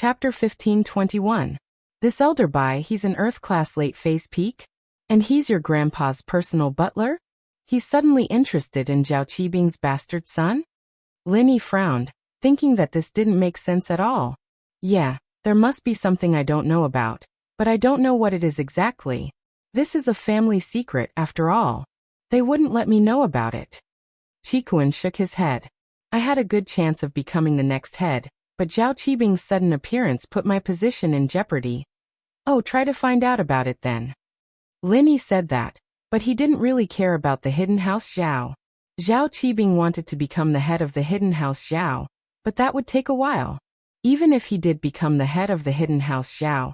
Chapter 1521. This elder Bai, he's an Earth-class late-phase peak? And he's your grandpa's personal butler? He's suddenly interested in Zhao Qibing's bastard son? Lin Yi frowned, thinking that this didn't make sense at all. Yeah, there must be something I don't know about, but I don't know what it is exactly. This is a family secret after all. They wouldn't let me know about it. Qikuan shook his head. I had a good chance of becoming the next head, but Zhao Qibing's sudden appearance put my position in jeopardy. Oh, try to find out about it then. Lin Yi said that, but he didn't really care about the hidden house Zhao. Zhao Qibing wanted to become the head of the hidden house Zhao, but that would take a while. Even if he did become the head of the hidden house Zhao,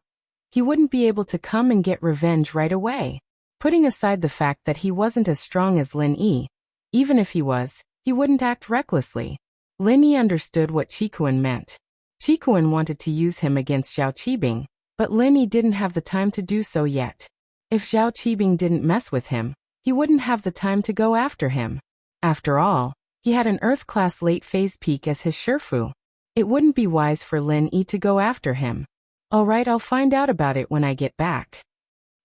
he wouldn't be able to come and get revenge right away. Putting aside the fact that he wasn't as strong as Lin Yi, even if he was, he wouldn't act recklessly. Lin Yi understood what Qikuan meant. Qikuan wanted to use him against Zhao Qibing, but Lin Yi didn't have the time to do so yet. If Zhao Qibing didn't mess with him, he wouldn't have the time to go after him. After all, he had an Earth-class late-phase peak as his Shifu. It wouldn't be wise for Lin Yi to go after him. Alright, I'll find out about it when I get back.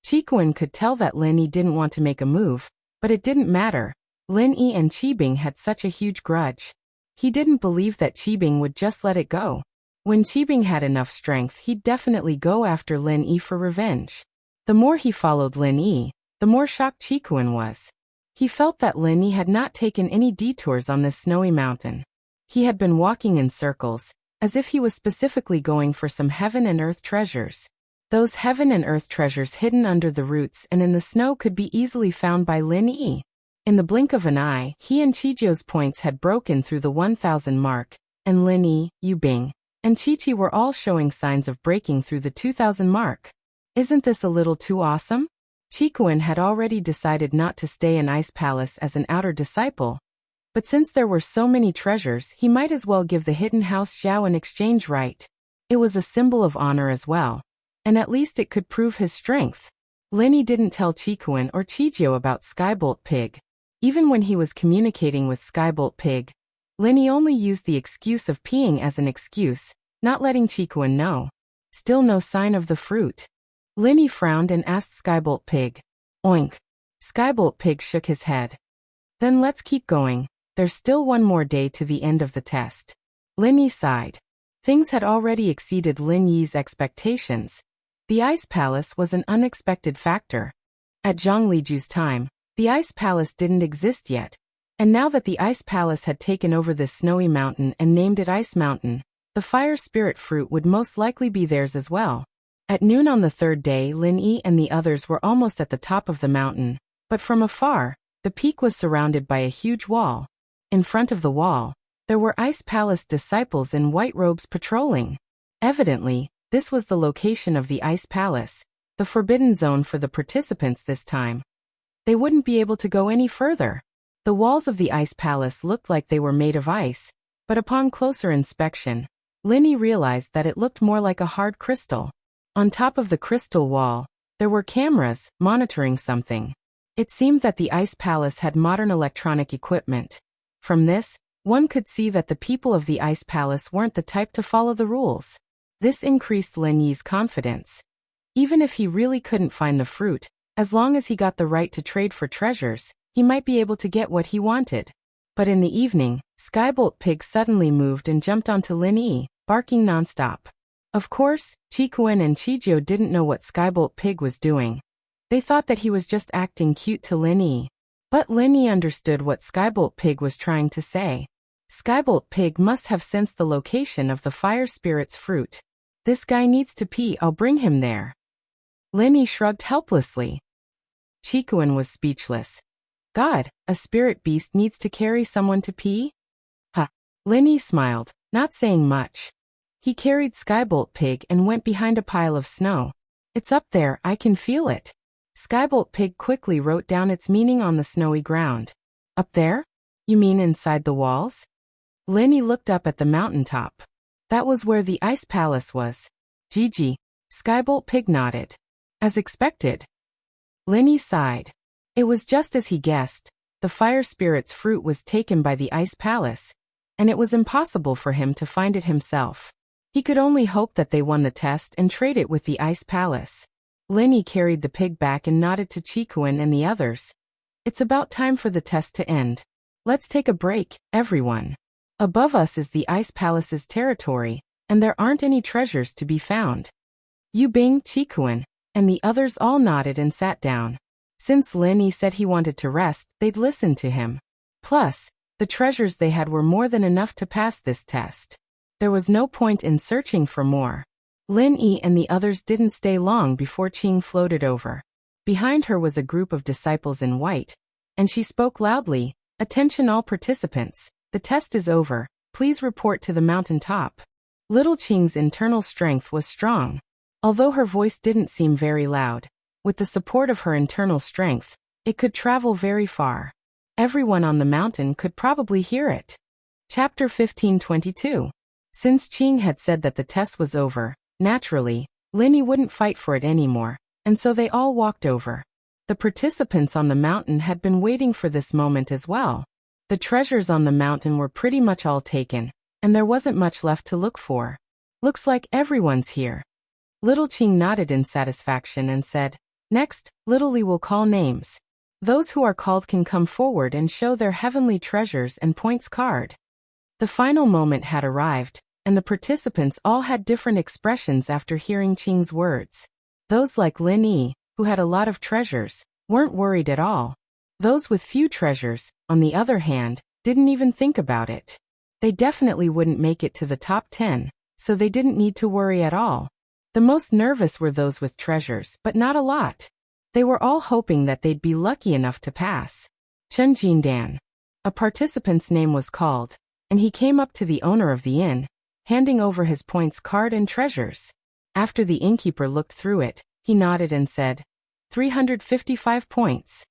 Qikuan could tell that Lin Yi didn't want to make a move, but it didn't matter. Lin Yi and Qibing had such a huge grudge. He didn't believe that Qibing would just let it go. When Qibing had enough strength, he'd definitely go after Lin Yi for revenge. The more he followed Lin Yi, the more shocked Qikuan was. He felt that Lin Yi had not taken any detours on this snowy mountain. He had been walking in circles, as if he was specifically going for some heaven and earth treasures. Those heaven and earth treasures hidden under the roots and in the snow could be easily found by Lin Yi. In the blink of an eye, he and Qizhou's points had broken through the 1,000 mark, and Lin Yi, Yu Bing, and Qiqi were all showing signs of breaking through the 2,000 mark. Isn't this a little too awesome? Qikuan had already decided not to stay in Ice Palace as an outer disciple, but since there were so many treasures, he might as well give the hidden house Zhao an exchange right. It was a symbol of honor as well, and at least it could prove his strength. Lin Yi didn't tell Qikuan or Qizhou about Skybolt Pig. Even when he was communicating with Skybolt Pig, Lin Yi only used the excuse of peeing as an excuse, not letting Qikuan know. Still no sign of the fruit. Lin Yi frowned and asked Skybolt Pig. Oink. Skybolt Pig shook his head. Then let's keep going. There's still one more day to the end of the test. Lin Yi sighed. Things had already exceeded Lin Yi's expectations. The Ice Palace was an unexpected factor. At Zhang Liju's time, the Ice Palace didn't exist yet, and now that the Ice Palace had taken over this snowy mountain and named it Ice Mountain, the fire spirit fruit would most likely be theirs as well. At noon on the third day, Lin Yi and the others were almost at the top of the mountain, but from afar, the peak was surrounded by a huge wall. In front of the wall, there were Ice Palace disciples in white robes patrolling. Evidently, this was the location of the Ice Palace, the forbidden zone for the participants this time. They wouldn't be able to go any further. The walls of the Ice Palace looked like they were made of ice, but upon closer inspection, Lin Yi realized that it looked more like a hard crystal. On top of the crystal wall, there were cameras monitoring something. It seemed that the Ice Palace had modern electronic equipment. From this, one could see that the people of the Ice Palace weren't the type to follow the rules. This increased Lin Yi's confidence. Even if he really couldn't find the fruit, as long as he got the right to trade for treasures, he might be able to get what he wanted. But in the evening, Skybolt Pig suddenly moved and jumped onto Lin Yi, barking nonstop. Of course, Qikuan and Qizhou didn't know what Skybolt Pig was doing. They thought that he was just acting cute to Lin Yi. But Lin Yi understood what Skybolt Pig was trying to say. Skybolt Pig must have sensed the location of the fire spirit's fruit. This guy needs to pee, I'll bring him there. Lin Yi shrugged helplessly. Qikuan was speechless. God, a spirit beast needs to carry someone to pee? Huh. Lin Yi smiled, not saying much. He carried Skybolt Pig and went behind a pile of snow. It's up there, I can feel it. Skybolt Pig quickly wrote down its meaning on the snowy ground. Up there? You mean inside the walls? Lin Yi looked up at the mountaintop. That was where the Ice Palace was. Gigi. Skybolt Pig nodded. As expected. Lin Yi sighed. It was just as he guessed. The fire spirit's fruit was taken by the Ice Palace, and it was impossible for him to find it himself. He could only hope that they won the test and trade it with the Ice Palace. Lin Yi carried the pig back and nodded to Qikuan and the others. It's about time for the test to end. Let's take a break, everyone. Above us is the Ice Palace's territory, and there aren't any treasures to be found. Yu Bing, Qikuan, and the others all nodded and sat down. Since Lin Yi said he wanted to rest, they'd listen to him. Plus, the treasures they had were more than enough to pass this test. There was no point in searching for more. Lin Yi and the others didn't stay long before Qing floated over. Behind her was a group of disciples in white, and she spoke loudly, "Attention all participants, the test is over, please report to the mountain top." Little Qing's internal strength was strong. Although her voice didn't seem very loud, with the support of her internal strength, it could travel very far. Everyone on the mountain could probably hear it. Chapter 15:22. Since Qing had said that the test was over, naturally, Lin Yi wouldn't fight for it anymore, and so they all walked over. The participants on the mountain had been waiting for this moment as well. The treasures on the mountain were pretty much all taken, and there wasn't much left to look for. Looks like everyone's here. Little Qing nodded in satisfaction and said, "Next, Little Li will call names. Those who are called can come forward and show their heavenly treasures and points card." The final moment had arrived, and the participants all had different expressions after hearing Qing's words. Those like Lin Yi, who had a lot of treasures, weren't worried at all. Those with few treasures, on the other hand, didn't even think about it. They definitely wouldn't make it to the top 10, so they didn't need to worry at all. The most nervous were those with treasures, but not a lot. They were all hoping that they'd be lucky enough to pass. Chen Jindan. A participant's name was called, and he came up to the owner of the inn, handing over his points card and treasures. After the innkeeper looked through it, he nodded and said, 355 points.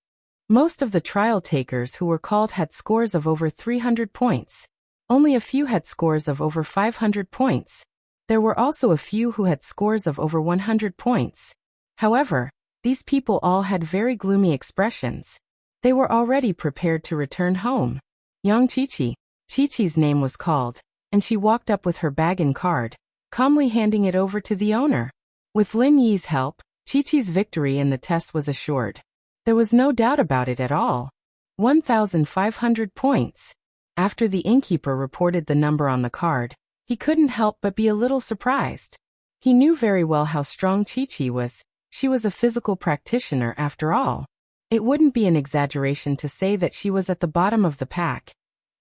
Most of the trial takers who were called had scores of over 300 points. Only a few had scores of over 500 points. There were also a few who had scores of over 100 points. However, these people all had very gloomy expressions. They were already prepared to return home. Young Qiqi. Qiqi's name was called, and she walked up with her bag and card, calmly handing it over to the owner. With Lin Yi's help, Qiqi's victory in the test was assured. There was no doubt about it at all. 1,500 points. After the innkeeper reported the number on the card, he couldn't help but be a little surprised. He knew very well how strong Qiqi was. She was a physical practitioner after all. It wouldn't be an exaggeration to say that she was at the bottom of the pack.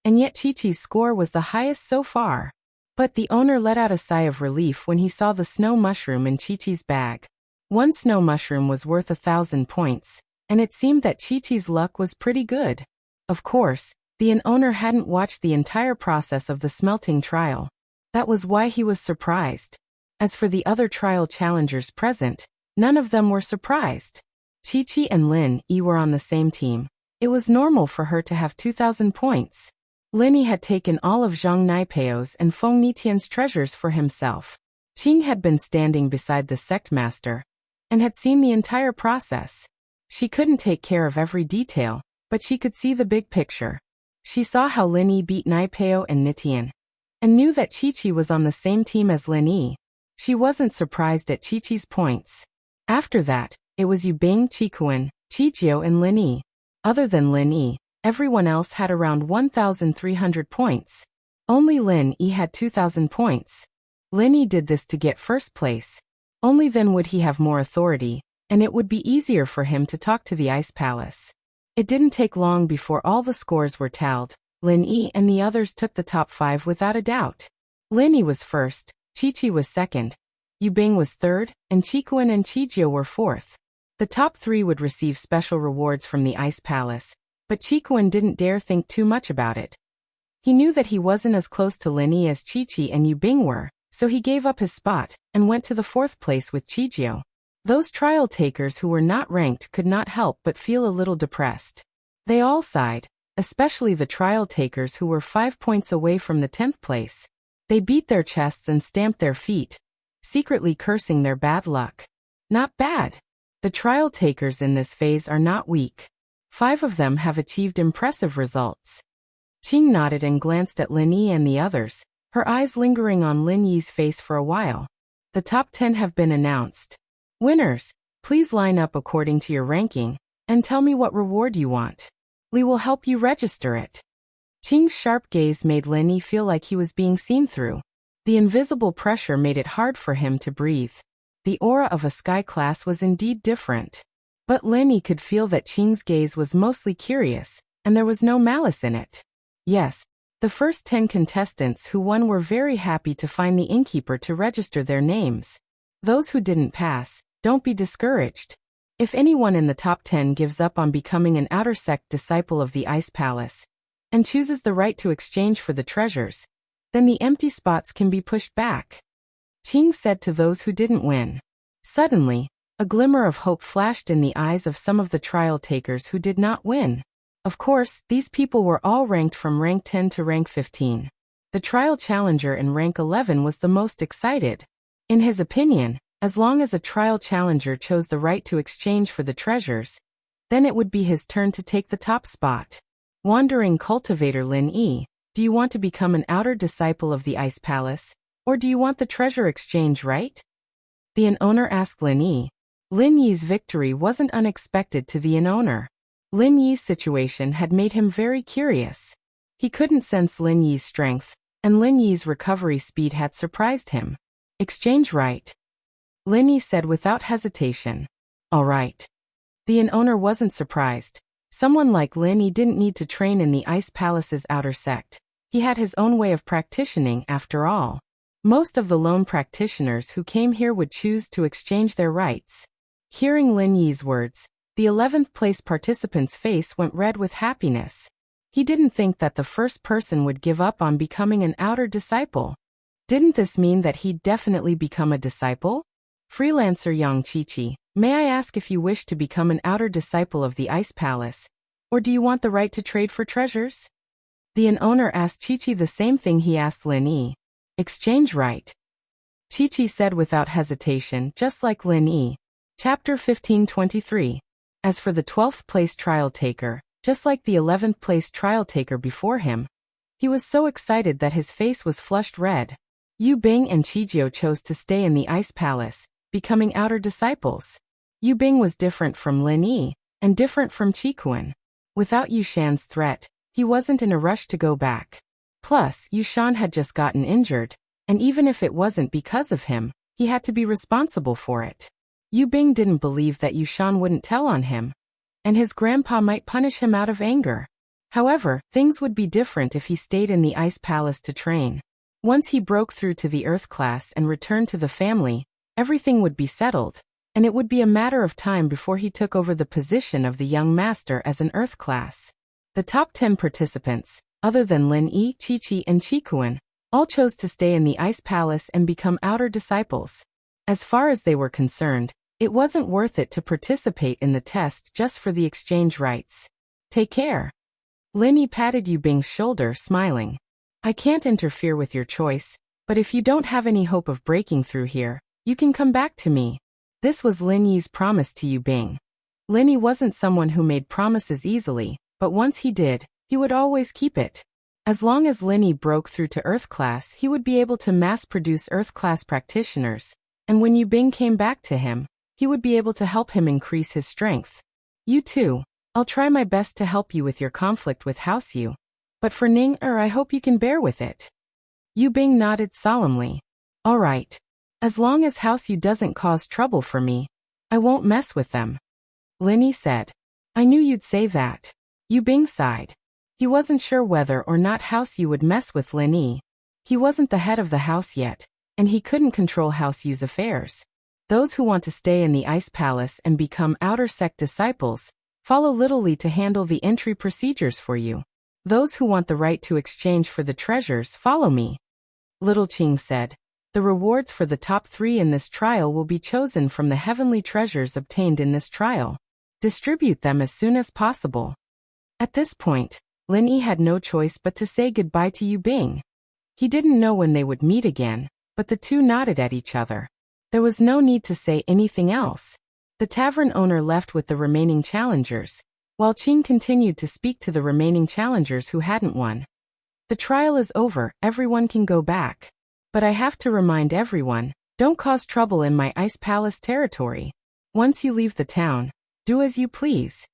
And yet Qiqi's score was the highest so far. But the owner let out a sigh of relief when he saw the snow mushroom in Qiqi's bag. One snow mushroom was worth 1,000 points, and it seemed that Qiqi's luck was pretty good. Of course, the inn owner hadn't watched the entire process of the smelting trial. That was why he was surprised. As for the other trial challengers present, none of them were surprised. Qiqi and Lin Yi were on the same team. It was normal for her to have 2,000 points. Lin Yi had taken all of Zhang Naipeo's and Feng Nitian's treasures for himself. Qing had been standing beside the sect master, and had seen the entire process. She couldn't take care of every detail, but she could see the big picture. She saw how Lin Yi beat Naipeo and Nitian, and knew that Qiqi was on the same team as Lin Yi. She wasn't surprised at Qiqi's points. After that, it was Yu Bing, Qikuan, Qijiu and Lin Yi. Other than Lin Yi, everyone else had around 1,300 points. Only Lin Yi had 2,000 points. Lin Yi did this to get first place. Only then would he have more authority, and it would be easier for him to talk to the Ice Palace. It didn't take long before all the scores were tallied. Lin Yi and the others took the top 5 without a doubt. Lin Yi was first, Qiqi was second, Yu Bing was third, and Qikuan and Qijiu were fourth. The top 3 would receive special rewards from the Ice Palace, but Qikuan didn't dare think too much about it. He knew that he wasn't as close to Lin Yi as Qiqi and Yu Bing were, so he gave up his spot and went to the 4th place with Qijiu. Those trial takers who were not ranked could not help but feel a little depressed. They all sighed, especially the trial takers who were 5 points away from the 10th place. They beat their chests and stamped their feet, secretly cursing their bad luck. Not bad. The trial takers in this phase are not weak. 5 of them have achieved impressive results. Qing nodded and glanced at Lin Yi and the others, her eyes lingering on Lin Yi's face for a while. The top 10 have been announced. Winners, please line up according to your ranking, and tell me what reward you want. Li will help you register it. Qing's sharp gaze made Lin Yi feel like he was being seen through. The invisible pressure made it hard for him to breathe. The aura of a sky class was indeed different. But Lin Yi could feel that Qing's gaze was mostly curious, and there was no malice in it. Yes, the first 10 contestants who won were very happy to find the innkeeper to register their names. Those who didn't pass, don't be discouraged. If anyone in the top 10 gives up on becoming an outer sect disciple of the Ice Palace, and chooses the right to exchange for the treasures, then the empty spots can be pushed back. Qing said to those who didn't win. Suddenly, a glimmer of hope flashed in the eyes of some of the trial takers who did not win. Of course, these people were all ranked from rank 10 to rank 15. The trial challenger in rank 11 was the most excited. In his opinion, as long as a trial challenger chose the right to exchange for the treasures, then it would be his turn to take the top spot. Wandering cultivator Lin Yi, do you want to become an outer disciple of the Ice Palace, or do you want the treasure exchange right? The inn owner asked Lin Yi. Lin Yi's victory wasn't unexpected to the inn owner. Lin Yi's situation had made him very curious. He couldn't sense Lin Yi's strength, and Lin Yi's recovery speed had surprised him. Exchange right? Lin Yi said without hesitation. All right. The inn owner wasn't surprised. Someone like Lin Yi didn't need to train in the Ice Palace's outer sect. He had his own way of practicing after all. Most of the lone practitioners who came here would choose to exchange their rights. Hearing Lin Yi's words, the 11th place participant's face went red with happiness. He didn't think that the first person would give up on becoming an outer disciple. Didn't this mean that he'd definitely become a disciple? Freelancer Yang Qiqi, may I ask if you wish to become an outer disciple of the Ice Palace, or do you want the right to trade for treasures? The inn owner asked Qiqi the same thing he asked Lin Yi. Exchange right. Qiqi said without hesitation, just like Lin Yi. Chapter 1523. As for the 12th place trial taker, just like the 11th place trial taker before him, he was so excited that his face was flushed red. Yu Bing and Qijiu chose to stay in the Ice Palace, becoming outer disciples. Yu Bing was different from Lin Yi, and different from Qikuan. Without Yu Shan's threat, he wasn't in a rush to go back. Plus, Yu Shan had just gotten injured, and even if it wasn't because of him, he had to be responsible for it. Yu Bing didn't believe that Yu Shan wouldn't tell on him, and his grandpa might punish him out of anger. However, things would be different if he stayed in the Ice Palace to train. Once he broke through to the Earth class and returned to the family, everything would be settled, and it would be a matter of time before he took over the position of the young master as an Earth class. The top 10 participants, other than Lin Yi, Qiqi, and Qikuan, all chose to stay in the Ice Palace and become outer disciples. As far as they were concerned, it wasn't worth it to participate in the test just for the exchange rights. Take care. Lin Yi patted Yu Bing's shoulder, smiling. I can't interfere with your choice, but if you don't have any hope of breaking through here, you can come back to me. This was Lin Yi's promise to Yu Bing. Lin Yi wasn't someone who made promises easily, but once he did, he would always keep it. As long as Lin Yi broke through to Earth class, he would be able to mass-produce Earth class practitioners, and when Yu Bing came back to him, he would be able to help him increase his strength. You too. I'll try my best to help you with your conflict with House Yu. But for Ning I hope you can bear with it. Yu Bing nodded solemnly. All right. As long as House Yu doesn't cause trouble for me, I won't mess with them. Lin Yi said. I knew you'd say that. Yu Bing sighed. He wasn't sure whether or not House Yu would mess with Lin Yi. He wasn't the head of the house yet, and he couldn't control House Yu's affairs. Those who want to stay in the Ice Palace and become outer sect disciples, follow Little Li to handle the entry procedures for you. Those who want the right to exchange for the treasures, follow me. Little Qing said. The rewards for the top 3 in this trial will be chosen from the heavenly treasures obtained in this trial. Distribute them as soon as possible. At this point, Lin Yi had no choice but to say goodbye to Yu Bing. He didn't know when they would meet again, but the two nodded at each other. There was no need to say anything else. The tavern owner left with the remaining challengers, while Qing continued to speak to the remaining challengers who hadn't won. The trial is over, everyone can go back. But I have to remind everyone, don't cause trouble in my ice palace territory. Once you leave the town, do as you please.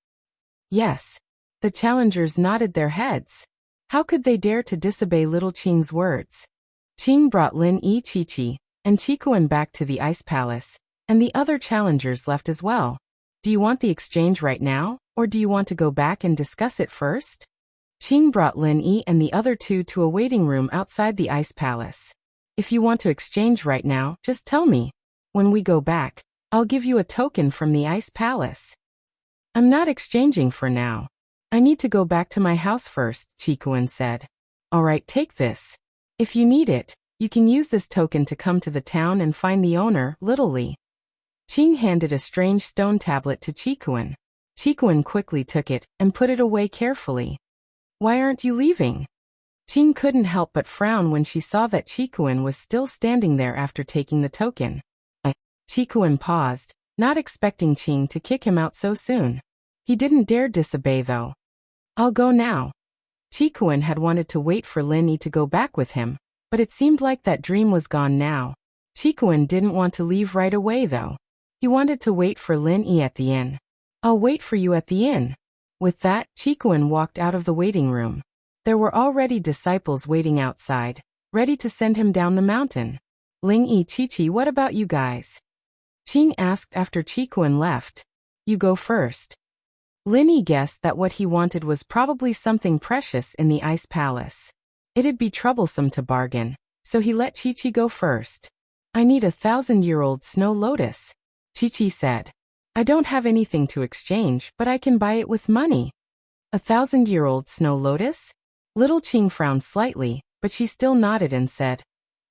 Yes. The challengers nodded their heads. How could they dare to disobey little Qing's words? Qing brought Lin Yi, Chi-Chi, and Qikuan back to the ice palace, and the other challengers left as well. Do you want the exchange right now, or do you want to go back and discuss it first? Qing brought Lin Yi and the other two to a waiting room outside the ice palace. If you want to exchange right now, just tell me. When we go back, I'll give you a token from the ice palace. I'm not exchanging for now. I need to go back to my house first, Qikuan said. Alright, take this. If you need it, you can use this token to come to the town and find the owner, Little Li. Qing handed a strange stone tablet to Qikuan. Qikuan quickly took it and put it away carefully. Why aren't you leaving? Qing couldn't help but frown when she saw that Qikuan was still standing there after taking the token. Qikuan paused, not expecting Qing to kick him out so soon. He didn't dare disobey though. I'll go now. Qikuan had wanted to wait for Lin Yi to go back with him, but it seemed like that dream was gone now. Qikuan didn't want to leave right away though. He wanted to wait for Lin Yi at the inn. I'll wait for you at the inn. With that, Qikuan walked out of the waiting room. There were already disciples waiting outside, ready to send him down the mountain. Ling Yi, Chi-Chi, what about you guys? Qing asked after Qikuan left. You go first. Lin Yi guessed that what he wanted was probably something precious in the ice palace. It'd be troublesome to bargain, so he let Chi-Chi go first. I need 1,000-year-old snow lotus, Chi-Chi said. I don't have anything to exchange, but I can buy it with money. 1,000-year-old snow lotus? Little Qing frowned slightly, but she still nodded and said,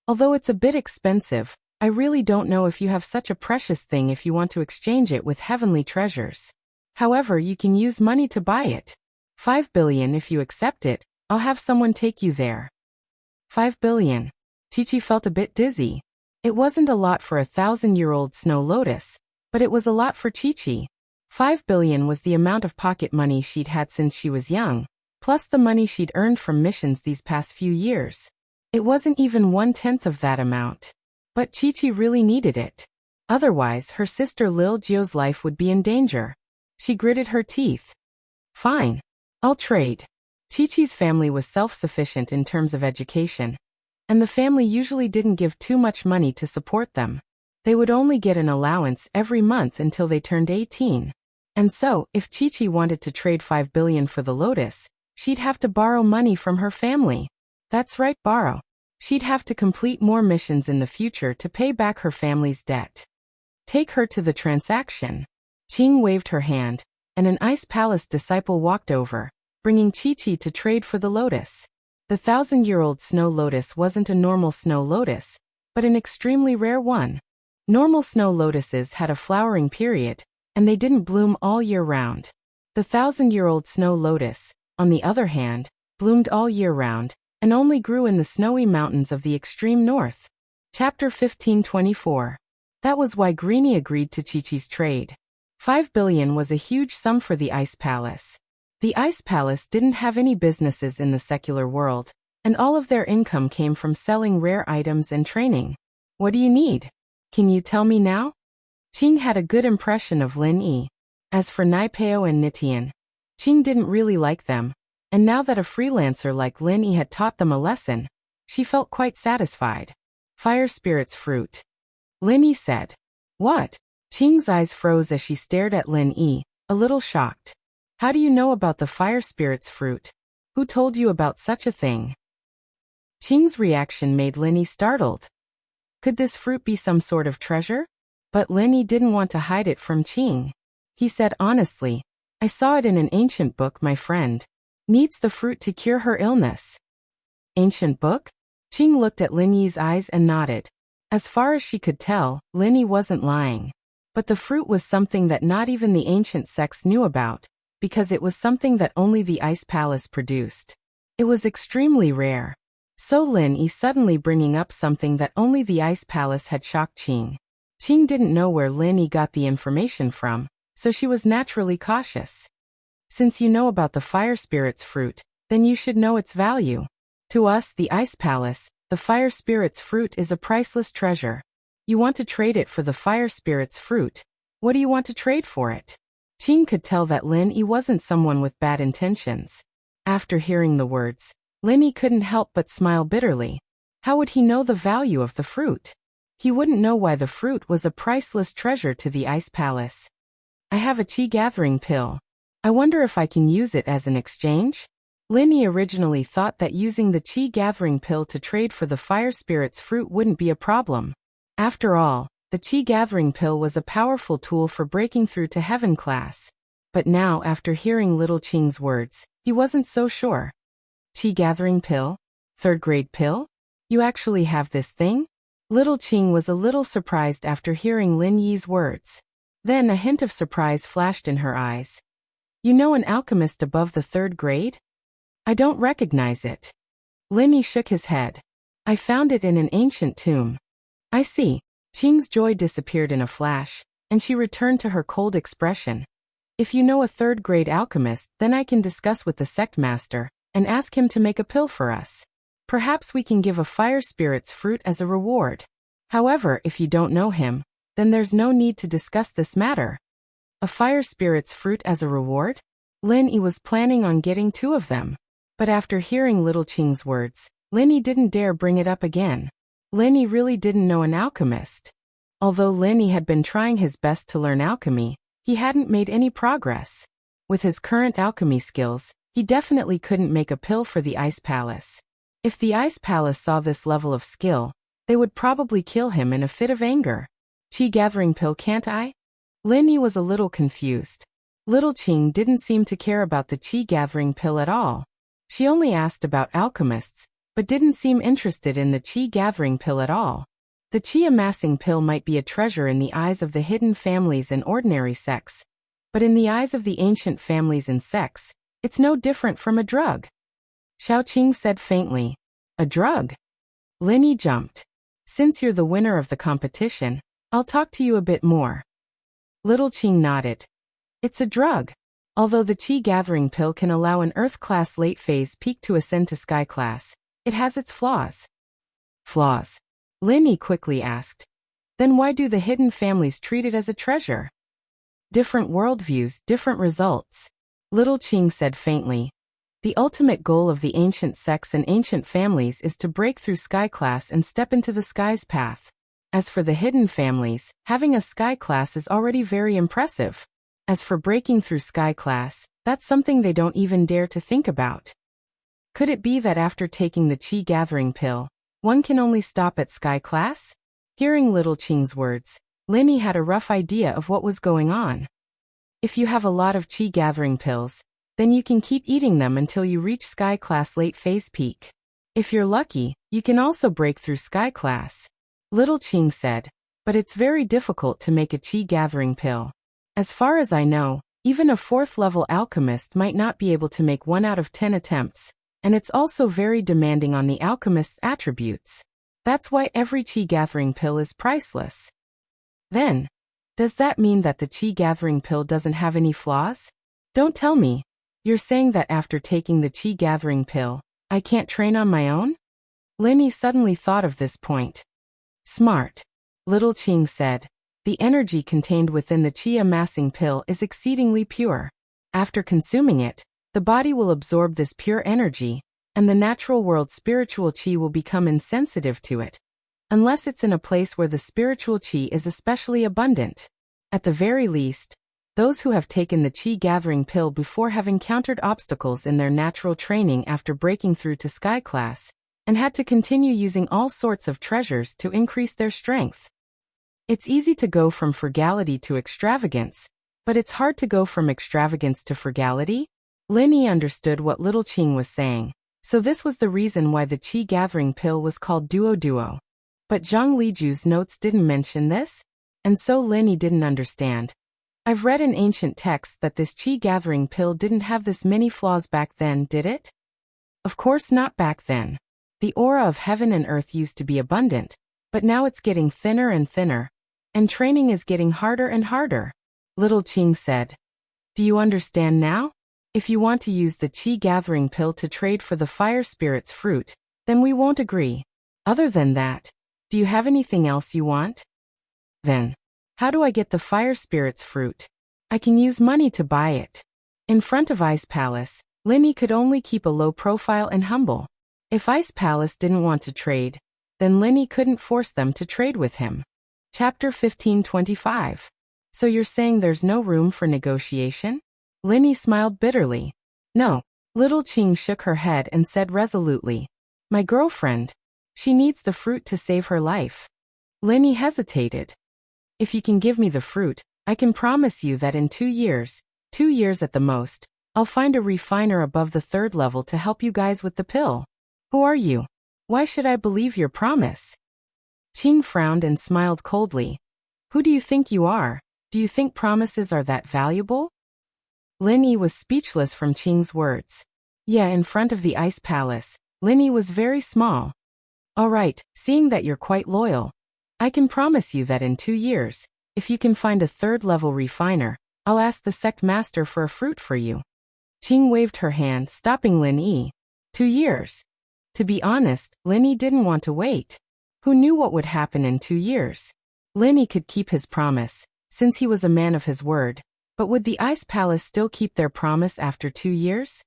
although it's a bit expensive, I really don't know if you have such a precious thing if you want to exchange it with heavenly treasures. However, you can use money to buy it. 5 billion if you accept it, I'll have someone take you there. 5 billion. Chi-Chi felt a bit dizzy. It wasn't a lot for 1,000-year-old snow lotus, but it was a lot for Chi-Chi. 5 billion was the amount of pocket money she'd had since she was young, plus the money she'd earned from missions these past few years. It wasn't even 1/10 of that amount. But Chi-Chi really needed it. Otherwise, her sister Lil Jio's life would be in danger. She gritted her teeth. Fine. I'll trade. Chi-Chi's family was self-sufficient in terms of education, and the family usually didn't give too much money to support them. They would only get an allowance every month until they turned 18. And so, if Chi-Chi wanted to trade 5 billion for the lotus, she'd have to borrow money from her family. That's right, borrow. She'd have to complete more missions in the future to pay back her family's debt. Take her to the transaction. Qing waved her hand, and an ice palace disciple walked over, bringing Chi-Chi to trade for the lotus. The 1,000-year-old snow lotus wasn't a normal snow lotus, but an extremely rare one. Normal snow lotuses had a flowering period, and they didn't bloom all year round. The 1,000-year-old snow lotus, on the other hand, bloomed all year round, and only grew in the snowy mountains of the extreme north. Chapter 1524. That was why Greenie agreed to Chi-Chi's trade. 5 billion was a huge sum for the Ice Palace. The Ice Palace didn't have any businesses in the secular world, and all of their income came from selling rare items and training. What do you need? Can you tell me now? Qing had a good impression of Lin Yi. As for Naipeo and Nitian, Qing didn't really like them, and now that a freelancer like Lin Yi had taught them a lesson, she felt quite satisfied. Fire Spirit's fruit. Lin Yi said. What? Qing's eyes froze as she stared at Lin Yi, a little shocked. How do you know about the Fire Spirit's fruit? Who told you about such a thing? Qing's reaction made Lin Yi startled. Could this fruit be some sort of treasure? But Lin Yi didn't want to hide it from Qing. He said honestly, I saw it in an ancient book my friend needs the fruit to cure her illness. Ancient book? Qing looked at Lin Yi's eyes and nodded. As far as she could tell, Lin Yi wasn't lying. But the fruit was something that not even the ancient sects knew about, because it was something that only the Ice Palace produced. It was extremely rare. So Lin Yi suddenly bringing up something that only the Ice Palace had shocked Qing. Qing didn't know where Lin Yi got the information from, so she was naturally cautious. Since you know about the Fire Spirit's fruit, then you should know its value. To us, the Ice Palace, the Fire Spirit's fruit is a priceless treasure. You want to trade it for the Fire Spirit's fruit. What do you want to trade for it? Qing could tell that Lin Yi wasn't someone with bad intentions. After hearing the words, Lin Yi couldn't help but smile bitterly. How would he know the value of the fruit? He wouldn't know why the fruit was a priceless treasure to the Ice Palace. I have a qi gathering pill. I wonder if I can use it as an exchange? Lin Yi originally thought that using the qi gathering pill to trade for the Fire Spirit's fruit wouldn't be a problem. After all, the qi gathering pill was a powerful tool for breaking through to heaven class. But now, after hearing little Qing's words, he wasn't so sure. Qi gathering pill? Third grade pill? You actually have this thing? Little Qing was a little surprised after hearing Lin Yi's words. Then a hint of surprise flashed in her eyes. You know an alchemist above the third grade? I don't recognize it. Lin Yi shook his head. I found it in an ancient tomb. I see. Qing's joy disappeared in a flash, and she returned to her cold expression. If you know a third-grade alchemist, then I can discuss with the sect master, and ask him to make a pill for us. Perhaps we can give a Fire Spirit's fruit as a reward. However, if you don't know him, then there's no need to discuss this matter. A Fire Spirit's fruit as a reward? Lin Yi was planning on getting 2 of them. But after hearing little Qing's words, Lin Yi didn't dare bring it up again. Lin Yi really didn't know an alchemist. Although Lin Yi had been trying his best to learn alchemy, he hadn't made any progress. With his current alchemy skills, he definitely couldn't make a pill for the Ice Palace. If the Ice Palace saw this level of skill, they would probably kill him in a fit of anger. Qi gathering pill, can't I? Lin Yi was a little confused. Little Qing didn't seem to care about the qi gathering pill at all. She only asked about alchemists, but didn't seem interested in the qi gathering pill at all. The qi amassing pill might be a treasure in the eyes of the hidden families and ordinary sects, but in the eyes of the ancient families and sects, it's no different from a drug. Xiaoqing said faintly. A drug? Lin Yi jumped. Since you're the winner of the competition, I'll talk to you a bit more. Little Qing nodded. It's a drug. Although the qi gathering pill can allow an Earth class late phase peak to ascend to Sky class, it has its flaws. Flaws? Lin Yi quickly asked. Then why do the hidden families treat it as a treasure? Different worldviews, different results. Little Qing said faintly. The ultimate goal of the ancient sects and ancient families is to break through Sky class and step into the Sky's path. As for the hidden families, having a Sky class is already very impressive. As for breaking through Sky class, that's something they don't even dare to think about. Could it be that after taking the qi gathering pill, one can only stop at Sky class? Hearing Little Qing's words, Lin Yi had a rough idea of what was going on. If you have a lot of qi gathering pills, then you can keep eating them until you reach Sky class late phase peak. If you're lucky, you can also break through Sky class. Little Qing said, but it's very difficult to make a qi gathering pill. As far as I know, even a 4th level alchemist might not be able to make 1 out of 10 attempts, and it's also very demanding on the alchemist's attributes. That's why every qi gathering pill is priceless. Then, does that mean that the qi gathering pill doesn't have any flaws? Don't tell me. You're saying that after taking the qi gathering pill, I can't train on my own? Lin Yi suddenly thought of this point. Smart. Little Qing said. The energy contained within the qi amassing pill is exceedingly pure. After consuming it, the body will absorb this pure energy, and the natural world spiritual qi will become insensitive to it. Unless it's in a place where the spiritual qi is especially abundant. At the very least, those who have taken the qi gathering pill before have encountered obstacles in their natural training after breaking through to Sky class, and had to continue using all sorts of treasures to increase their strength. It's easy to go from frugality to extravagance, but it's hard to go from extravagance to frugality. Lin Yi understood what Little Qing was saying, so this was the reason why the qi gathering pill was called Duo. But Zhang Liju's notes didn't mention this, and so Lin Yi didn't understand. I've read in ancient texts that this qi gathering pill didn't have this many flaws back then, did it? Of course not back then. The aura of heaven and earth used to be abundant, but now it's getting thinner and thinner, and training is getting harder and harder. Little Qing said. Do you understand now? If you want to use the qi gathering pill to trade for the Fire Spirit's fruit, Then we won't agree. Other than that, do you have anything else you want? Then, how do I get the fire spirit's fruit? I can use money to buy it. In front of Ice Palace, Linny could only keep a low profile and humble. If Ice Palace didn't want to trade, then Linny couldn't force them to trade with him. Chapter 1525. So you're saying there's no room for negotiation? Linny smiled bitterly. No. Little Qing shook her head and said resolutely, my girlfriend. She needs the fruit to save her life. Linny hesitated. If you can give me the fruit, I can promise you that in 2 years at the most, I'll find a refiner above the 3rd level to help you guys with the pill. Who are you? Why should I believe your promise? Qing frowned and smiled coldly. Who do you think you are? Do you think promises are that valuable? Linny was speechless from Qing's words. Yeah, in front of the Ice Palace, Linny was very small. All right, seeing that you're quite loyal, I can promise you that in 2 years, if you can find a 3rd level refiner, I'll ask the sect master for a fruit for you. Qing waved her hand, stopping Linny. 2 years. To be honest, Linny didn't want to wait. Who knew what would happen in 2 years? Linny could keep his promise, since he was a man of his word, but would the Ice Palace still keep their promise after 2 years?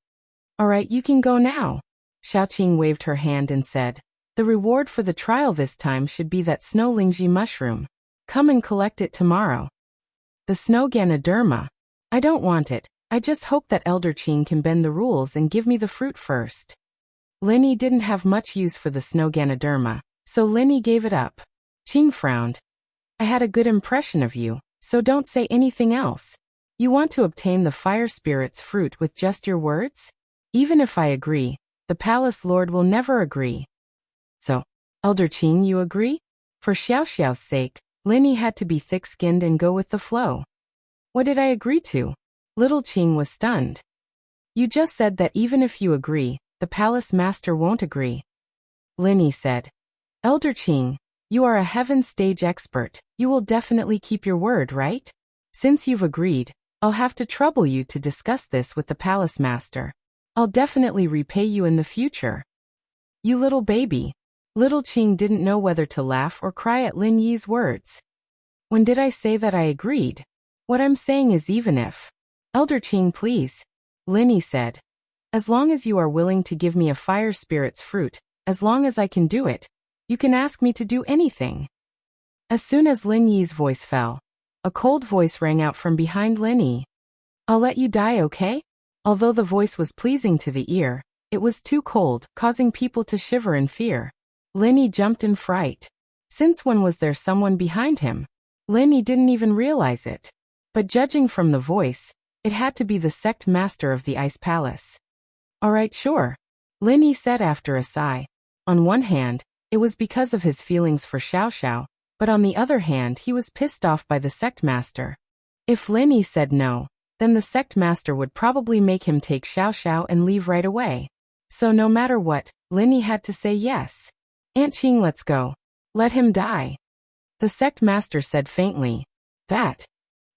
All right, you can go now. Xiaoqing waved her hand and said, the reward for the trial this time should be that snow lingji mushroom. Come and collect it tomorrow. The snow Ganoderma. I don't want it. I just hope that Elder Qing can bend the rules and give me the fruit first. Linny didn't have much use for the snow Ganoderma, so Linny gave it up. Qing frowned. I had a good impression of you, so don't say anything else. You want to obtain the fire spirit's fruit with just your words? Even if I agree, the palace lord will never agree. So, Elder Qing, you agree? For Xiao Xiao's sake, Linny had to be thick-skinned and go with the flow. What did I agree to? Little Qing was stunned. You just said that even if you agree, the palace master won't agree. Linny said, Elder Qing, you are a heaven stage expert. You will definitely keep your word, right? Since you've agreed, I'll have to trouble you to discuss this with the palace master. I'll definitely repay you in the future. You little baby. Little Qing didn't know whether to laugh or cry at Lin Yi's words. When did I say that I agreed? What I'm saying is even if. Elder Qing, please. Linny said. As long as you are willing to give me a fire spirit's fruit, as long as I can do it, you can ask me to do anything. As soon as Lin Yi's voice fell, a cold voice rang out from behind Lin Yi. I'll let you die, okay? Although the voice was pleasing to the ear, it was too cold, causing people to shiver in fear. Lin Yi jumped in fright. Since when was there someone behind him? Lin Yi didn't even realize it. But judging from the voice, it had to be the sect master of the Ice Palace. All right, sure. Lin Yi said after a sigh. On one hand, it was because of his feelings for Xiao Xiao, but on the other hand he was pissed off by the sect master. If Lin Yi said no, then the sect master would probably make him take Xiao Xiao and leave right away. So no matter what, Lin Yi had to say yes. Aunt Qing, let's go. Let him die. The sect master said faintly. That.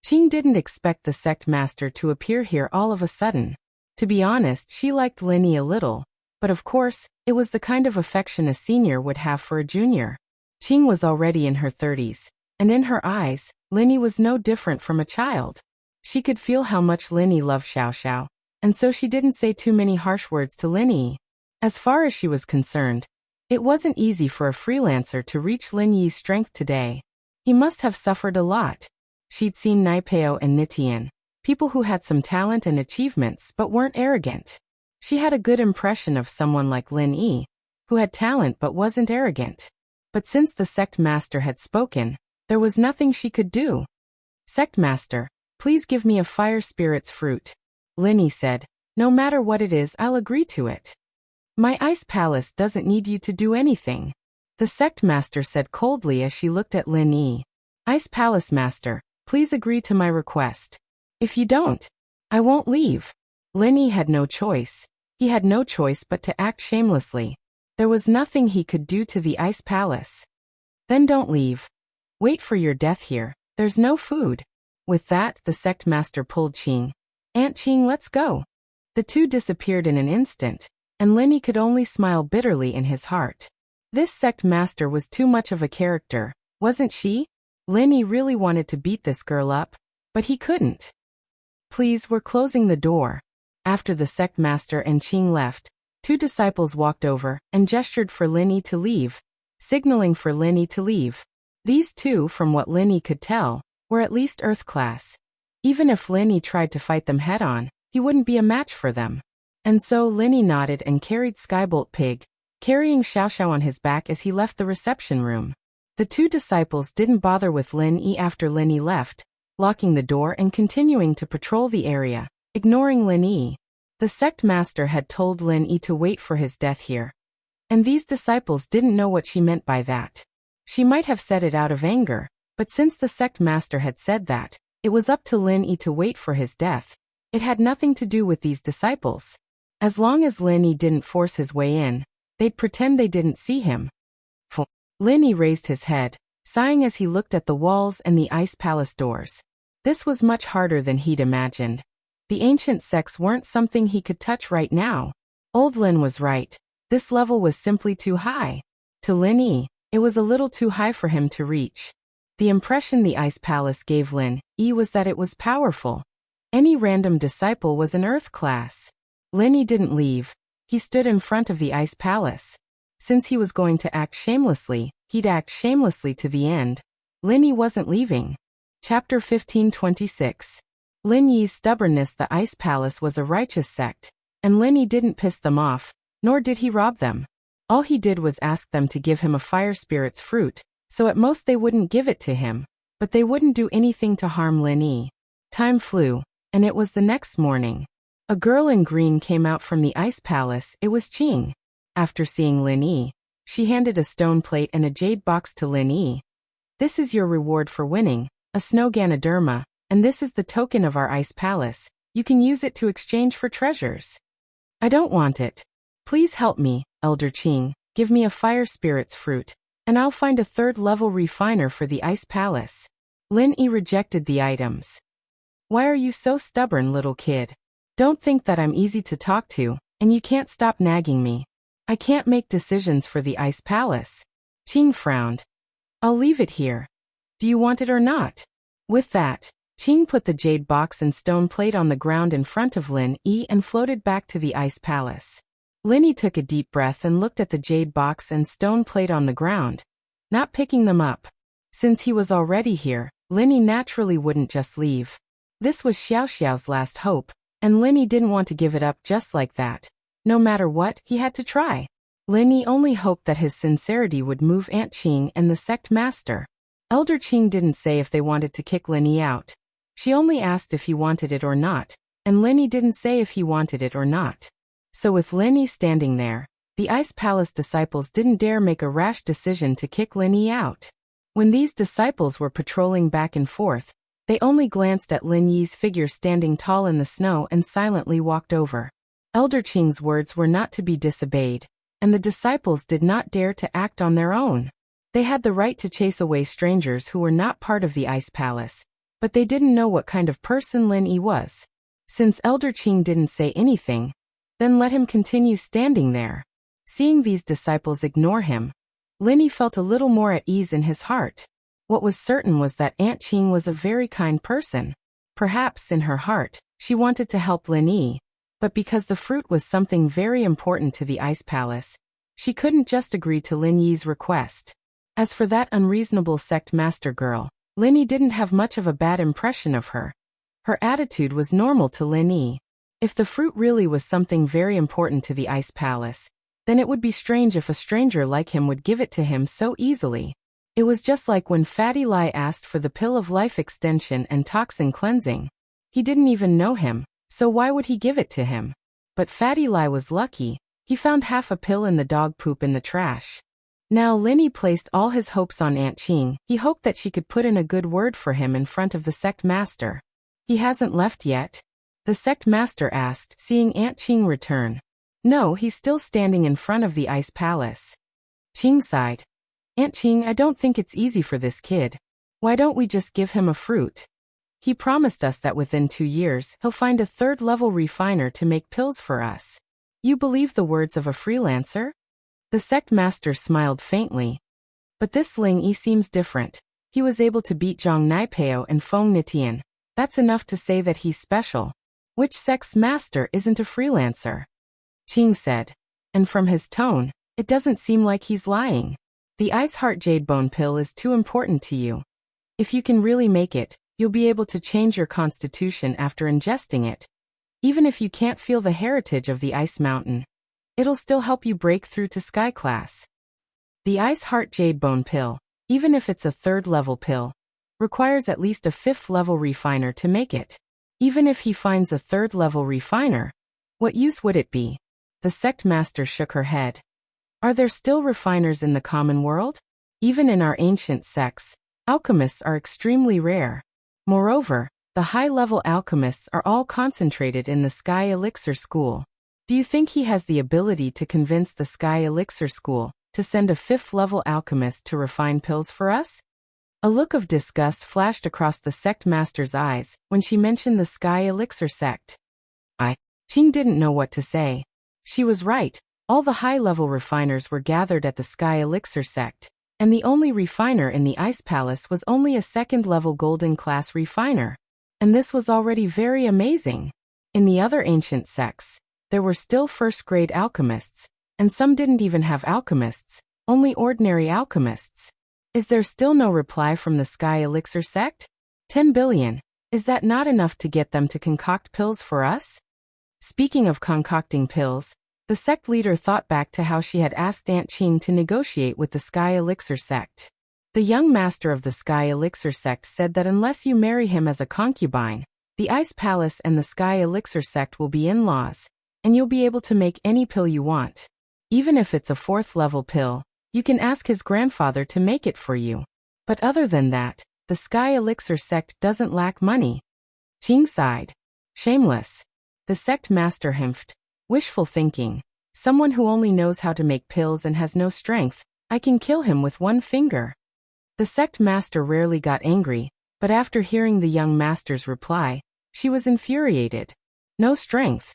Qing didn't expect the sect master to appear here all of a sudden. To be honest, she liked Lin Yi a little, but of course, it was the kind of affection a senior would have for a junior. Qing was already in her 30s, and in her eyes, Lin Yi was no different from a child. She could feel how much Lin Yi loved Xiao Xiao, and so she didn't say too many harsh words to Lin Yi. As far as she was concerned, it wasn't easy for a freelancer to reach Lin Yi's strength today. He must have suffered a lot. She'd seen Naipeo and Nitian, people who had some talent and achievements but weren't arrogant. She had a good impression of someone like Lin Yi, who had talent but wasn't arrogant. But since the sect master had spoken, there was nothing she could do. Sect master, please give me a fire spirit's fruit. Lin Yi said, no matter what it is, I'll agree to it. My Ice Palace doesn't need you to do anything. The sect master said coldly as she looked at Lin Yi. Ice Palace master, please agree to my request. If you don't, I won't leave. Lin Yi had no choice. He had no choice but to act shamelessly. There was nothing he could do to the Ice Palace. Then don't leave. Wait for your death here. There's no food. With that, the sect master pulled Qing. Aunt Qing, let's go. The two disappeared in an instant, and Linny could only smile bitterly in his heart. This sect master was too much of a character, wasn't she? Linny really wanted to beat this girl up, but he couldn't. Please, we're closing the door. After the sect master and Qing left, two disciples walked over and gestured for Linny to leave, signaling for Linny to leave. These two, from what Linny could tell, were at least Earth class. Even if Linny tried to fight them head-on, he wouldn't be a match for them. And so Linny nodded and carried Skybolt Pig, carrying Xiao Xiao on his back as he left the reception room. The two disciples didn't bother with Linny after Linny left, locking the door and continuing to patrol the area, ignoring Linny. The sect master had told Linny to wait for his death here. And these disciples didn't know what she meant by that. She might have said it out of anger, but since the sect master had said that, it was up to Linny to wait for his death. It had nothing to do with these disciples. As long as Linny didn't force his way in, they'd pretend they didn't see him. Linny raised his head, sighing as he looked at the walls and the ice palace doors. This was much harder than he'd imagined. The ancient sects weren't something he could touch right now. Old Lin was right. This level was simply too high. To Linny, it was a little too high for him to reach. The impression the ice palace gave Linny was that it was powerful. Any random disciple was an Earth class. Linny didn't leave. He stood in front of the ice palace. Since he was going to act shamelessly, he'd act shamelessly to the end. Linny wasn't leaving. Chapter 1526. Linny's stubbornness. The ice palace was a righteous sect, and Linny didn't piss them off, nor did he rob them. All he did was ask them to give him a fire spirit's fruit, so at most they wouldn't give it to him, but they wouldn't do anything to harm Linny. Time flew, and it was the next morning. A girl in green came out from the ice palace. It was Qing. After seeing Linny, she handed a stone plate and a jade box to Linny. This is your reward for winning, a snow Ganoderma, and this is the token of our ice palace. You can use it to exchange for treasures. I don't want it. Please help me, Elder Qing, give me a fire spirit's fruit, and I'll find a third-level refiner for the ice palace. Linny rejected the items. Why are you so stubborn, little kid? Don't think that I'm easy to talk to, and you can't stop nagging me. I can't make decisions for the ice palace. Qing frowned. I'll leave it here. Do you want it or not? With that, Qing put the jade box and stone plate on the ground in front of Linny and floated back to the ice palace. Linny took a deep breath and looked at the jade box and stone plate on the ground, not picking them up. Since he was already here, Linny naturally wouldn't just leave. This was Xiao Xiao's last hope, and Linny didn't want to give it up just like that. No matter what, he had to try. Linny only hoped that his sincerity would move Aunt Qing and the sect master. Elder Qing didn't say if they wanted to kick Linny out. She only asked if he wanted it or not, and Linny didn't say if he wanted it or not. So with Linny standing there, the Ice Palace disciples didn't dare make a rash decision to kick Linny out. When these disciples were patrolling back and forth, they only glanced at Linny's figure standing tall in the snow and silently walked over. Elder Qing's words were not to be disobeyed, and the disciples did not dare to act on their own. They had the right to chase away strangers who were not part of the Ice Palace, but they didn't know what kind of person Linny was. Since Elder Qing didn't say anything, then let him continue standing there. Seeing these disciples ignore him, Linny felt a little more at ease in his heart. What was certain was that Aunt Qing was a very kind person. Perhaps in her heart, she wanted to help Linny, but because the fruit was something very important to the Ice Palace, she couldn't just agree to Linny's request. As for that unreasonable sect master girl, Linny didn't have much of a bad impression of her. Her attitude was normal to Linny. If the fruit really was something very important to the Ice Palace, then it would be strange if a stranger like him would give it to him so easily. It was just like when Fatty Lai asked for the pill of life extension and toxin cleansing. He didn't even know him, so why would he give it to him? But Fatty Lai was lucky. He found half a pill in the dog poop in the trash. Now Linny placed all his hopes on Aunt Qing. He hoped that she could put in a good word for him in front of the sect master. He hasn't left yet? The sect master asked, seeing Aunt Qing return. No, he's still standing in front of the Ice Palace. Qing sighed. Aunt Qing, I don't think it's easy for this kid. Why don't we just give him a fruit? He promised us that within 2 years, he'll find a third-level refiner to make pills for us. You believe the words of a freelancer? The sect master smiled faintly. But this Ling Yi seems different. He was able to beat Zhang Naipeo and Feng Nitian. That's enough to say that he's special. Which sect's master isn't a freelancer? Qing said. And from his tone, it doesn't seem like he's lying. The Ice Heart Jade Bone pill is too important to you. If you can really make it, you'll be able to change your constitution after ingesting it. Even if you can't feel the heritage of the Ice Mountain, it'll still help you break through to Sky Class. The Ice Heart Jade Bone pill, even if it's a 3rd level pill, requires at least a 5th level refiner to make it. Even if he finds a 3rd level refiner, what use would it be? The sect master shook her head. Are there still refiners in the common world? Even in our ancient sects, alchemists are extremely rare. Moreover, the high-level alchemists are all concentrated in the Sky Elixir School. Do you think he has the ability to convince the Sky Elixir School to send a 5th-level alchemist to refine pills for us? A look of disgust flashed across the sect master's eyes when she mentioned the Sky Elixir sect. Qing didn't know what to say. She was right. All the high-level refiners were gathered at the Sky Elixir sect, and the only refiner in the Ice Palace was only a 2nd-level golden class refiner. And this was already very amazing. In the other ancient sects, there were still 1st-grade alchemists, and some didn't even have alchemists, only ordinary alchemists. Is there still no reply from the Sky Elixir sect? 10 billion. Is that not enough to get them to concoct pills for us? Speaking of concocting pills, the sect leader thought back to how she had asked Aunt Qing to negotiate with the Sky Elixir sect. The young master of the Sky Elixir sect said that unless you marry him as a concubine, the Ice Palace and the Sky Elixir sect will be in-laws, and you'll be able to make any pill you want. Even if it's a 4th-level pill, you can ask his grandfather to make it for you. But other than that, the Sky Elixir sect doesn't lack money. Qing sighed. Shameless. The sect master himphed. Wishful thinking. Someone who only knows how to make pills and has no strength, I can kill him with one finger. The sect master rarely got angry, but after hearing the young master's reply, she was infuriated. No strength.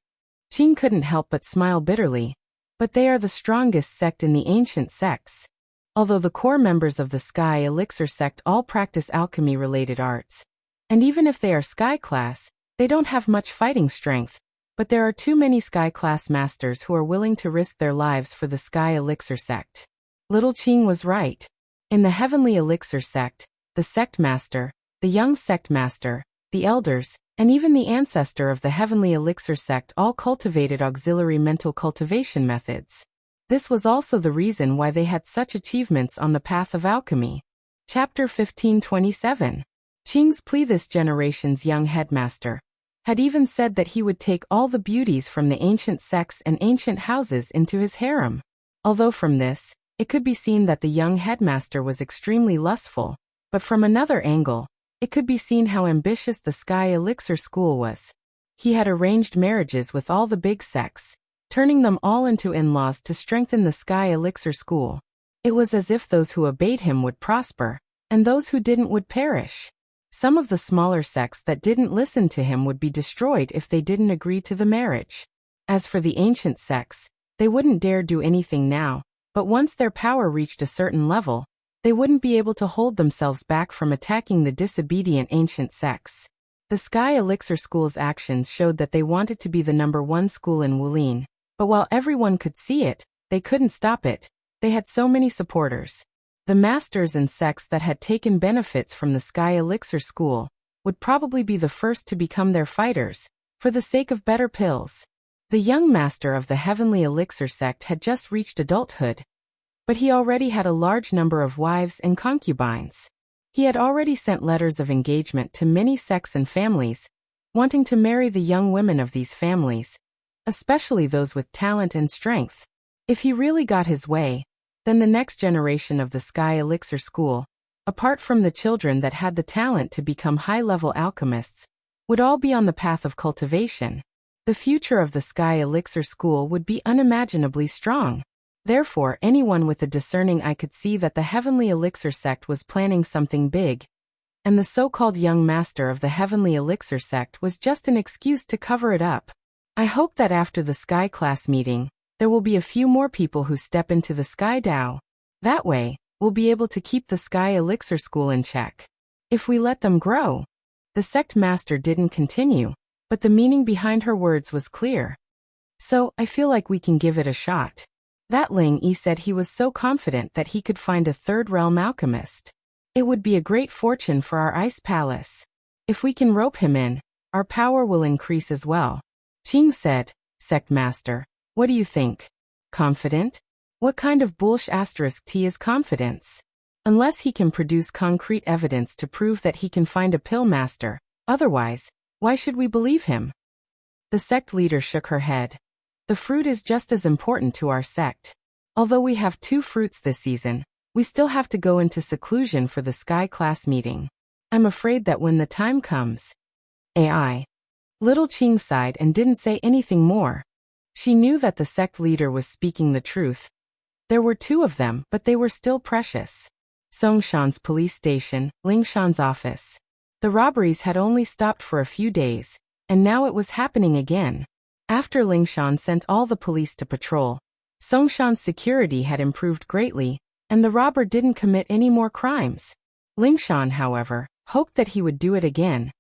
Qing couldn't help but smile bitterly. But they are the strongest sect in the ancient sects. Although the core members of the Sky Elixir sect all practice alchemy-related arts, and even if they are Sky Class, they don't have much fighting strength, but there are too many Sky Class masters who are willing to risk their lives for the Sky Elixir sect. Little Qing was right. In the Heavenly Elixir sect, the sect master, the young sect master, the elders, and even the ancestor of the Heavenly Elixir sect all cultivated auxiliary mental cultivation methods. This was also the reason why they had such achievements on the path of alchemy. Chapter 1527. Qing's plea. This generation's young headmaster had even said that he would take all the beauties from the ancient sects and ancient houses into his harem. Although from this, it could be seen that the young headmaster was extremely lustful, but from another angle, it could be seen how ambitious the Sky Elixir School was. He had arranged marriages with all the big sects, turning them all into in-laws to strengthen the Sky Elixir School. It was as if those who obeyed him would prosper, and those who didn't would perish. Some of the smaller sects that didn't listen to him would be destroyed if they didn't agree to the marriage. As for the ancient sects, they wouldn't dare do anything now, but once their power reached a certain level, they wouldn't be able to hold themselves back from attacking the disobedient ancient sects. The Sky Elixir School's actions showed that they wanted to be the #1 school in Wulin, but while everyone could see it, they couldn't stop it. They had so many supporters. The masters and sects that had taken benefits from the Sky Elixir School would probably be the first to become their fighters, for the sake of better pills. The young master of the Heavenly Elixir sect had just reached adulthood, but he already had a large number of wives and concubines. He had already sent letters of engagement to many sects and families, wanting to marry the young women of these families, especially those with talent and strength. If he really got his way, then the next generation of the Sky Elixir School, apart from the children that had the talent to become high-level alchemists, would all be on the path of cultivation. The future of the Sky Elixir School would be unimaginably strong. Therefore, anyone with a discerning eye could see that the Heavenly Elixir sect was planning something big, and the so-called young master of the Heavenly Elixir sect was just an excuse to cover it up. I hope that after the Sky class meeting, there will be a few more people who step into the Sky Dao. That way, we'll be able to keep the Sky Elixir School in check. If we let them grow. The sect master didn't continue, but the meaning behind her words was clear. So, I feel like we can give it a shot. That Ling Yi said he was so confident that he could find a third realm alchemist. It would be a great fortune for our ice palace. If we can rope him in, our power will increase as well. Qing said, Sect Master, what do you think? Confident? What kind of bullsh*t is confidence? Unless he can produce concrete evidence to prove that he can find a pill master, otherwise, why should we believe him? The sect leader shook her head. The fruit is just as important to our sect. Although we have 2 fruits this season, we still have to go into seclusion for the Sky class meeting. I'm afraid that when the time comes. AI. Little Qing sighed and didn't say anything more. She knew that the sect leader was speaking the truth. There were 2 of them, but they were still precious. Songshan's police station, Lingshan's office. The robberies had only stopped for a few days, and now it was happening again. After Lingshan sent all the police to patrol, Songshan's security had improved greatly, and the robber didn't commit any more crimes. Lingshan, however, hoped that he would do it again.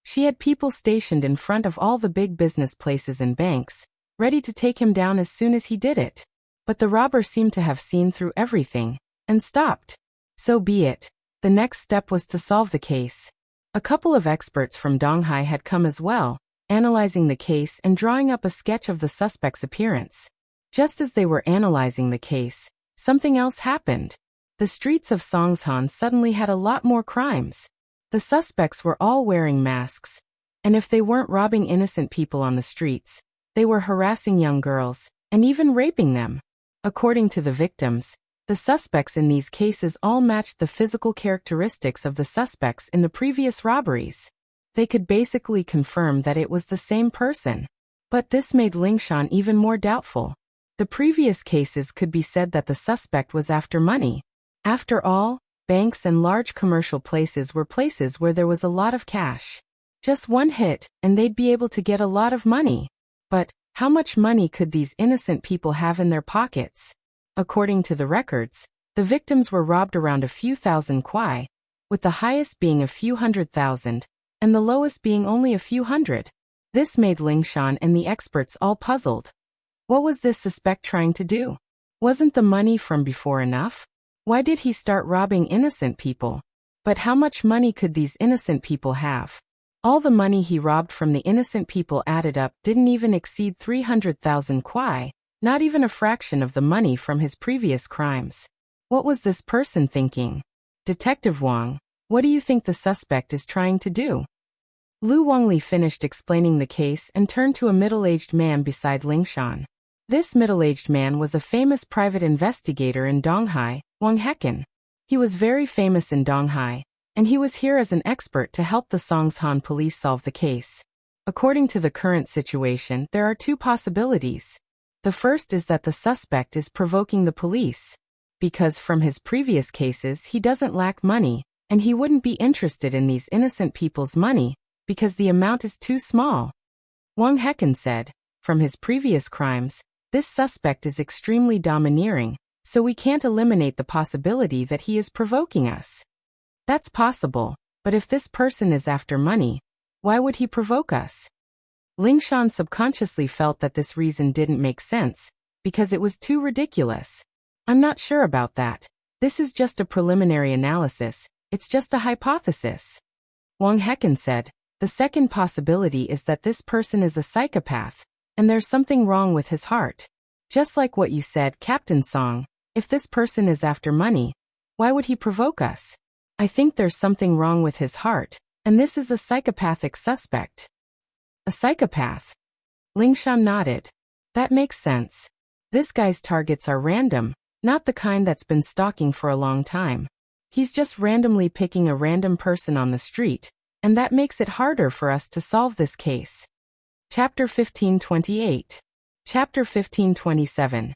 She had people stationed in front of all the big business places and banks, ready to take him down as soon as he did it. But the robber seemed to have seen through everything, and stopped. So be it. The next step was to solve the case. A couple of experts from Donghai had come as well, analyzing the case and drawing up a sketch of the suspect's appearance. Just as they were analyzing the case, something else happened. The streets of Songshan suddenly had a lot more crimes. The suspects were all wearing masks, and if they weren't robbing innocent people on the streets, they were harassing young girls, and even raping them. According to the victims, the suspects in these cases all matched the physical characteristics of the suspects in the previous robberies. They could basically confirm that it was the same person. But this made Lingshan even more doubtful. The previous cases could be said that the suspect was after money. After all, banks and large commercial places were places where there was a lot of cash. Just one hit, and they'd be able to get a lot of money. But how much money could these innocent people have in their pockets? According to the records, the victims were robbed around a few thousand kwai, with the highest being a few 100,000, and the lowest being only a few hundred. This made Lingshan and the experts all puzzled. What was this suspect trying to do? Wasn't the money from before enough? Why did he start robbing innocent people? But how much money could these innocent people have? All the money he robbed from the innocent people added up didn't even exceed 300,000 kwai, not even a fraction of the money from his previous crimes. What was this person thinking? Detective Wang, what do you think the suspect is trying to do? Lu Wangli finished explaining the case and turned to a middle-aged man beside Lingshan. This middle-aged man was a famous private investigator in Donghai, Wang Hecken. He was very famous in Donghai, and he was here as an expert to help the Songshan police solve the case. According to the current situation, there are 2 possibilities. The first is that the suspect is provoking the police. Because from his previous cases he doesn't lack money, and he wouldn't be interested in these innocent people's money, because the amount is too small. Wang Hecken said, from his previous crimes, this suspect is extremely domineering, so we can't eliminate the possibility that he is provoking us. That's possible, but if this person is after money, why would he provoke us? Lingshan subconsciously felt that this reason didn't make sense, because it was too ridiculous. I'm not sure about that. This is just a preliminary analysis, it's just a hypothesis. Wang Hecken said, the second possibility is that this person is a psychopath, and there's something wrong with his heart. Just like what you said, Captain Song, if this person is after money, why would he provoke us? I think there's something wrong with his heart, and this is a psychopathic suspect. A psychopath? Lingshan nodded. That makes sense. This guy's targets are random, not the kind that's been stalking for a long time. He's just randomly picking a random person on the street, and that makes it harder for us to solve this case. Chapter 1528. Chapter 1527.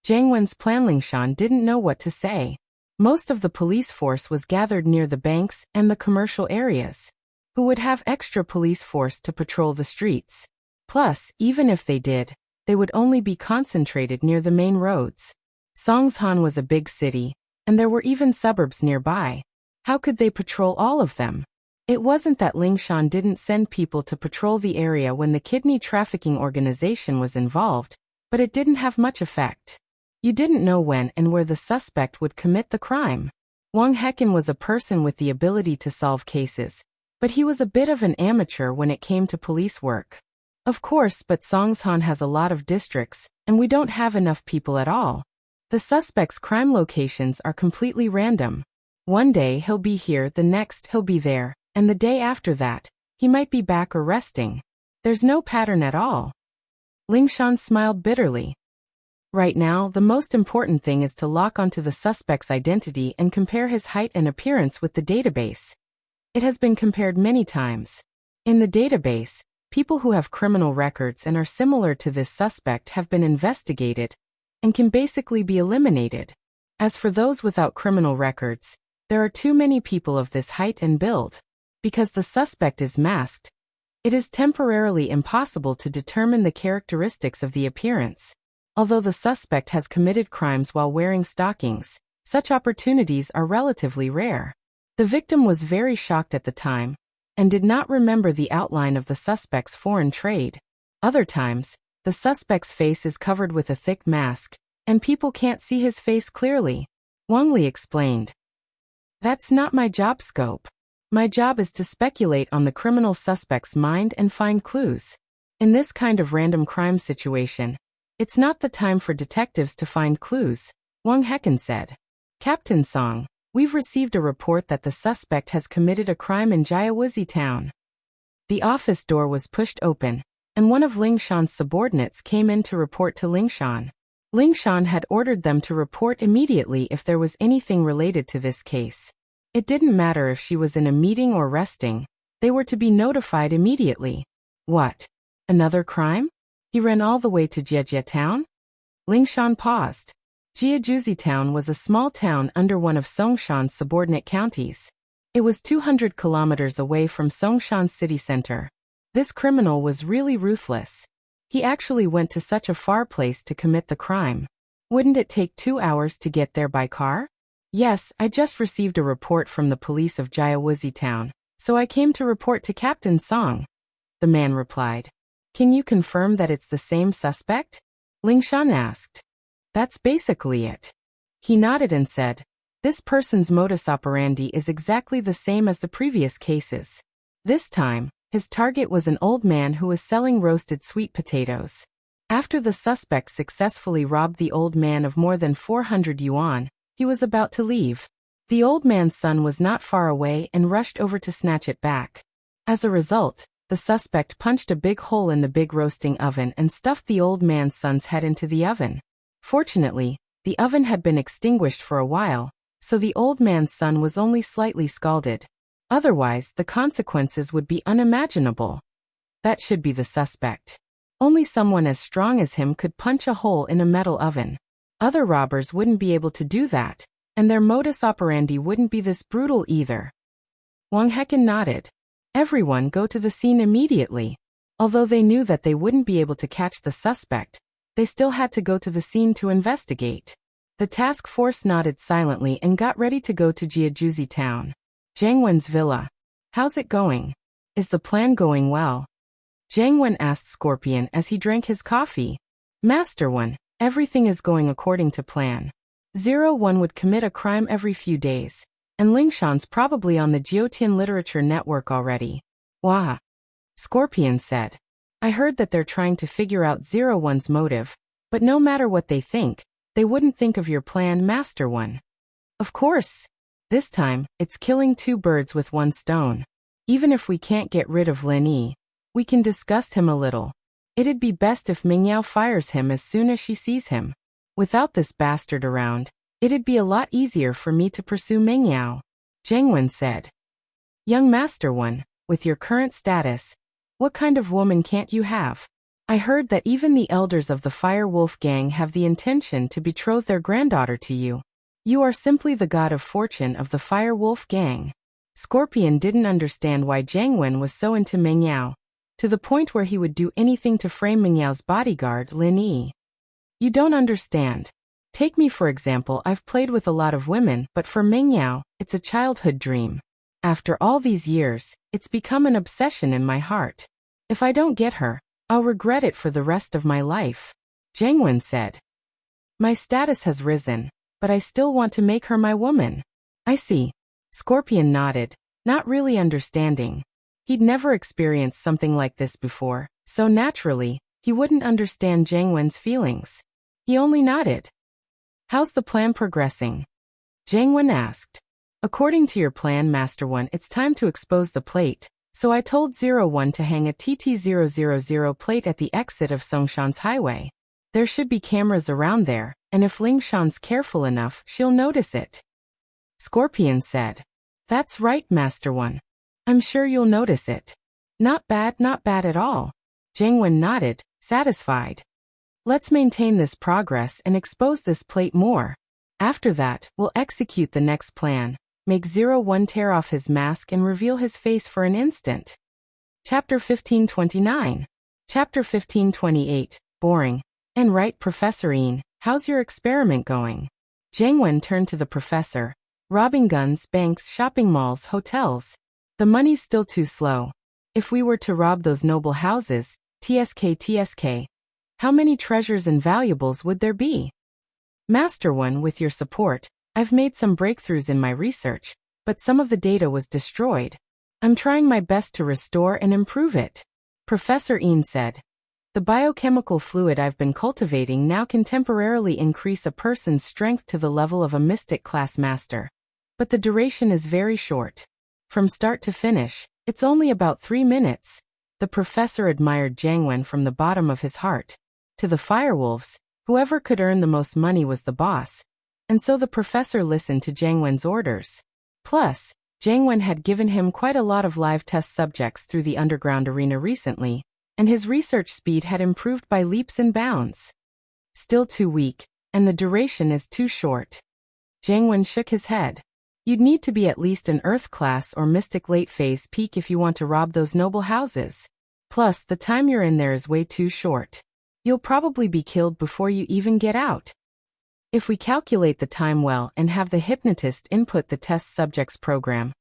Zhang Wen's plan. Lingshan didn't know what to say. Most of the police force was gathered near the banks and the commercial areas. Who would have extra police force to patrol the streets? Plus, even if they did, they would only be concentrated near the main roads. Songshan was a big city, and there were even suburbs nearby. How could they patrol all of them? It wasn't that Lingshan didn't send people to patrol the area when the kidney trafficking organization was involved, but it didn't have much effect. You didn't know when and where the suspect would commit the crime. Wang Hecken was a person with the ability to solve cases, but he was a bit of an amateur when it came to police work. Of course, but Songshan has a lot of districts, and we don't have enough people at all. The suspect's crime locations are completely random. One day he'll be here, the next he'll be there, and the day after that, he might be back or resting. There's no pattern at all. Lingshan smiled bitterly. Right now, the most important thing is to lock onto the suspect's identity and compare his height and appearance with the database. It has been compared many times. In the database, people who have criminal records and are similar to this suspect have been investigated and can basically be eliminated. As for those without criminal records, there are too many people of this height and build. Because the suspect is masked, it is temporarily impossible to determine the characteristics of the appearance. Although the suspect has committed crimes while wearing stockings, such opportunities are relatively rare. The victim was very shocked at the time and did not remember the outline of the suspect's foreign trade. Other times, the suspect's face is covered with a thick mask, and people can't see his face clearly. Wang Li explained. That's not my job scope. My job is to speculate on the criminal suspect's mind and find clues. In this kind of random crime situation, it's not the time for detectives to find clues, Wang Hecken said. Captain Song, we've received a report that the suspect has committed a crime in Jiawuzi town. The office door was pushed open, and one of Lingshan's subordinates came in to report to Lingshan. Lingshan had ordered them to report immediately if there was anything related to this case. It didn't matter if she was in a meeting or resting, they were to be notified immediately. What? Another crime? He ran all the way to Jiajie town? Lingshan paused. Jiajuzi town was a small town under one of Songshan's subordinate counties. It was 200 kilometers away from Songshan's city center. This criminal was really ruthless. He actually went to such a far place to commit the crime. Wouldn't it take 2 hours to get there by car? Yes, I just received a report from the police of Jiawuzi town, so I came to report to Captain Song. The man replied. Can you confirm that it's the same suspect? Lingshan asked. That's basically it. He nodded and said, this person's modus operandi is exactly the same as the previous cases. This time, his target was an old man who was selling roasted sweet potatoes. After the suspect successfully robbed the old man of more than 400 yuan, he was about to leave. The old man's son was not far away and rushed over to snatch it back. As a result, the suspect punched a big hole in the big roasting oven and stuffed the old man's son's head into the oven. Fortunately, the oven had been extinguished for a while, so the old man's son was only slightly scalded. Otherwise, the consequences would be unimaginable. That should be the suspect. Only someone as strong as him could punch a hole in a metal oven. Other robbers wouldn't be able to do that, and their modus operandi wouldn't be this brutal either. Wang Hecken nodded. Everyone go to the scene immediately. Although they knew that they wouldn't be able to catch the suspect, they still had to go to the scene to investigate. The task force nodded silently and got ready to go to Jiajuzi town. Zhang Wen's villa. How's it going? Is the plan going well? Zhang Wen asked Scorpion as he drank his coffee. Master Wen, everything is going according to plan. 01 would commit a crime every few days, and Lingshan's probably on the Jiutian Literature Network already. Wah! Scorpion said. I heard that they're trying to figure out 01's motive, but no matter what they think, they wouldn't think of your plan, Master One. Of course. This time, it's killing 2 birds with 1 stone. Even if we can't get rid of Lin Yi, we can disgust him a little. It'd be best if Mingyao fires him as soon as she sees him. Without this bastard around, it'd be a lot easier for me to pursue Mingyao, Zhang Wen said. Young Master One, with your current status, what kind of woman can't you have? I heard that even the elders of the Fire Wolf gang have the intention to betroth their granddaughter to you. You are simply the god of fortune of the Fire Wolf gang. Scorpion didn't understand why Zhang Wen was so into Mingyao. to the point where he would do anything to frame Ming Yao's bodyguard, Lin Yi. You don't understand. Take me for example, I've played with a lot of women, but for Ming Yao, it's a childhood dream. After all these years, it's become an obsession in my heart. If I don't get her, I'll regret it for the rest of my life. Zhang Wen said. My status has risen, but I still want to make her my woman. I see. Scorpion nodded, not really understanding. He'd never experienced something like this before, so naturally, he wouldn't understand Zhang Wen's feelings. He only nodded. How's the plan progressing? Zhang Wen asked. According to your plan, Master One, it's time to expose the plate, so I told 01 to hang a TT000 plate at the exit of Songshan's highway. There should be cameras around there, and if Ling Shan's careful enough, she'll notice it. Scorpion said. That's right, Master One. I'm sure you'll notice it. Not bad at all. Zhang Wen nodded, satisfied. Let's maintain this progress and expose this plate more. After that, we'll execute the next plan. Make 01 tear off his mask and reveal his face for an instant. Chapter 1529. Chapter 1528. Boring. And right, Professor Yin, how's your experiment going? Zhang Wen turned to the professor. Robbing guns, banks, shopping malls, hotels. The money's still too slow. If we were to rob those noble houses, TSK, how many treasures and valuables would there be? Master One, with your support, I've made some breakthroughs in my research, but some of the data was destroyed. I'm trying my best to restore and improve it. Professor Yin said. The biochemical fluid I've been cultivating now can temporarily increase a person's strength to the level of a mystic class master. But the duration is very short. From start to finish, it's only about 3 minutes. The professor admired Zhang Wen from the bottom of his heart. To the firewolves, whoever could earn the most money was the boss. And so the professor listened to Zhang Wen's orders. Plus, Zhang Wen had given him quite a lot of live test subjects through the underground arena recently, and his research speed had improved by leaps and bounds. Still too weak, and the duration is too short. Zhang Wen shook his head. You'd need to be at least an Earth class or Mystic late phase peak if you want to rob those noble houses. Plus, the time you're in there is way too short. You'll probably be killed before you even get out. If we calculate the time well and have the hypnotist input the test subject's program,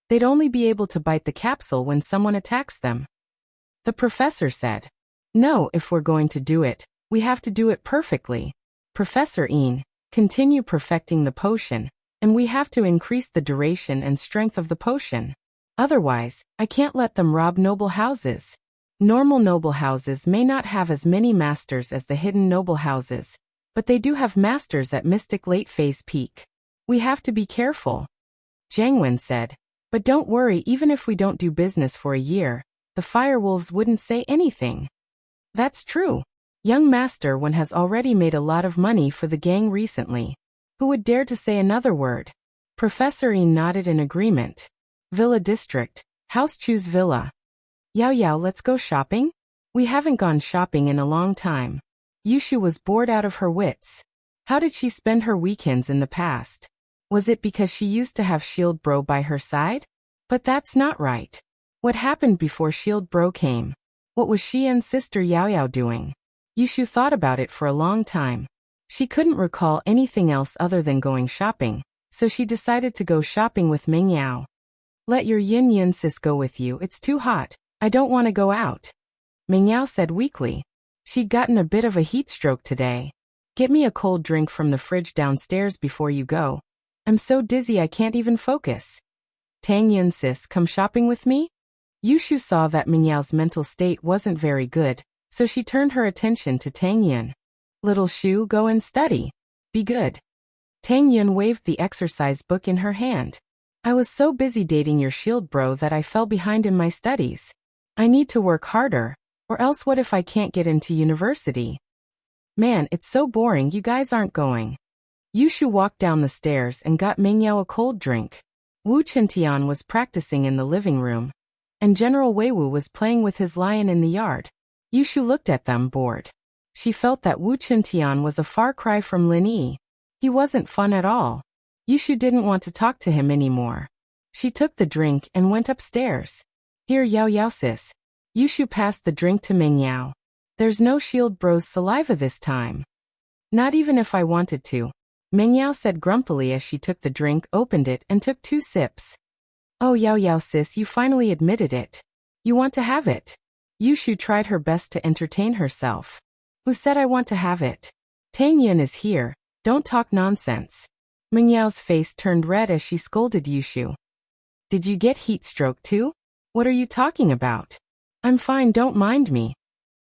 they'd only be able to bite the capsule when someone attacks them. The professor said. No, if we're going to do it, we have to do it perfectly. Professor Yin, continue perfecting the potion, and we have to increase the duration and strength of the potion. Otherwise, I can't let them rob noble houses. Normal noble houses may not have as many masters as the hidden noble houses, but they do have masters at Mystic late phase peak. We have to be careful. Zhang Wen said. But don't worry, even if we don't do business for a year, the firewolves wouldn't say anything. That's true. Young Master One has already made a lot of money for the gang recently. Who would dare to say another word? Professor Yin nodded in agreement. Villa District. House choose Villa. Yao, let's go shopping? We haven't gone shopping in a long time. Yushu was bored out of her wits. How did she spend her weekends in the past? Was it because she used to have Shield Bro by her side? But that's not right. What happened before Shield Bro came? What was she and Sister Yao doing? Yushu thought about it for a long time. She couldn't recall anything else other than going shopping, so she decided to go shopping with Ming Yao. Let your yin sis go with you, it's too hot. I don't want to go out. Ming Yao said weakly. She'd gotten a bit of a heat stroke today. Get me a cold drink from the fridge downstairs before you go. I'm so dizzy I can't even focus. Tang Yin sis, come shopping with me? Yushu saw that Ming Yao's mental state wasn't very good, so she turned her attention to Tang Yin. Little Shu, go and study. Be good. Tang Yin waved the exercise book in her hand. I was so busy dating your Shield Bro that I fell behind in my studies. I need to work harder. Or else what if I can't get into university? Man, it's so boring, you guys aren't going. Yushu walked down the stairs and got Ming Yao a cold drink. Wu Chintian was practicing in the living room, and General Weiwu was playing with his lion in the yard. Yushu looked at them, bored. She felt that Wu Chintian was a far cry from Lin Yi. He wasn't fun at all. Yushu didn't want to talk to him anymore. She took the drink and went upstairs. Here, Yao sis. Yushu passed the drink to Mingyao. There's no Shield Bro's saliva this time. Not even if I wanted to, Mingyao said grumpily as she took the drink, opened it, and took 2 sips. Oh Yao sis, you finally admitted it. You want to have it. Yushu tried her best to entertain herself. Who said I want to have it? Tang Yun is here, don't talk nonsense. Mingyao's face turned red as she scolded Yushu. Did you get heat stroke too? What are you talking about? I'm fine, don't mind me.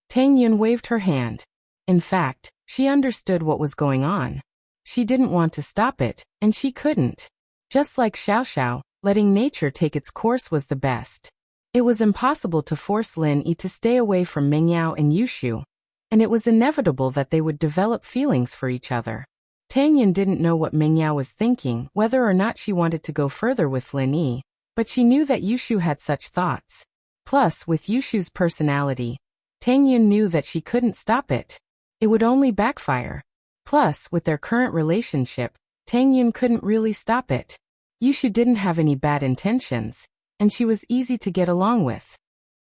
Tang Yun waved her hand. In fact, she understood what was going on. She didn't want to stop it, and she couldn't. Just like Xiao, letting nature take its course was the best. It was impossible to force Lin Yi to stay away from Mingyao and Yushu, and it was inevitable that they would develop feelings for each other. Tang Yun didn't know what Mingyao was thinking, whether or not she wanted to go further with Lin Yi, but she knew that Yushu had such thoughts. Plus, with Yushu's personality, Tang Yun knew that she couldn't stop it. It would only backfire. Plus, with their current relationship, Tang Yun couldn't really stop it. Yushu didn't have any bad intentions, and she was easy to get along with.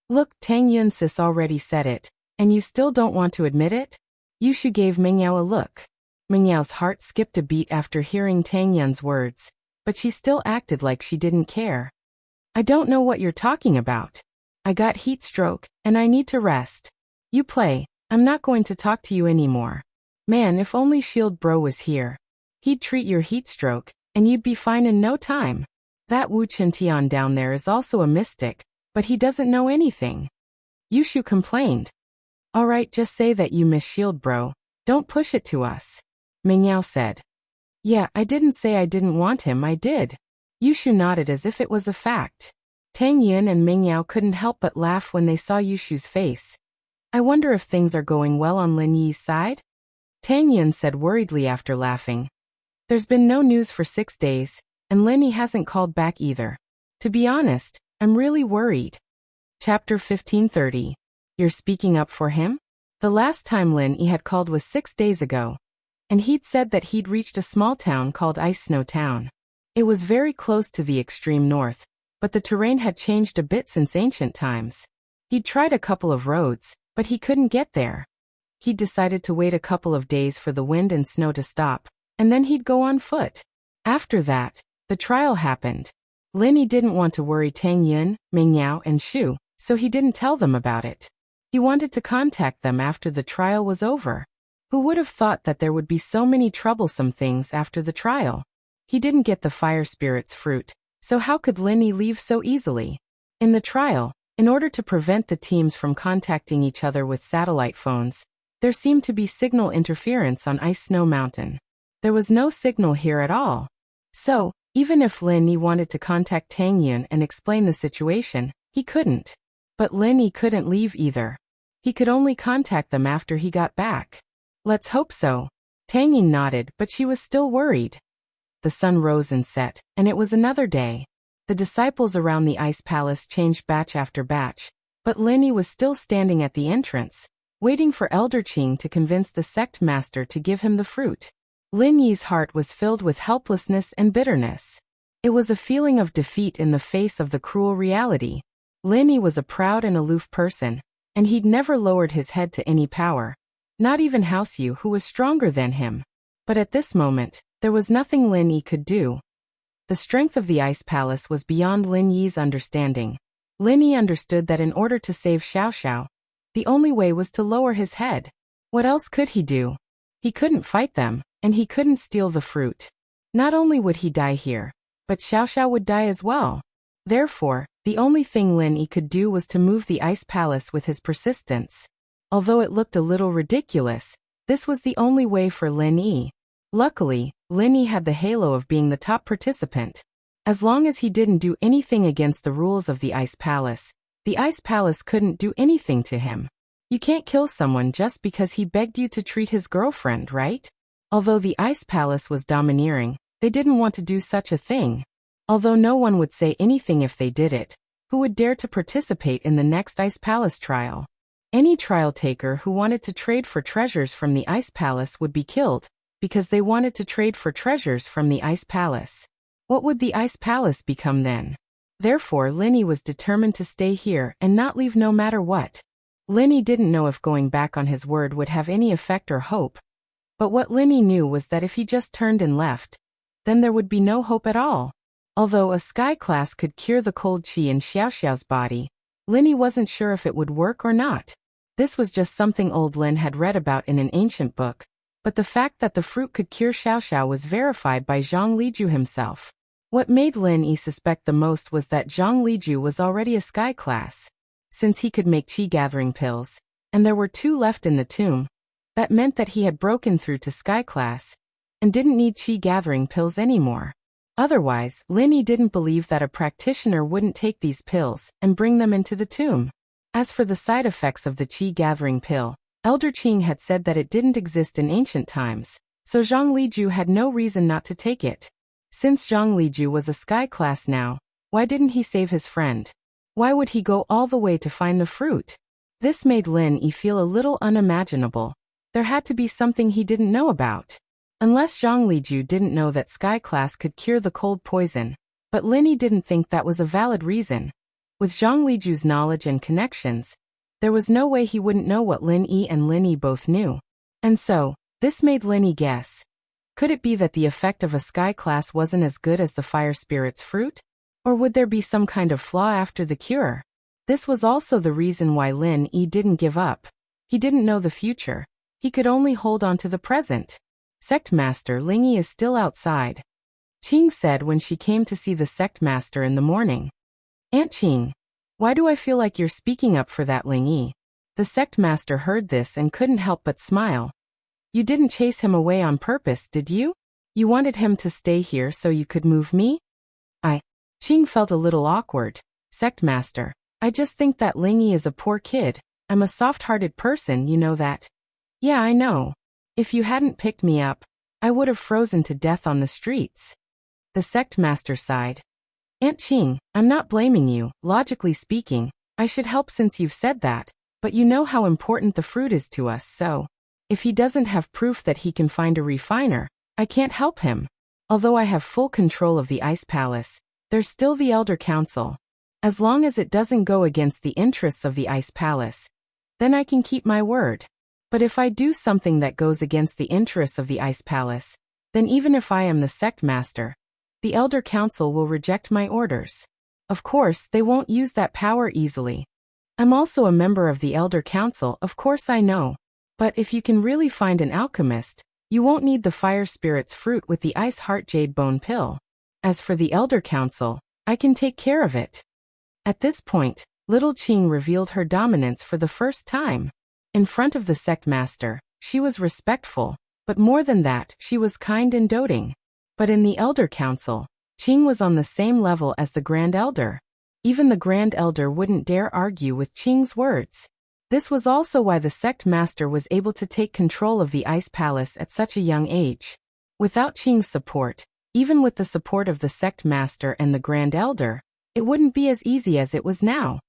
Look, Tang Yun sis already said it, and you still don't want to admit it? Yushu gave Mingyao a look. Mingyao's heart skipped a beat after hearing Tang Yun's words, but she still acted like she didn't care. I don't know what you're talking about. I got heat stroke, and I need to rest. You play, I'm not going to talk to you anymore. Man, if only Shield Bro was here. He'd treat your heat stroke, and you'd be fine in no time. That Wu Tian down there is also a mystic, but he doesn't know anything. Yushu complained. Alright, just say that you miss Shield Bro, don't push it to us. Mingyao said. Yeah, I didn't say I didn't want him, I did. Yushu nodded as if it was a fact. Tang Yun and Mingyao couldn't help but laugh when they saw Yushu's face. I wonder if things are going well on Lin Yi's side? Tang Yun said worriedly after laughing. There's been no news for 6 days, and Lin Yi hasn't called back either. To be honest, I'm really worried. Chapter 1530. You're speaking up for him? The last time Lin Yi had called was 6 days ago, and he'd said that he'd reached a small town called Ice Snow Town. It was very close to the extreme north, but the terrain had changed a bit since ancient times. He'd tried a couple of roads, but he couldn't get there. He'd decided to wait a couple of days for the wind and snow to stop, and then he'd go on foot. After that, the trial happened. Lin Yi didn't want to worry Tang Yun, Mingyao, and Shu, so he didn't tell them about it. He wanted to contact them after the trial was over. Who would have thought that there would be so many troublesome things after the trial? He didn't get the fire spirit's fruit, so how could Lin Yi leave so easily? In the trial, in order to prevent the teams from contacting each other with satellite phones, there seemed to be signal interference on Ice Snow Mountain. There was no signal here at all. So, even if Lin Yi wanted to contact Tang Yun and explain the situation, he couldn't. But Lin Yi couldn't leave either. He could only contact them after he got back. Let's hope so. Tang Yun nodded, but she was still worried. The sun rose and set, and it was another day. The disciples around the ice palace changed batch after batch, but Lin Yi was still standing at the entrance, waiting for Elder Qing to convince the sect master to give him the fruit. Lin Yi's heart was filled with helplessness and bitterness. It was a feeling of defeat in the face of the cruel reality. Lin Yi was a proud and aloof person, and he'd never lowered his head to any power, not even House Yu, who was stronger than him. But at this moment, there was nothing Lin Yi could do. The strength of the Ice Palace was beyond Lin Yi's understanding. Lin Yi understood that in order to save Xiao, the only way was to lower his head. What else could he do? He couldn't fight them, and he couldn't steal the fruit. Not only would he die here, but Xiao would die as well. Therefore, the only thing Lin Yi could do was to move the Ice Palace with his persistence. Although it looked a little ridiculous, this was the only way for Lin Yi. Luckily, Lin Yi had the halo of being the top participant. As long as he didn't do anything against the rules of the Ice Palace couldn't do anything to him. You can't kill someone just because he begged you to treat his girlfriend, right? Although the Ice Palace was domineering, they didn't want to do such a thing. Although no one would say anything if they did it, who would dare to participate in the next Ice Palace trial? Any trial taker who wanted to trade for treasures from the Ice Palace would be killed, because they wanted to trade for treasures from the Ice Palace. What would the Ice Palace become then? Therefore, Linny was determined to stay here and not leave no matter what. Linny didn't know if going back on his word would have any effect or hope, but what Linny knew was that if he just turned and left, then there would be no hope at all. Although a sky class could cure the cold qi in Xiao Xiao's body, Linny wasn't sure if it would work or not. This was just something old Lin had read about in an ancient book, but the fact that the fruit could cure Xiao Xiao was verified by Zhang Liju himself. What made Lin Yi suspect the most was that Zhang Liju was already a sky class. Since he could make qi gathering pills, and there were 2 left in the tomb, that meant that he had broken through to sky class, and didn't need qi gathering pills anymore. Otherwise, Lin Yi didn't believe that a practitioner wouldn't take these pills and bring them into the tomb. As for the side effects of the qi gathering pill, Elder Qing had said that it didn't exist in ancient times, so Zhang Liju had no reason not to take it. Since Zhang Liju was a sky class now, why didn't he save his friend? Why would he go all the way to find the fruit? This made Lin Yi feel a little unimaginable. There had to be something he didn't know about. Unless Zhang Liju didn't know that sky class could cure the cold poison, but Lin Yi didn't think that was a valid reason. With Zhang Liju's knowledge and connections, there was no way he wouldn't know what Lin Yi and Lin Yi both knew. And so, this made Lin Yi guess. Could it be that the effect of a sky class wasn't as good as the fire spirit's fruit? Or would there be some kind of flaw after the cure? This was also the reason why Lin Yi didn't give up. He didn't know the future. He could only hold on to the present. Sect Master Ling Yi is still outside, Qing said when she came to see the sect master in the morning. Aunt Qing, why do I feel like you're speaking up for that Ling Yi? The sect master heard this and couldn't help but smile. You didn't chase him away on purpose, did you? You wanted him to stay here so you could move me? Qing felt a little awkward. Sect master, I just think that Ling Yi is a poor kid. I'm a soft-hearted person, you know that. Yeah, I know. If you hadn't picked me up, I would have frozen to death on the streets. The sect master sighed. Aunt Qing, I'm not blaming you. Logically speaking, I should help since you've said that, but you know how important the fruit is to us, so if he doesn't have proof that he can find a refiner, I can't help him. Although I have full control of the Ice Palace, there's still the Elder Council. As long as it doesn't go against the interests of the Ice Palace, then I can keep my word. But if I do something that goes against the interests of the Ice Palace, then even if I am the sect master, the Elder Council will reject my orders. Of course, they won't use that power easily. I'm also a member of the Elder Council, of course I know. But if you can really find an alchemist, you won't need the fire spirit's fruit with the Ice Heart Jade Bone pill. As for the Elder Council, I can take care of it. At this point, little Qing revealed her dominance for the first time. In front of the sect master, she was respectful, but more than that, she was kind and doting. But in the Elder Council, Qing was on the same level as the Grand Elder. Even the Grand Elder wouldn't dare argue with Qing's words. This was also why the sect master was able to take control of the Ice Palace at such a young age. Without Qing's support, even with the support of the sect master and the Grand Elder, it wouldn't be as easy as it was now.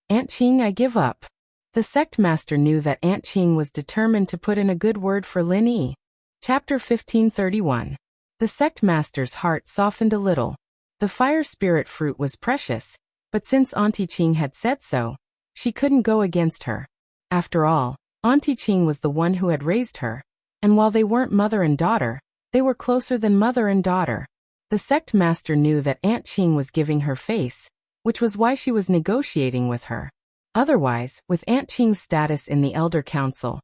Aunt Qing, I give up. The sect master knew that Aunt Qing was determined to put in a good word for Lin Yi. Chapter 1531. The sect master's heart softened a little. The fire spirit fruit was precious, but since Auntie Qing had said so, she couldn't go against her. After all, Auntie Qing was the one who had raised her, and while they weren't mother and daughter, they were closer than mother and daughter. The sect master knew that Aunt Qing was giving her face, which was why she was negotiating with her. Otherwise, with Aunt Qing's status in the Elder Council,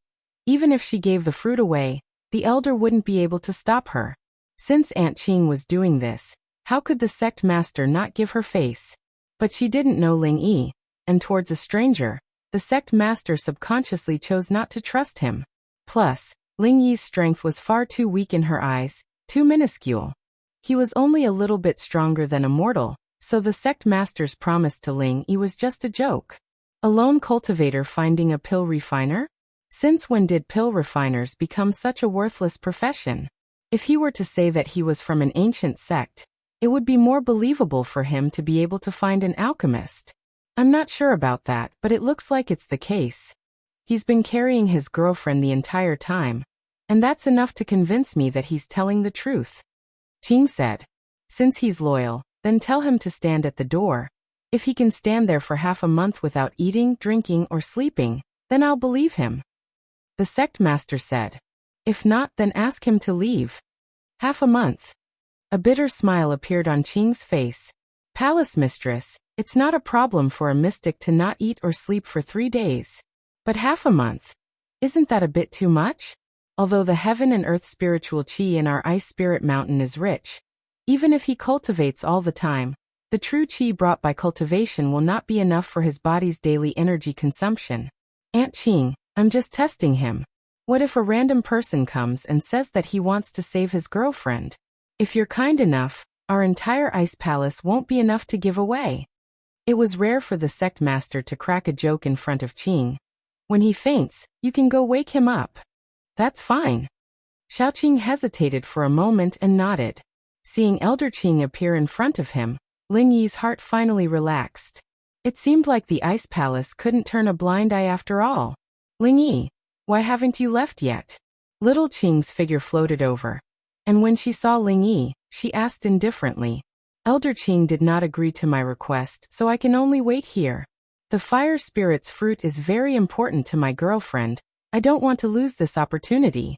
even if she gave the fruit away, the Elder wouldn't be able to stop her. Since Aunt Qing was doing this, how could the sect master not give her face? But she didn't know Ling Yi, and towards a stranger, the sect master subconsciously chose not to trust him. Plus, Ling Yi's strength was far too weak in her eyes, too minuscule. He was only a little bit stronger than a mortal, so the sect master's promise to Ling Yi was just a joke. A lone cultivator finding a pill refiner? Since when did pill refiners become such a worthless profession? If he were to say that he was from an ancient sect, it would be more believable for him to be able to find an alchemist. I'm not sure about that, but it looks like it's the case. He's been carrying his girlfriend the entire time, and that's enough to convince me that he's telling the truth. Qing said. Since he's loyal, then tell him to stand at the door. If he can stand there for half a month without eating, drinking, or sleeping, then I'll believe him. The sect master said. If not, then ask him to leave. Half a month. A bitter smile appeared on Qing's face. Palace mistress, it's not a problem for a mystic to not eat or sleep for 3 days. But half a month? Isn't that a bit too much? Although the heaven and earth spiritual qi in our ice spirit mountain is rich, even if he cultivates all the time, the true qi brought by cultivation will not be enough for his body's daily energy consumption. Aunt Qing, I'm just testing him. What if a random person comes and says that he wants to save his girlfriend? If you're kind enough, our entire ice palace won't be enough to give away. It was rare for the sect master to crack a joke in front of Qing. When he faints, you can go wake him up. That's fine. Xiaoqing hesitated for a moment and nodded. Seeing Elder Qing appear in front of him, Lin Yi's heart finally relaxed. It seemed like the ice palace couldn't turn a blind eye after all. Lin Yi, why haven't you left yet? Little Qing's figure floated over. And when she saw Ling Yi, she asked indifferently. Elder Qing did not agree to my request, so I can only wait here. The fire spirit's fruit is very important to my girlfriend. I don't want to lose this opportunity.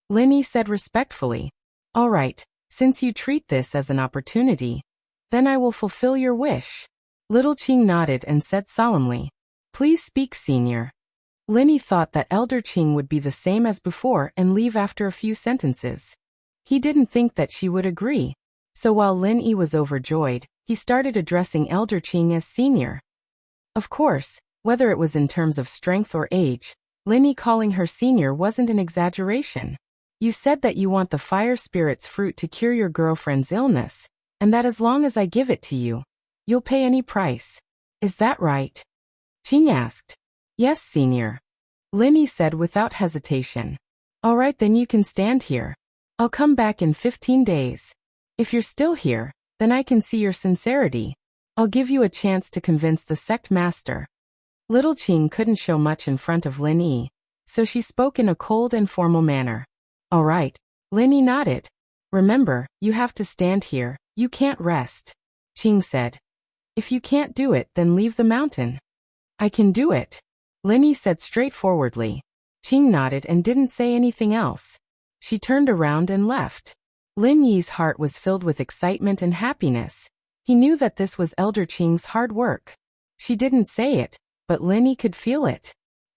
Lin Yi said respectfully. All right, since you treat this as an opportunity, then I will fulfill your wish. Little Qing nodded and said solemnly. Please speak, senior. Lin Yi thought that Elder Qing would be the same as before and leave after a few sentences. He didn't think that she would agree. So while Lin Yi was overjoyed, he started addressing Elder Qing as senior. Of course, whether it was in terms of strength or age, Lin Yi calling her senior wasn't an exaggeration. You said that you want the fire spirit's fruit to cure your girlfriend's illness, and that as long as I give it to you, you'll pay any price. Is that right? Qing asked. Yes, senior. Lin Yi said without hesitation. All right, then you can stand here. I'll come back in 15 days. If you're still here, then I can see your sincerity. I'll give you a chance to convince the sect master. Little Qing couldn't show much in front of Lin Yi, so she spoke in a cold and formal manner. All right. Lin Yi nodded. Remember, you have to stand here, you can't rest. Qing said. If you can't do it, then leave the mountain. I can do it. Lin Yi said straightforwardly. Qing nodded and didn't say anything else. She turned around and left. Lin Yi's heart was filled with excitement and happiness. He knew that this was Elder Qing's hard work. She didn't say it, but Lin Yi could feel it.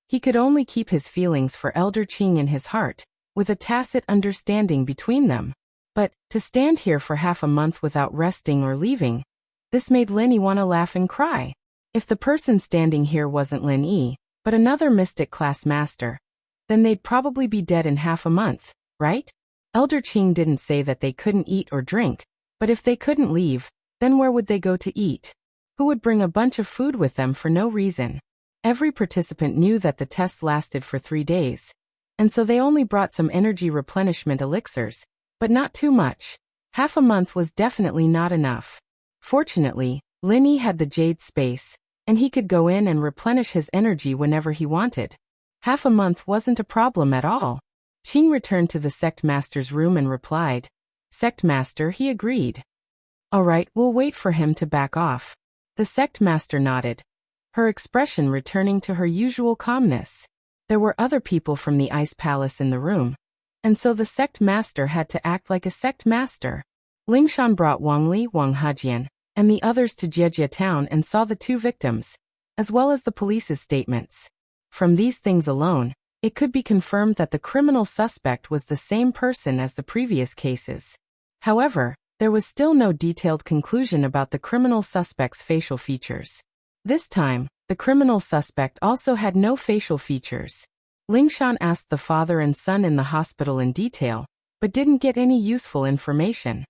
He could only keep his feelings for Elder Qing in his heart, with a tacit understanding between them. But, to stand here for half a month without resting or leaving, this made Lin Yi want to laugh and cry. If the person standing here wasn't Lin Yi, but another mystic class master, then they'd probably be dead in half a month, right? Elder Qing didn't say that they couldn't eat or drink, but if they couldn't leave, then where would they go to eat? Who would bring a bunch of food with them for no reason? Every participant knew that the test lasted for 3 days, and so they only brought some energy replenishment elixirs, but not too much. Half a month was definitely not enough. Fortunately, Lin Yi had the jade space, and he could go in and replenish his energy whenever he wanted. Half a month wasn't a problem at all. Qing returned to the sect master's room and replied. Sect master, he agreed. All right, we'll wait for him to back off. The sect master nodded, her expression returning to her usual calmness. There were other people from the ice palace in the room, and so the sect master had to act like a sect master. Lingshan brought Wang Li, Wang Hajian, and the others to Jiejie town and saw the 2 victims, as well as the police's statements. From these things alone, it could be confirmed that the criminal suspect was the same person as the previous cases. However, there was still no detailed conclusion about the criminal suspect's facial features. This time, the criminal suspect also had no facial features. Lingshan asked the father and son in the hospital in detail, but didn't get any useful information.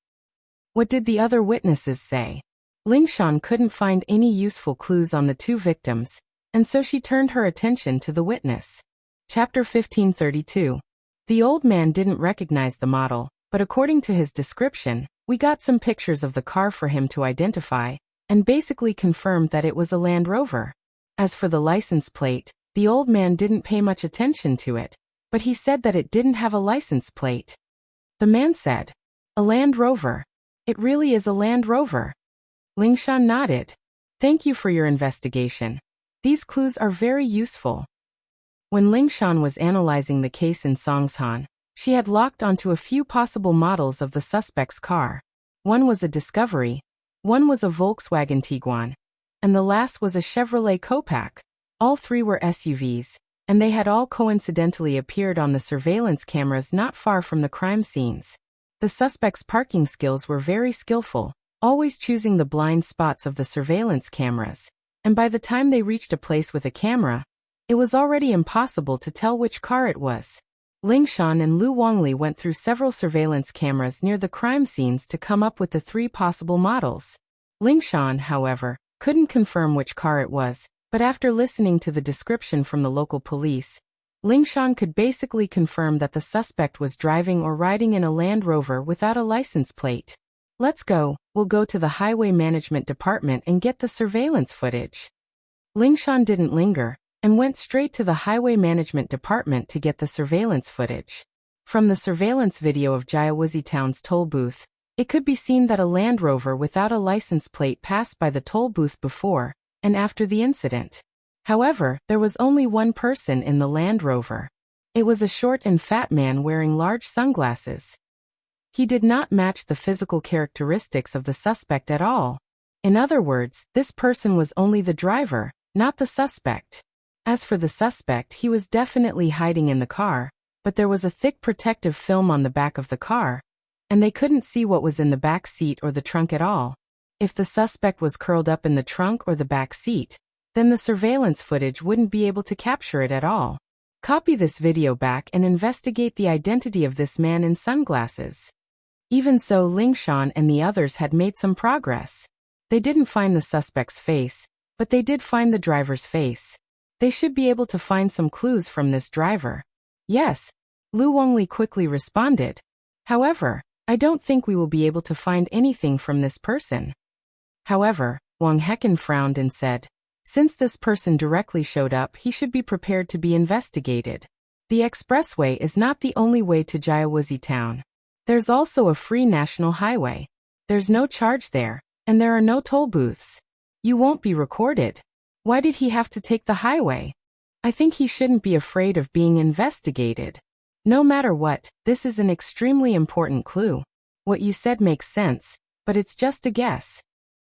What did the other witnesses say? Lingshan couldn't find any useful clues on the 2 victims, and so she turned her attention to the witness. Chapter 1532. The old man didn't recognize the model, but according to his description, we got some pictures of the car for him to identify, and basically confirmed that it was a Land Rover. As for the license plate, the old man didn't pay much attention to it, but he said that it didn't have a license plate. The man said, a Land Rover. It really is a Land Rover. Lingshan nodded. Thank you for your investigation. These clues are very useful. When Lingshan was analyzing the case in Songshan, she had locked onto a few possible models of the suspect's car. One was a Discovery, one was a Volkswagen Tiguan, and the last was a Chevrolet Copaq. All three were SUVs, and they had all coincidentally appeared on the surveillance cameras not far from the crime scenes. The suspect's parking skills were very skillful, always choosing the blind spots of the surveillance cameras, and by the time they reached a place with a camera, it was already impossible to tell which car it was. Lingshan and Lu Wangli went through several surveillance cameras near the crime scenes to come up with the three possible models. Lingshan, however, couldn't confirm which car it was, but after listening to the description from the local police, Lingshan could basically confirm that the suspect was driving or riding in a Land Rover without a license plate. Let's go, we'll go to the Highway Management Department and get the surveillance footage. Lingshan didn't linger, and went straight to the Highway Management Department to get the surveillance footage. From the surveillance video of Jiawuzi Town's toll booth, it could be seen that a Land Rover without a license plate passed by the toll booth before and after the incident. However, there was only one person in the Land Rover. It was a short and fat man wearing large sunglasses. He did not match the physical characteristics of the suspect at all. In other words, this person was only the driver, not the suspect. As for the suspect, he was definitely hiding in the car, but there was a thick protective film on the back of the car, and they couldn't see what was in the back seat or the trunk at all. If the suspect was curled up in the trunk or the back seat, then the surveillance footage wouldn't be able to capture it at all. Copy this video back and investigate the identity of this man in sunglasses. Even so, Lingshan and the others had made some progress. They didn't find the suspect's face, but they did find the driver's face. They should be able to find some clues from this driver. Yes, Lu Wangli quickly responded. However, I don't think we will be able to find anything from this person. However, Wang Hecken frowned and said, since this person directly showed up, he should be prepared to be investigated. The expressway is not the only way to Jiawuzi Town. There's also a free national highway. There's no charge there, and there are no toll booths. You won't be recorded. Why did he have to take the highway? I think he shouldn't be afraid of being investigated. No matter what, this is an extremely important clue. What you said makes sense, but it's just a guess.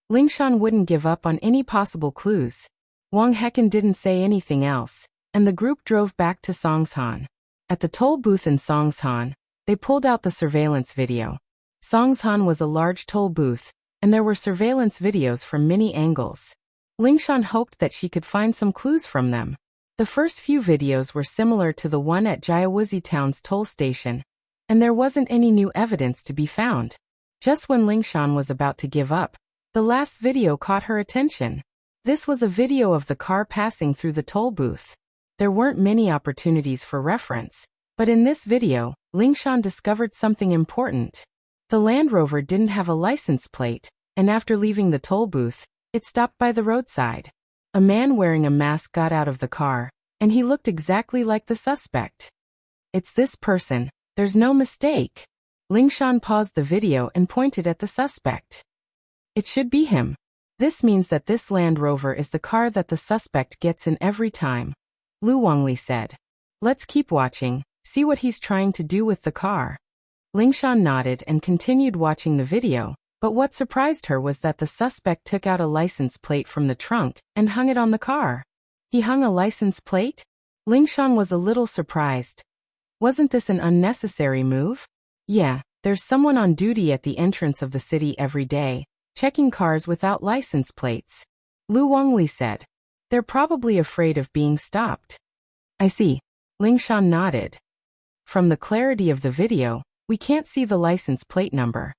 Lingshan wouldn't give up on any possible clues. Wang Hecken didn't say anything else, and the group drove back to Songshan. At the toll booth in Songshan, they pulled out the surveillance video. Songshan was a large toll booth, and there were surveillance videos from many angles. Lingshan hoped that she could find some clues from them. The first few videos were similar to the one at Jiawuzi Town's toll station, and there wasn't any new evidence to be found. Just when Lingshan was about to give up, the last video caught her attention. This was a video of the car passing through the toll booth. There weren't many opportunities for reference, but in this video, Lingshan discovered something important. The Land Rover didn't have a license plate, and after leaving the toll booth, it stopped by the roadside. A man wearing a mask got out of the car, and he looked exactly like the suspect. It's this person, there's no mistake. Lingshan paused the video and pointed at the suspect. It should be him. This means that this Land Rover is the car that the suspect gets in every time. Lu Wangli said. Let's keep watching, see what he's trying to do with the car. Lingshan nodded and continued watching the video. But what surprised her was that the suspect took out a license plate from the trunk and hung it on the car. He hung a license plate? Lingshan was a little surprised. Wasn't this an unnecessary move? Yeah, there's someone on duty at the entrance of the city every day, checking cars without license plates. Lu Wangli said. They're probably afraid of being stopped. I see. Lingshan nodded. From the clarity of the video, we can't see the license plate number.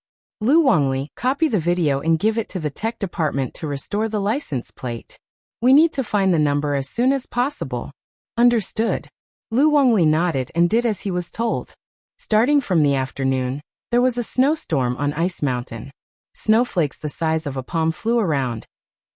Lu Wangli, copy the video and give it to the tech department to restore the license plate. We need to find the number as soon as possible. Understood. Lu Wangli nodded and did as he was told. Starting from the afternoon, there was a snowstorm on Ice Mountain. Snowflakes the size of a palm flew around,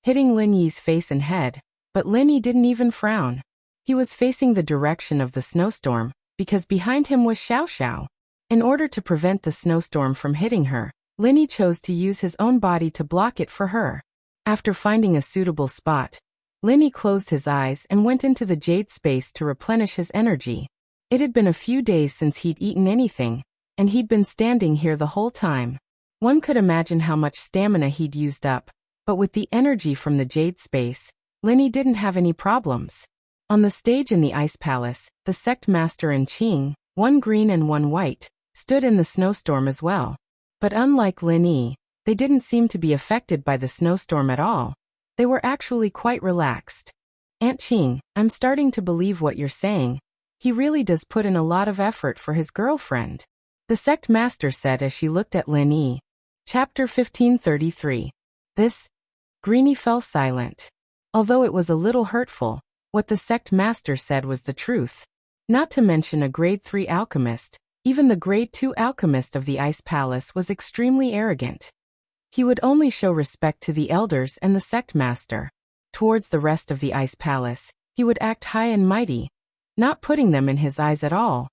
hitting Lin Yi's face and head, but Lin Yi didn't even frown. He was facing the direction of the snowstorm, because behind him was Xiao Xiao. In order to prevent the snowstorm from hitting her, Lin Yi chose to use his own body to block it for her. After finding a suitable spot, Lin Yi closed his eyes and went into the jade space to replenish his energy. It had been a few days since he'd eaten anything, and he'd been standing here the whole time. One could imagine how much stamina he'd used up, but with the energy from the jade space, Lin Yi didn't have any problems. On the stage in the ice palace, the sect master and Qing, one green and one white, stood in the snowstorm as well. But unlike Lin Yi, they didn't seem to be affected by the snowstorm at all. They were actually quite relaxed. Aunt Qing, I'm starting to believe what you're saying. He really does put in a lot of effort for his girlfriend, the sect master said as she looked at Lin Yi. Chapter 1533. Greenie fell silent. Although it was a little hurtful, what the sect master said was the truth. Not to mention a grade 3 alchemist, even the grade 2 alchemist of the ice palace was extremely arrogant. He would only show respect to the elders and the sect master. Towards the rest of the ice palace, he would act high and mighty, not putting them in his eyes at all.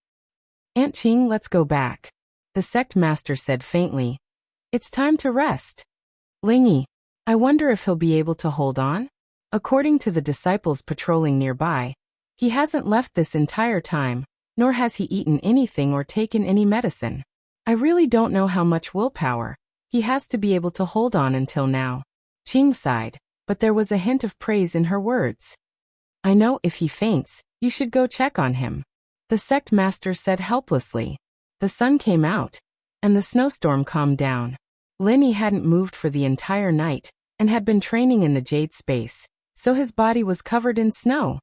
Aunt Qing, let's go back, the sect master said faintly. It's time to rest. Ling Yi, I wonder if he'll be able to hold on? According to the disciples patrolling nearby, he hasn't left this entire time, nor has he eaten anything or taken any medicine. I really don't know how much willpower he has to be able to hold on until now. Qing sighed, but there was a hint of praise in her words. I know if he faints, you should go check on him, the sect master said helplessly. The sun came out, and the snowstorm calmed down. Lin Yi hadn't moved for the entire night, and had been training in the jade space, so his body was covered in snow.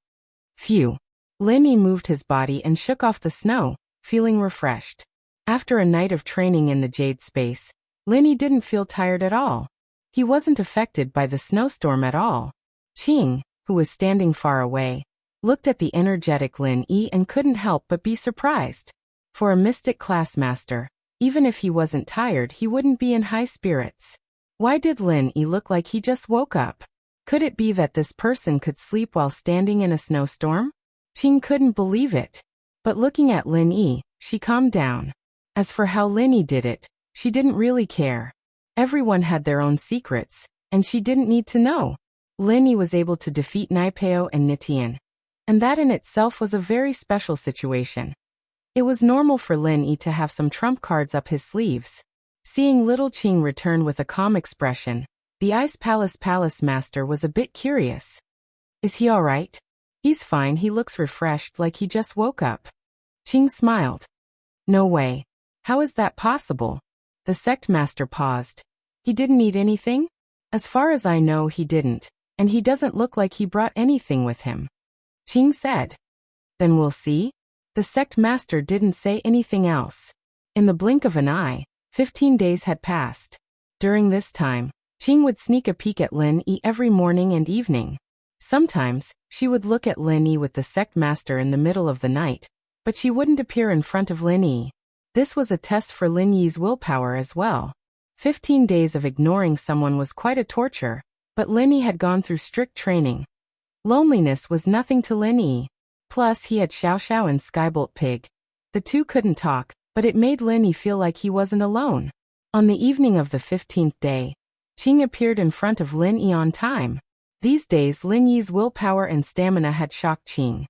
Phew. Lin Yi moved his body and shook off the snow, feeling refreshed. After a night of training in the jade space, Lin Yi didn't feel tired at all. He wasn't affected by the snowstorm at all. Qing, who was standing far away, looked at the energetic Lin Yi and couldn't help but be surprised. For a mystic class master, even if he wasn't tired, he wouldn't be in high spirits. Why did Lin Yi look like he just woke up? Could it be that this person could sleep while standing in a snowstorm? Qing couldn't believe it. But looking at Lin Yi, she calmed down. As for how Lin Yi did it, she didn't really care. Everyone had their own secrets, and she didn't need to know. Lin Yi was able to defeat Naipeo and Nitian, and that in itself was a very special situation. It was normal for Lin Yi to have some trump cards up his sleeves. Seeing little Qing return with a calm expression, the Ice Palace master was a bit curious. Is he all right? He's fine, he looks refreshed like he just woke up. Qing smiled. No way. How is that possible? The sect master paused. He didn't eat anything? As far as I know, he didn't, and he doesn't look like he brought anything with him. Qing said. Then we'll see? The sect master didn't say anything else. In the blink of an eye, 15 days had passed. During this time, Qing would sneak a peek at Lin Yi every morning and evening. Sometimes, she would look at Lin Yi with the sect master in the middle of the night, but she wouldn't appear in front of Lin Yi. This was a test for Lin Yi's willpower as well. 15 days of ignoring someone was quite a torture, but Lin Yi had gone through strict training. Loneliness was nothing to Lin Yi. Plus, he had Xiao Xiao and Skybolt Pig. The two couldn't talk, but it made Lin Yi feel like he wasn't alone. On the evening of the 15th day, Qing appeared in front of Lin Yi on time. These days, Lin Yi's willpower and stamina had shocked Qing.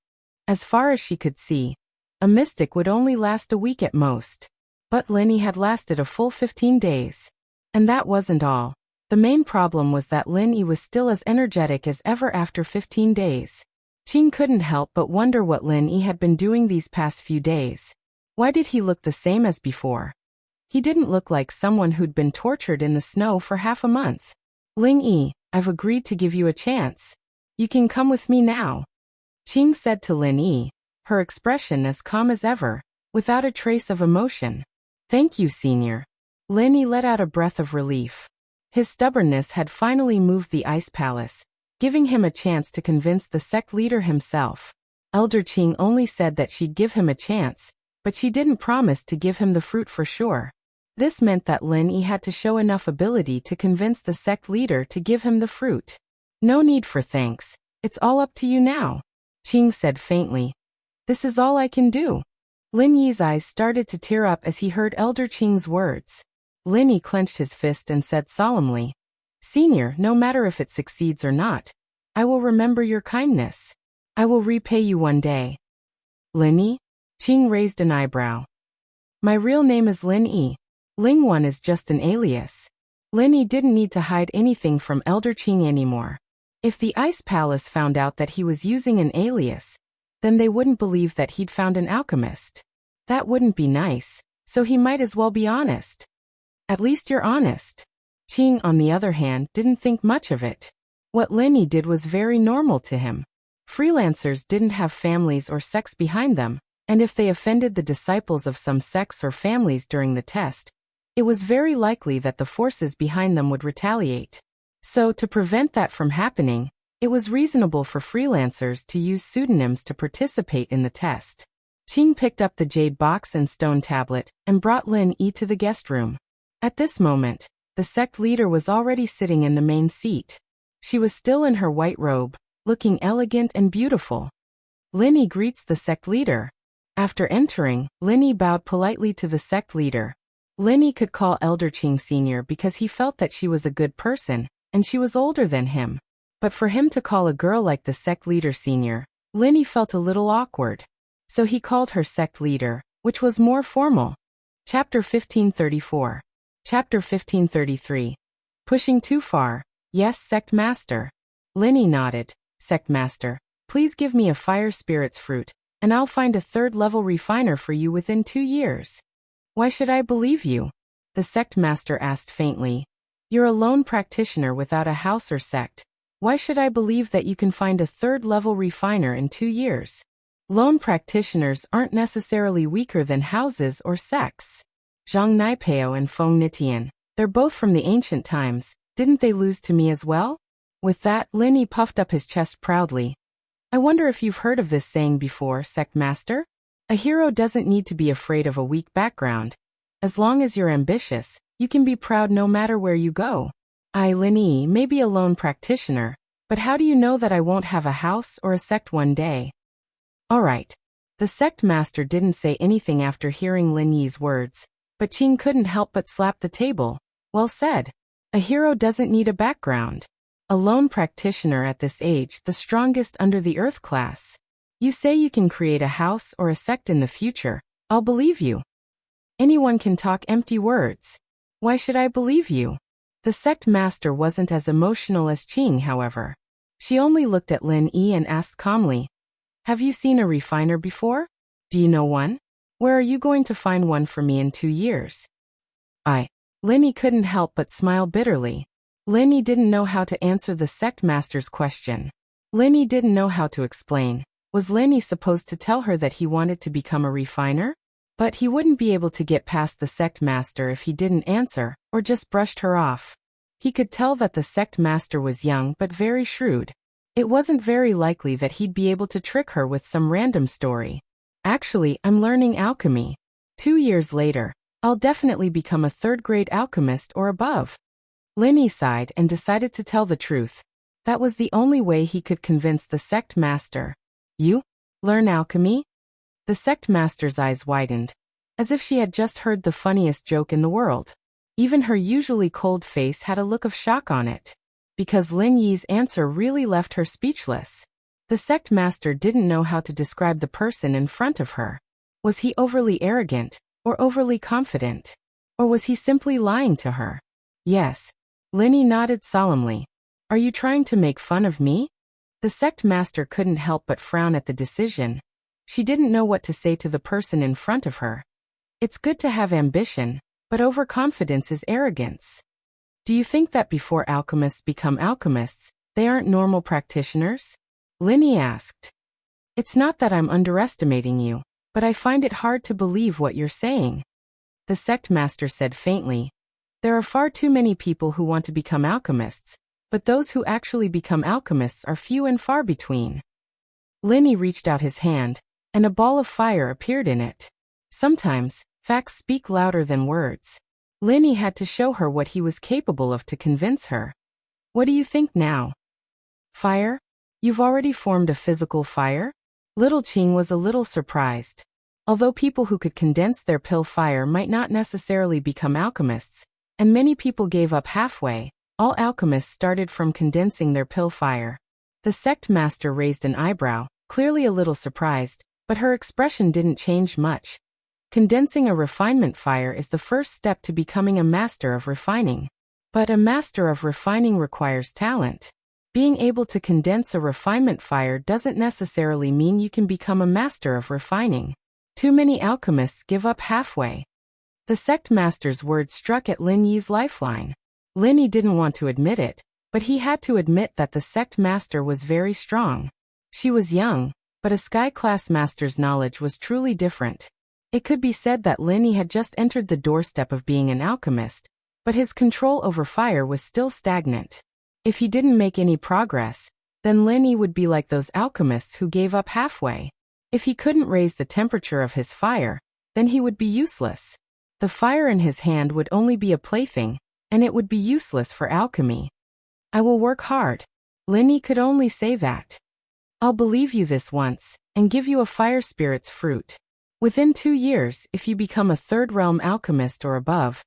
As far as she could see, a mystic would only last a week at most. But Lin Yi had lasted a full 15 days. And that wasn't all. The main problem was that Lin Yi was still as energetic as ever after 15 days. Qing couldn't help but wonder what Lin Yi had been doing these past few days. Why did he look the same as before? He didn't look like someone who'd been tortured in the snow for half a month. Lin Yi, I've agreed to give you a chance. You can come with me now. Qing said to Lin Yi, her expression as calm as ever, without a trace of emotion. Thank you, Senior. Lin Yi let out a breath of relief. His stubbornness had finally moved the Ice Palace, giving him a chance to convince the sect leader himself. Elder Qing only said that she'd give him a chance, but she didn't promise to give him the fruit for sure. This meant that Lin Yi had to show enough ability to convince the sect leader to give him the fruit. No need for thanks. It's all up to you now, Qing said faintly. This is all I can do. Lin Yi's eyes started to tear up as he heard Elder Qing's words. Linny clenched his fist and said solemnly, "Senior, no matter if it succeeds or not, I will remember your kindness. I will repay you one day." "Linny?" Qing raised an eyebrow. "My real name is Lin Yi. Ling One is just an alias." Linny didn't need to hide anything from Elder Qing anymore. If the Ice Palace found out that he was using an alias, then they wouldn't believe that he'd found an alchemist. That wouldn't be nice, so he might as well be honest. "At least you're honest." Qing, on the other hand, didn't think much of it. What Linny did was very normal to him. Freelancers didn't have families or sects behind them, and if they offended the disciples of some sects or families during the test, it was very likely that the forces behind them would retaliate. So, to prevent that from happening, it was reasonable for freelancers to use pseudonyms to participate in the test. Qing picked up the jade box and stone tablet and brought Lin Yi to the guest room. At this moment, the sect leader was already sitting in the main seat. She was still in her white robe, looking elegant and beautiful. Linny greets the sect leader. After entering, Linny bowed politely to the sect leader. Linny could call Elder Qing Sr. because he felt that she was a good person, and she was older than him. But for him to call a girl like the sect leader Senior, Linny felt a little awkward. So he called her sect leader, which was more formal. Chapter 1534. Chapter 1533. Pushing too far. "Yes, sect master." Linny nodded. "Sect master, please give me a fire spirits fruit, and I'll find a third-level refiner for you within 2 years. "Why should I believe you?" the sect master asked faintly. "You're a lone practitioner without a house or sect. Why should I believe that you can find a third-level refiner in 2 years? Lone practitioners aren't necessarily weaker than houses or sects. Zhang Naipeo and Feng Nitian, they're both from the ancient times. Didn't they lose to me as well?" With that, Linny puffed up his chest proudly. "I wonder if you've heard of this saying before, sect master? A hero doesn't need to be afraid of a weak background. As long as you're ambitious, you can be proud no matter where you go. I, Linny, may be a lone practitioner, but how do you know that I won't have a house or a sect one day?" "All right." The sect master didn't say anything after hearing Lin Yi's words, but Qing couldn't help but slap the table. "Well said. A hero doesn't need a background. A lone practitioner at this age, the strongest under the earth class. You say you can create a house or a sect in the future. I'll believe you. Anyone can talk empty words. Why should I believe you?" The sect master wasn't as emotional as Qing, however. She only looked at Lin Yi and asked calmly, "Have you seen a refiner before? Do you know one? Where are you going to find one for me in 2 years? Linny couldn't help but smile bitterly. Linny didn't know how to answer the sect master's question. Linny didn't know how to explain. Was Linny supposed to tell her that he wanted to become a refiner? But he wouldn't be able to get past the sect master if he didn't answer, or just brushed her off. He could tell that the sect master was young but very shrewd. It wasn't very likely that he'd be able to trick her with some random story. "Actually, I'm learning alchemy. 2 years later, I'll definitely become a third-grade alchemist or above." Linny sighed and decided to tell the truth. That was the only way he could convince the sect master. "You? Learn alchemy?" The sect master's eyes widened, as if she had just heard the funniest joke in the world. Even her usually cold face had a look of shock on it, because Lin Yi's answer really left her speechless. The sect master didn't know how to describe the person in front of her. Was he overly arrogant, or overly confident? Or was he simply lying to her? "Yes." Linny nodded solemnly. "Are you trying to make fun of me?" The sect master couldn't help but frown at the decision. She didn't know what to say to the person in front of her. It's good to have ambition, but overconfidence is arrogance. "Do you think that before alchemists become alchemists, they aren't normal practitioners?" Linny asked. "It's not that I'm underestimating you, but I find it hard to believe what you're saying," the sect master said faintly. "There are far too many people who want to become alchemists, but those who actually become alchemists are few and far between." Linny reached out his hand, and a ball of fire appeared in it. Sometimes, facts speak louder than words. Linny had to show her what he was capable of to convince her. "What do you think now?" "Fire? You've already formed a physical fire?" Little Qing was a little surprised. Although people who could condense their pill fire might not necessarily become alchemists, and many people gave up halfway. All alchemists started from condensing their pill fire. The sect master raised an eyebrow, clearly a little surprised, but her expression didn't change much. Condensing a refinement fire is the first step to becoming a master of refining. But a master of refining requires talent. Being able to condense a refinement fire doesn't necessarily mean you can become a master of refining. Too many alchemists give up halfway. The sect master's words struck at Lin Yi's lifeline. Lin Yi didn't want to admit it, but he had to admit that the sect master was very strong. She was young, but a sky-class master's knowledge was truly different. It could be said that Lin Yi had just entered the doorstep of being an alchemist, but his control over fire was still stagnant. If he didn't make any progress, then Lin Yi would be like those alchemists who gave up halfway. If he couldn't raise the temperature of his fire, then he would be useless. The fire in his hand would only be a plaything, and it would be useless for alchemy. I will work hard. Lin Yi could only say that. I'll believe you this once, and give you a fire spirit's fruit. Within 2 years, if you become a third realm alchemist or above,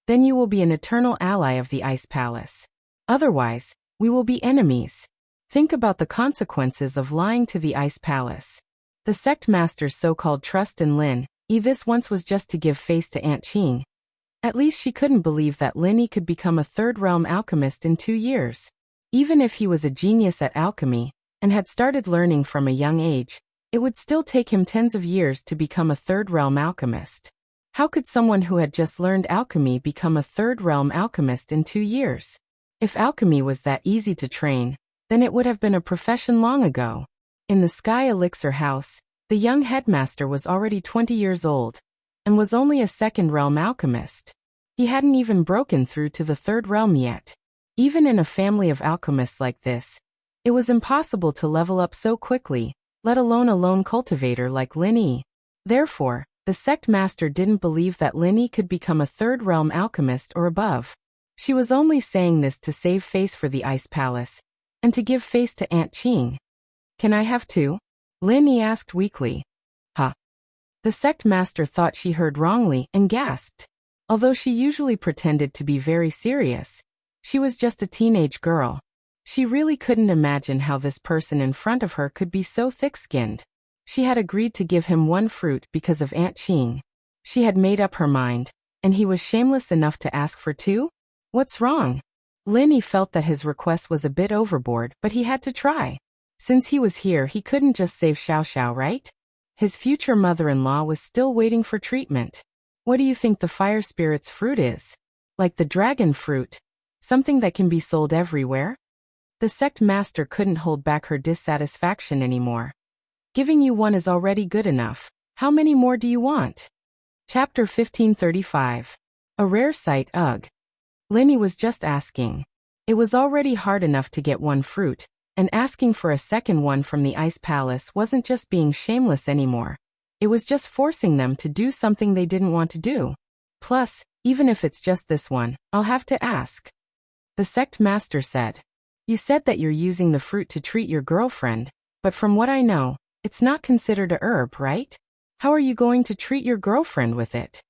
then you will be an eternal ally of the Ice Palace. Otherwise, we will be enemies. Think about the consequences of lying to the Ice Palace. The sect master's so-called trust in Lin Yi this once was just to give face to Aunt Qing. At least she couldn't believe that Lin Yi could become a third realm alchemist in 2 years. Even if he was a genius at alchemy, and had started learning from a young age, it would still take him tens of years to become a third realm alchemist. How could someone who had just learned alchemy become a third realm alchemist in 2 years? If alchemy was that easy to train, then it would have been a profession long ago. In the Sky Elixir House, the young headmaster was already 20 years old, and was only a second realm alchemist. He hadn't even broken through to the third realm yet. Even in a family of alchemists like this, it was impossible to level up so quickly, let alone a lone cultivator like Lin Yi. Therefore, the sect master didn't believe that Lin Yi could become a third realm alchemist or above. She was only saying this to save face for the Ice Palace, and to give face to Aunt Qing. Can I have 2? Lin Yi asked weakly. Huh? The sect master thought she heard wrongly and gasped. Although she usually pretended to be very serious, she was just a teenage girl. She really couldn't imagine how this person in front of her could be so thick-skinned. She had agreed to give him 1 fruit because of Aunt Qing. She had made up her mind, and he was shameless enough to ask for 2? What's wrong? Lin Yi felt that his request was a bit overboard, but he had to try. Since he was here, he couldn't just save Xiao Xiao, right? His future mother-in-law was still waiting for treatment. What do you think the fire spirit's fruit is? Like the dragon fruit? Something that can be sold everywhere? The sect master couldn't hold back her dissatisfaction anymore. Giving you 1 is already good enough. How many more do you want? Chapter 1535. A rare sight, ugh. Lin Yi was just asking. It was already hard enough to get 1 fruit, and asking for a second one from the Ice Palace wasn't just being shameless anymore. It was just forcing them to do something they didn't want to do. Plus, even if it's just this one, I'll have to ask. The sect master said. You said that you're using the fruit to treat your girlfriend, but from what I know, it's not considered a herb, right? How are you going to treat your girlfriend with it?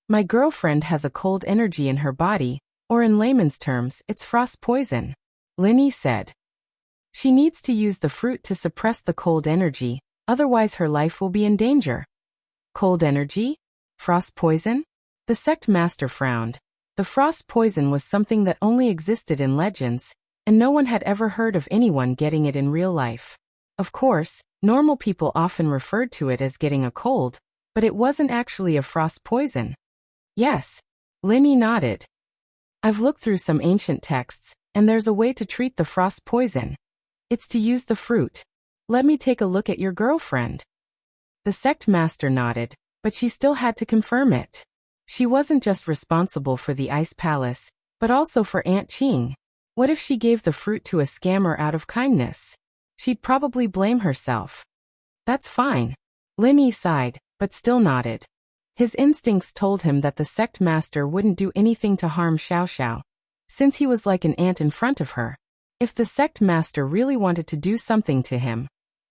My girlfriend has a cold energy in her body, or in layman's terms, it's frost poison, Lin Yi said. She needs to use the fruit to suppress the cold energy, otherwise her life will be in danger. Cold energy? Frost poison? The sect master frowned. The frost poison was something that only existed in legends, and no one had ever heard of anyone getting it in real life. Of course, normal people often referred to it as getting a cold, but it wasn't actually a frost poison. Yes. Lin Yi nodded. I've looked through some ancient texts, and there's a way to treat the frost poison. It's to use the fruit. Let me take a look at your girlfriend. The sect master nodded, but she still had to confirm it. She wasn't just responsible for the Ice Palace, but also for Aunt Qing. What if she gave the fruit to a scammer out of kindness? She'd probably blame herself. That's fine. Lin Yi sighed, but still nodded. His instincts told him that the sect master wouldn't do anything to harm Xiao Xiao, since he was like an ant in front of her. If the sect master really wanted to do something to him,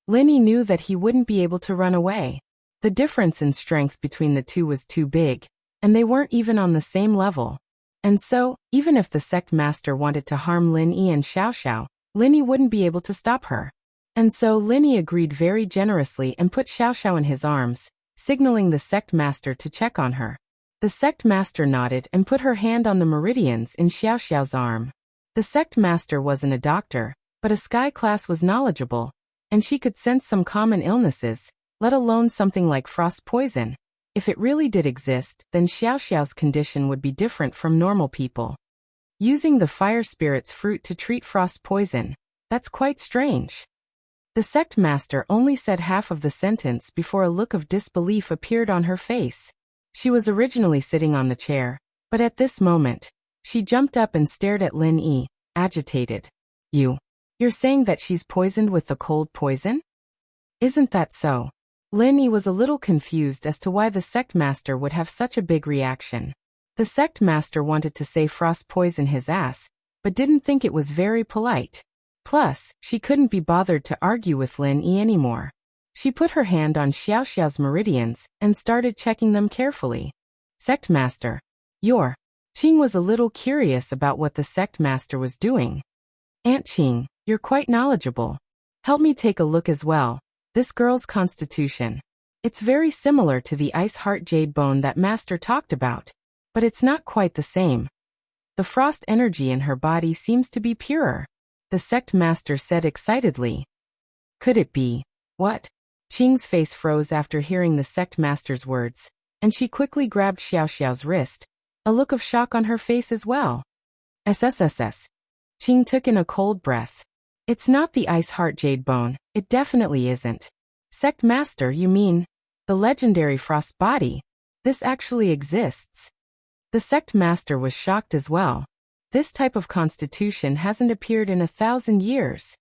Lin Yi knew that he wouldn't be able to run away. The difference in strength between the two was too big, and they weren't even on the same level. And so, even if the sect master wanted to harm Lin Yi and Xiao Xiao, Lin Yi wouldn't be able to stop her. And so Lin Yi agreed very generously and put Xiao Xiao in his arms, signaling the sect master to check on her. The sect master nodded and put her hand on the meridians in Xiao Xiao's arm. The sect master wasn't a doctor, but a sky class was knowledgeable, and she could sense some common illnesses, let alone something like frost poison. If it really did exist, then Xiao Xiao's condition would be different from normal people. Using the fire spirit's fruit to treat frost poison, that's quite strange. The sect master only said half of the sentence before a look of disbelief appeared on her face. She was originally sitting on the chair, but at this moment, she jumped up and stared at Lin Yi, agitated. You're saying that she's poisoned with the cold poison? Isn't that so? Lin Yi was a little confused as to why the sect master would have such a big reaction. The sect master wanted to say frost poison his ass, but didn't think it was very polite. Plus, she couldn't be bothered to argue with Lin Yi anymore. She put her hand on Xiao Xiao's meridians and started checking them carefully. Sect master. Qing was a little curious about what the sect master was doing. Aunt Qing, you're quite knowledgeable. Help me take a look as well. This girl's constitution. It's very similar to the ice heart jade bone that master talked about, but it's not quite the same. The frost energy in her body seems to be purer, the sect master said excitedly. Could it be? What? Qing's face froze after hearing the sect master's words, and she quickly grabbed Xiao Xiao's wrist, a look of shock on her face as well. SSSS. Qing took in a cold breath. It's not the ice heart jade bone, it definitely isn't. Sect master, you mean? The legendary frost body. This actually exists. The sect master was shocked as well. This type of constitution hasn't appeared in 1,000 years.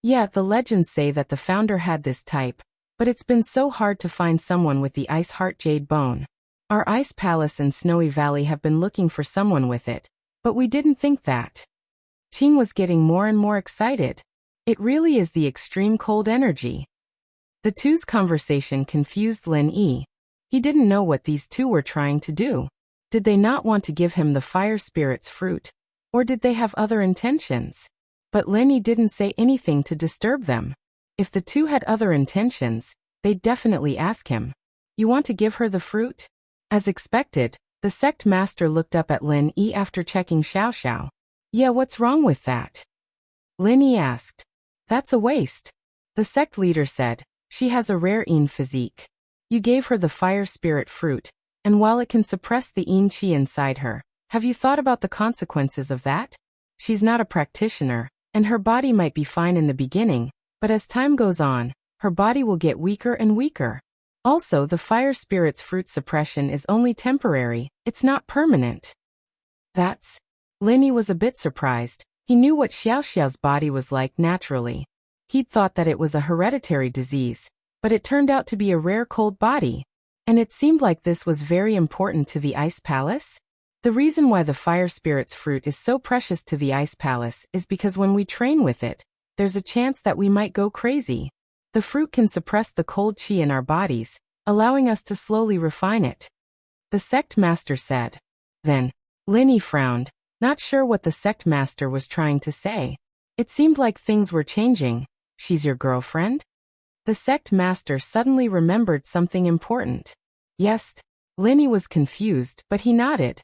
Yeah, the legends say that the founder had this type, but it's been so hard to find someone with the ice heart jade bone. Our ice palace and Snowy Valley have been looking for someone with it, but we didn't think that. Qing was getting more and more excited. It really is the extreme cold energy. The two's conversation confused Lin Yi. He didn't know what these two were trying to do. Did they not want to give him the fire spirit's fruit? Or did they have other intentions? But Lin Yi didn't say anything to disturb them. If the two had other intentions, they'd definitely ask him. You want to give her the fruit? As expected, the sect master looked up at Lin Yi after checking Xiao Xiao. Yeah, what's wrong with that? Lin Yi asked. That's a waste. The sect leader said, she has a rare Yin physique. You gave her the fire spirit fruit, and while it can suppress the Yin chi inside her, have you thought about the consequences of that? She's not a practitioner, and her body might be fine in the beginning, but as time goes on, her body will get weaker and weaker. Also, the fire spirit's fruit suppression is only temporary, it's not permanent. That's... Lin Yi was a bit surprised. He knew what Xiao Xiao's body was like naturally. He'd thought that it was a hereditary disease, but it turned out to be a rare cold body. And it seemed like this was very important to the Ice Palace. The reason why the fire spirit's fruit is so precious to the Ice Palace is because when we train with it, there's a chance that we might go crazy. The fruit can suppress the cold chi in our bodies, allowing us to slowly refine it. The sect master said. Then, Lin Yi frowned, not sure what the sect master was trying to say. It seemed like things were changing. She's your girlfriend? The sect master suddenly remembered something important. Yes. Lin Yi was confused, but he nodded.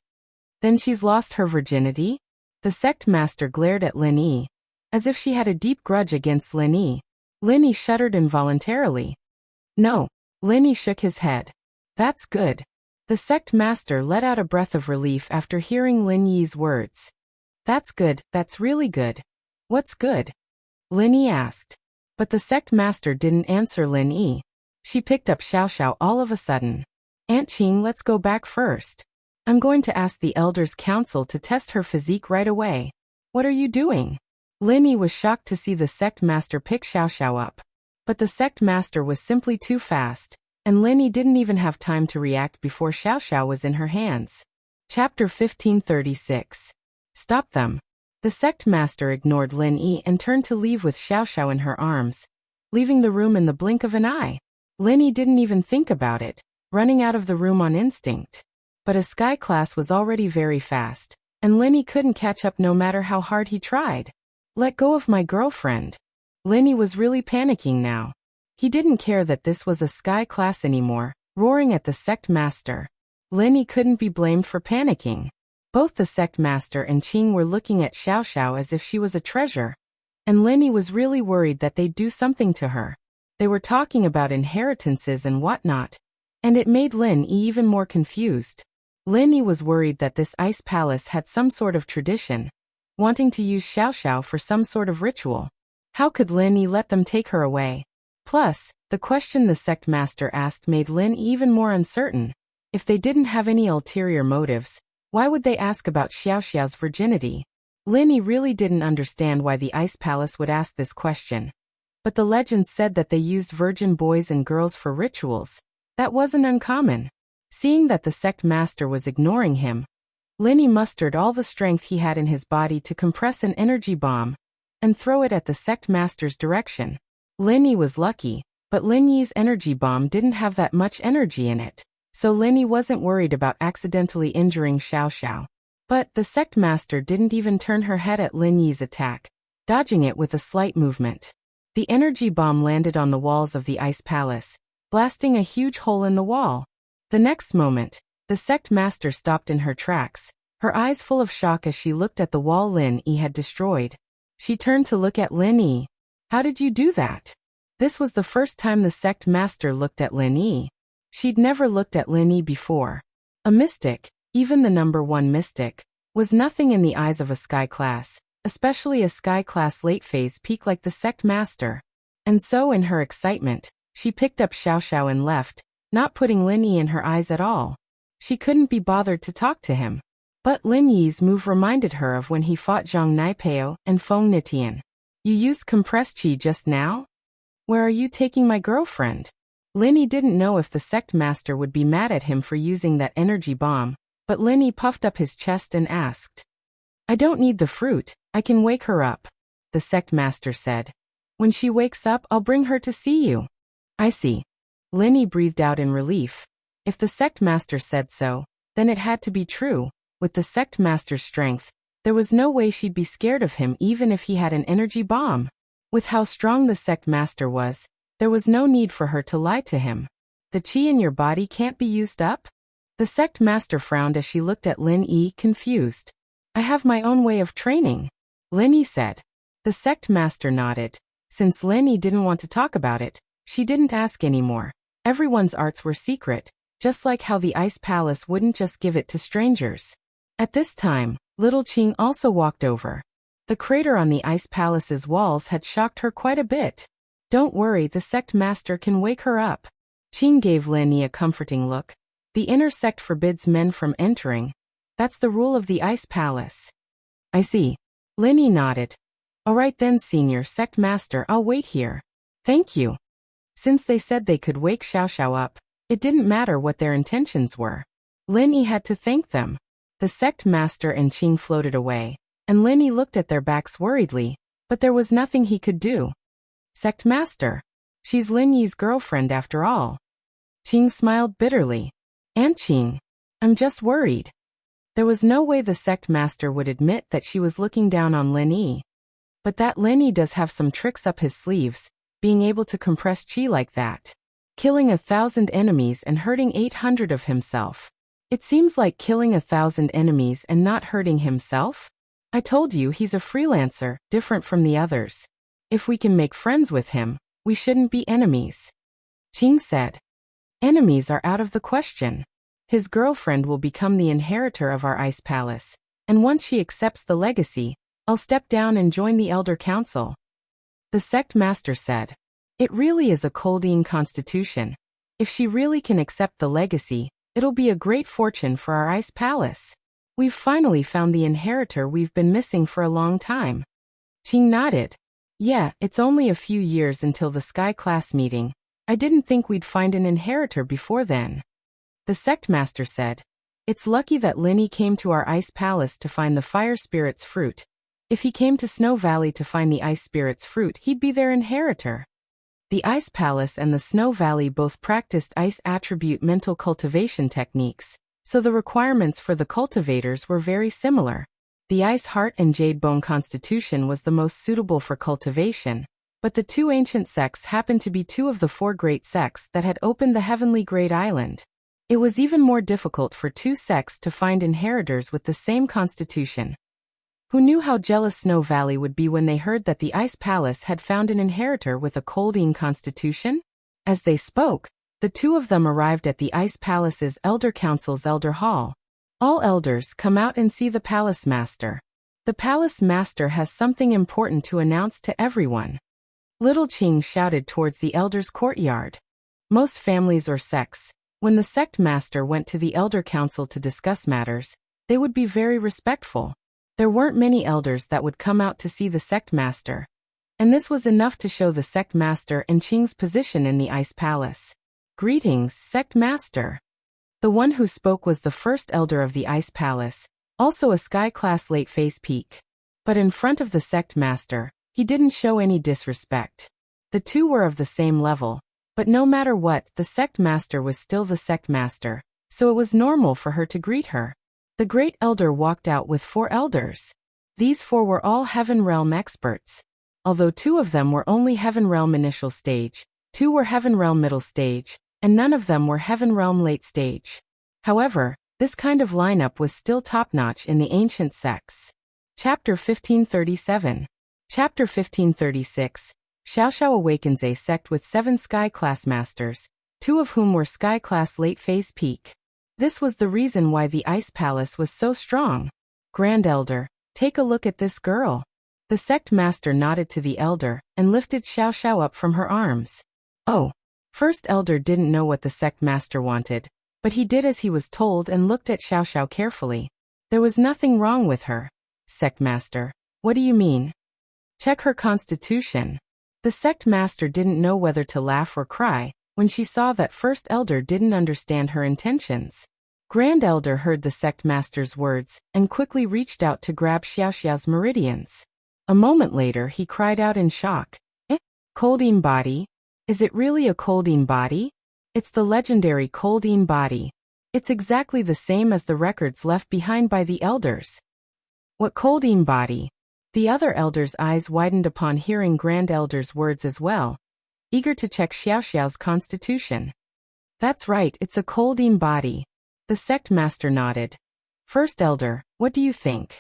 Then she's lost her virginity? The sect master glared at Lin Yi, as if she had a deep grudge against Lin Yi. Lin Yi shuddered involuntarily. No. Lin Yi shook his head. That's good. The sect master let out a breath of relief after hearing Lin Yi's words. That's good, that's really good. What's good? Lin Yi asked. But the sect master didn't answer Lin Yi. She picked up Xiao Xiao all of a sudden. Aunt Qing, let's go back first. I'm going to ask the Elders' Council to test her physique right away. What are you doing? Lin Yi was shocked to see the sect master pick Xiao Xiao up. But the sect master was simply too fast, and Lin Yi didn't even have time to react before Xiao Xiao was in her hands. Chapter 1536. Stop them. The sect master ignored Lin Yi and turned to leave with Xiao Xiao in her arms, leaving the room in the blink of an eye. Lin Yi didn't even think about it, running out of the room on instinct. But a sky class was already very fast, and Lenny couldn't catch up no matter how hard he tried. Let go of my girlfriend. Lenny was really panicking now. He didn't care that this was a sky class anymore, roaring at the sect master. Lenny couldn't be blamed for panicking. Both the sect master and Qing were looking at Xiao Xiao as if she was a treasure, and Lenny was really worried that they'd do something to her. They were talking about inheritances and whatnot, and it made Lin Yi even more confused. Lin Yi was worried that this ice palace had some sort of tradition, wanting to use Xiao Xiao for some sort of ritual. How could Lin Yi let them take her away? Plus, the question the sect master asked made Lin even more uncertain. If they didn't have any ulterior motives, why would they ask about Xiao Xiao's virginity? Lin Yi really didn't understand why the ice palace would ask this question. But the legends said that they used virgin boys and girls for rituals. That wasn't uncommon. Seeing that the sect master was ignoring him, Lin Yi mustered all the strength he had in his body to compress an energy bomb and throw it at the sect master's direction. Lin Yi was lucky, but Lin Yi's energy bomb didn't have that much energy in it, so Lin Yi wasn't worried about accidentally injuring Xiao Xiao. But the sect master didn't even turn her head at Lin Yi's attack, dodging it with a slight movement. The energy bomb landed on the walls of the ice palace, blasting a huge hole in the wall. The next moment, the sect master stopped in her tracks, her eyes full of shock as she looked at the wall Lin Yi had destroyed. She turned to look at Lin Yi. How did you do that? This was the first time the sect master looked at Lin Yi. She'd never looked at Lin Yi before. A mystic, even the #1 mystic, was nothing in the eyes of a sky class, especially a sky class late phase peak like the sect master. And so in her excitement, she picked up Xiao Xiao and left, not putting Lin Yi in her eyes at all. She couldn't be bothered to talk to him. But Lin Yi's move reminded her of when he fought Zhang Naipeo and Feng Nitian. You used compressed qi just now? Where are you taking my girlfriend? Lin Yi didn't know if the sect master would be mad at him for using that energy bomb, but Lin Yi puffed up his chest and asked. I don't need the fruit, I can wake her up, the sect master said. When she wakes up, I'll bring her to see you. I see. Lin Yi breathed out in relief. If the sect master said so, then it had to be true. With the sect master's strength, there was no way she'd be scared of him even if he had an energy bomb. With how strong the sect master was, there was no need for her to lie to him. The qi in your body can't be used up? The sect master frowned as she looked at Lin Yi, confused. I have my own way of training, Lin Yi said. The sect master nodded. Since Lin Yi didn't want to talk about it, she didn't ask anymore. Everyone's arts were secret, just like how the ice palace wouldn't just give it to strangers. At this time, little Qing also walked over. The crater on the ice palace's walls had shocked her quite a bit. Don't worry, the sect master can wake her up. Qing gave Lin Yi a comforting look. The inner sect forbids men from entering. That's the rule of the ice palace. I see. Lin Yi nodded. All right then, senior sect master, I'll wait here. Thank you. Since they said they could wake Xiao Xiao up, it didn't matter what their intentions were. Lin Yi had to thank them. The sect master and Qing floated away, and Lin Yi looked at their backs worriedly, but there was nothing he could do. Sect master. She's Lin Yi's girlfriend after all. Qing smiled bitterly. Aunt Qing. I'm just worried. There was no way the sect master would admit that she was looking down on Lin Yi. But that Lin Yi does have some tricks up his sleeves, being able to compress qi like that. Killing 1,000 enemies and hurting 800 of himself. It seems like killing 1,000 enemies and not hurting himself? I told you he's a freelancer, different from the others. If we can make friends with him, we shouldn't be enemies. Qing said. Enemies are out of the question. His girlfriend will become the inheritor of our ice palace, and once she accepts the legacy, I'll step down and join the Elder Council. The sect master said. It really is a Koldeen constitution. If she really can accept the legacy, it'll be a great fortune for our ice palace. We've finally found the inheritor we've been missing for a long time. Qing nodded. Yeah, it's only a few years until the Sky class meeting. I didn't think we'd find an inheritor before then. The sect master said. It's lucky that Lin Yi came to our ice palace to find the fire spirit's fruit. If he came to Snow Valley to find the ice spirit's fruit, he'd be their inheritor. The Ice Palace and the Snow Valley both practiced ice attribute mental cultivation techniques, so the requirements for the cultivators were very similar. The ice heart and jade bone constitution was the most suitable for cultivation, but the two ancient sects happened to be two of the four great sects that had opened the heavenly great island. It was even more difficult for two sects to find inheritors with the same constitution. Who knew how jealous Snow Valley would be when they heard that the Ice Palace had found an inheritor with a Coldine constitution? As they spoke, the two of them arrived at the Ice Palace's Elder Council's Elder Hall. All elders come out and see the Palace Master. The Palace Master has something important to announce to everyone. Little Ching shouted towards the elders' courtyard. Most families or sects, when the sect master went to the Elder Council to discuss matters, they would be very respectful. There weren't many elders that would come out to see the sect master, and this was enough to show the sect master and Qing's position in the Ice Palace. Greetings, sect master. The one who spoke was the first elder of the Ice Palace, also a sky-class late phase peak. But in front of the sect master, he didn't show any disrespect. The two were of the same level, but no matter what, the sect master was still the sect master, so it was normal for her to greet her. The great elder walked out with 4 elders. These 4 were all Heaven Realm experts. Although 2 of them were only Heaven Realm initial stage, 2 were Heaven Realm middle stage, and none of them were Heaven Realm late stage. However, this kind of lineup was still top-notch in the ancient sects. Chapter 1537. Chapter 1536. Xiaoxiao awakens a sect with 7 sky-class masters, 2 of whom were sky-class late phase peak. This was the reason why the Ice Palace was so strong. Grand Elder, take a look at this girl. The sect master nodded to the elder and lifted Xiaoxiao up from her arms. Oh. First elder didn't know what the sect master wanted, but he did as he was told and looked at Xiaoxiao carefully. There was nothing wrong with her. Sect master, what do you mean? Check her constitution. The sect master didn't know whether to laugh or cry when she saw that first elder didn't understand her intentions. Grand Elder heard the sect master's words and quickly reached out to grab Xiaoxiao's meridians. A moment later he cried out in shock. Coldine body? Is it really a Coldine body? It's the legendary Coldine body. It's exactly the same as the records left behind by the elders. What Coldine body? The other elders' eyes widened upon hearing Grand Elder's words as well, eager to check Xiaoxiao's constitution. That's right, it's a Coldine body. The sect master nodded. First elder, what do you think?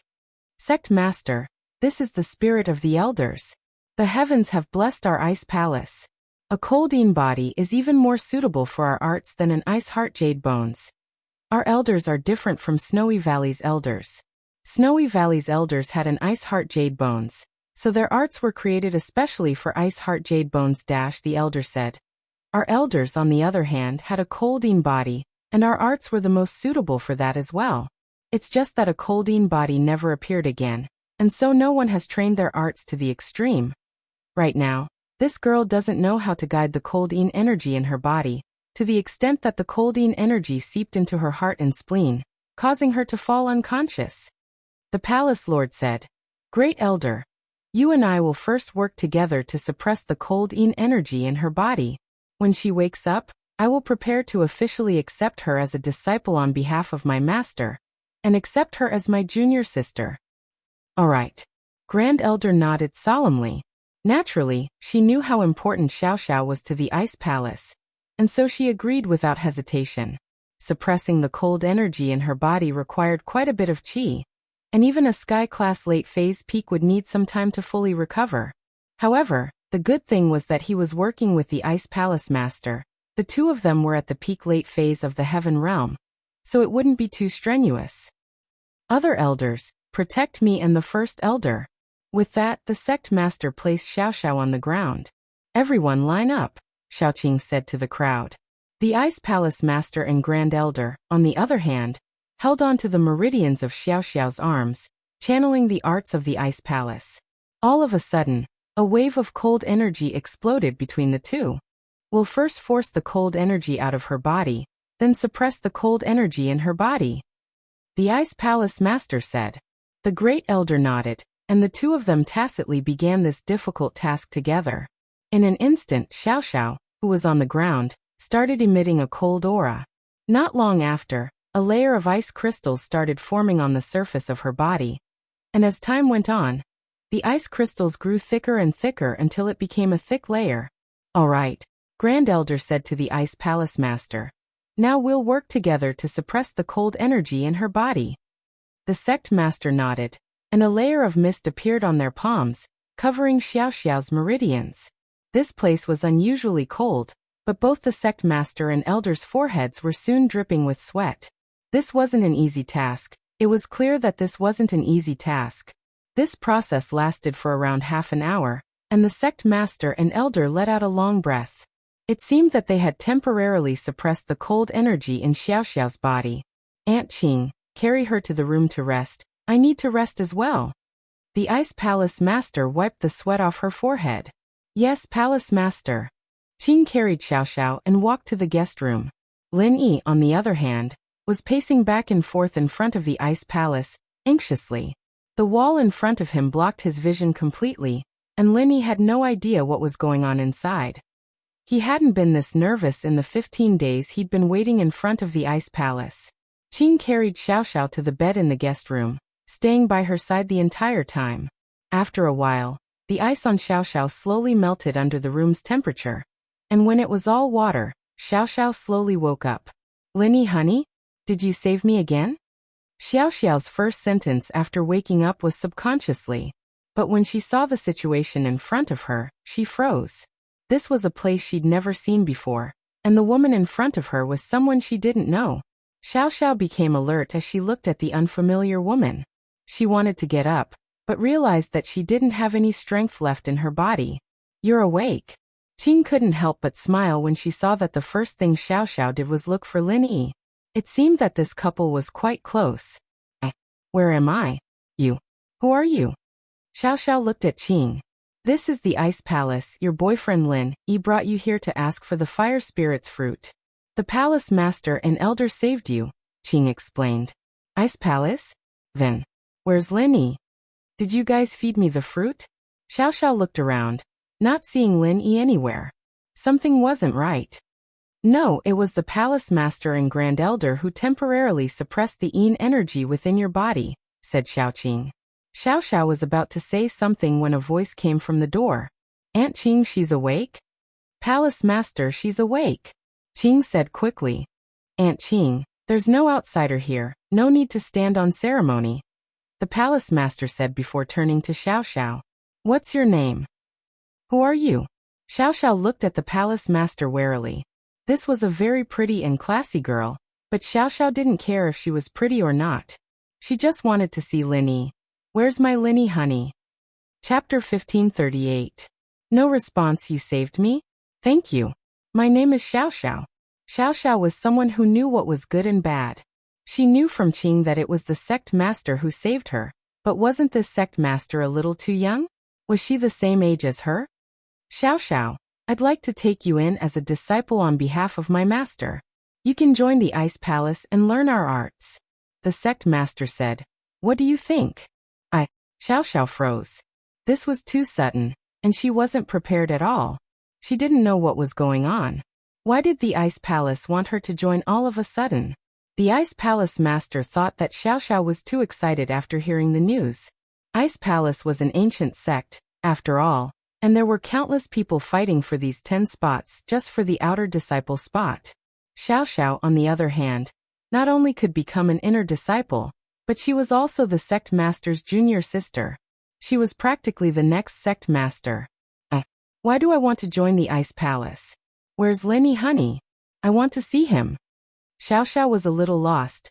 Sect master, this is the spirit of the elders. The heavens have blessed our Ice Palace. A Coldine body is even more suitable for our arts than an Ice Heart Jade Bones. Our elders are different from Snowy Valley's elders. Snowy Valley's elders had an Ice Heart Jade Bones, so their arts were created especially for Ice Heart Jade Bones. The elder said. Our elders, on the other hand, had a Coldine body, and our arts were the most suitable for that as well. It's just that a Coldine body never appeared again, and so no one has trained their arts to the extreme. Right now, this girl doesn't know how to guide the Coldine energy in her body, to the extent that the Coldine energy seeped into her heart and spleen, causing her to fall unconscious. The Palace Lord said, Great Elder, you and I will first work together to suppress the Coldine energy in her body. When she wakes up, I will prepare to officially accept her as a disciple on behalf of my master, and accept her as my junior sister. All right. Grand Elder nodded solemnly. Naturally, she knew how important Xiaoxiao was to the Ice Palace, and so she agreed without hesitation. Suppressing the cold energy in her body required quite a bit of qi, and even a sky-class late-phase peak would need some time to fully recover. However, the good thing was that he was working with the Ice Palace Master. The two of them were at the peak late phase of the Heaven Realm, so it wouldn't be too strenuous. Other elders, protect me and the first elder. With that, the sect master placed Xiaoxiao on the ground. Everyone line up, Xiaoqing said to the crowd. The Ice Palace Master and Grand Elder, on the other hand, held on to the meridians of Xiaoxiao's arms, channeling the arts of the Ice Palace. All of a sudden, a wave of cold energy exploded between the two. We'll first force the cold energy out of her body, then suppress the cold energy in her body. The Ice Palace Master said. The Great Elder nodded, and the two of them tacitly began this difficult task together. In an instant, Xiaoxiao, who was on the ground, started emitting a cold aura. Not long after, A layer of ice crystals started forming on the surface of her body. And as time went on, the ice crystals grew thicker and thicker until it became a thick layer. "All right," Grand Elder said to the Ice Palace Master. "Now we'll work together to suppress the cold energy in her body." The sect master nodded, and a layer of mist appeared on their palms, covering Xiao Xiao's meridians. This place was unusually cold, but both the sect master and elder's foreheads were soon dripping with sweat. This wasn't an easy task. It was clear that this wasn't an easy task. This process lasted for around half an hour, and the sect master and elder let out a long breath. It seemed that they had temporarily suppressed the cold energy in Xiao Xiao's body. "Aunt Qing, carry her to the room to rest. I need to rest as well." The Ice Palace Master wiped the sweat off her forehead. "Yes, Palace Master." Qing carried Xiao Xiao and walked to the guest room. Lin Yi, on the other hand, was pacing back and forth in front of the Ice Palace, anxiously. The wall in front of him blocked his vision completely, and Lin Yi had no idea what was going on inside. He hadn't been this nervous in the 15 days he'd been waiting in front of the Ice Palace. Qing carried Xiao Xiao to the bed in the guest room, staying by her side the entire time. After a while, the ice on Xiao Xiao slowly melted under the room's temperature. And when it was all water, Xiao Xiao slowly woke up. "Lin Yi, honey? Did you save me again?" Xiao Xiao's first sentence after waking up was subconsciously. But when she saw the situation in front of her, she froze. This was a place she'd never seen before, and the woman in front of her was someone she didn't know. Xiao Xiao became alert as she looked at the unfamiliar woman. She wanted to get up, but realized that she didn't have any strength left in her body. "You're awake." Qing couldn't help but smile when she saw that the first thing Xiao Xiao did was look for Lin Yi. It seemed that this couple was quite close. Where am I? You. Who are you?" Xiao Xiao looked at Qing. "This is the Ice Palace. Your boyfriend Lin Yi brought you here to ask for the Fire Spirit's fruit. The Palace Master and Elder saved you," Qing explained. "Ice Palace? Then, where's Lin Yi? Did you guys feed me the fruit?" Xiao Xiao looked around, not seeing Lin Yi anywhere. Something wasn't right. "No, it was the Palace Master and Grand Elder who temporarily suppressed the yin energy within your body," said Xiao Qing. Xiao Xiao was about to say something when a voice came from the door. "Aunt Qing, she's awake?" "Palace Master, she's awake," Qing said quickly. "Aunt Qing, there's no outsider here, no need to stand on ceremony," the Palace Master said before turning to Xiao Xiao. "What's your name? Who are you?" Xiao Xiao looked at the Palace Master warily. This was a very pretty and classy girl, but Xiao Xiao didn't care if she was pretty or not. She just wanted to see Lin Yi. "Where's my Lin Yi, honey?" Chapter 1538. "No response. You saved me? Thank you. My name is Xiao Xiao." Xiao Xiao was someone who knew what was good and bad. She knew from Qing that it was the sect master who saved her, but wasn't this sect master a little too young? Was she the same age as her? "Xiao Xiao, I'd like to take you in as a disciple on behalf of my master. You can join the Ice Palace and learn our arts," the sect master said. "What do you think?" Xiao Xiao froze. This was too sudden, and she wasn't prepared at all. She didn't know what was going on. Why did the Ice Palace want her to join all of a sudden? The Ice Palace Master thought that Xiao Xiao was too excited after hearing the news. Ice Palace was an ancient sect, after all, and there were countless people fighting for these 10 spots just for the outer disciple spot. Xiao Xiao, on the other hand, not only could become an inner disciple, but she was also the sect master's junior sister. She was practically the next sect master. Why do I want to join the Ice Palace? Where's Lin Yi, honey? I want to see him. Xiao Xiao was a little lost,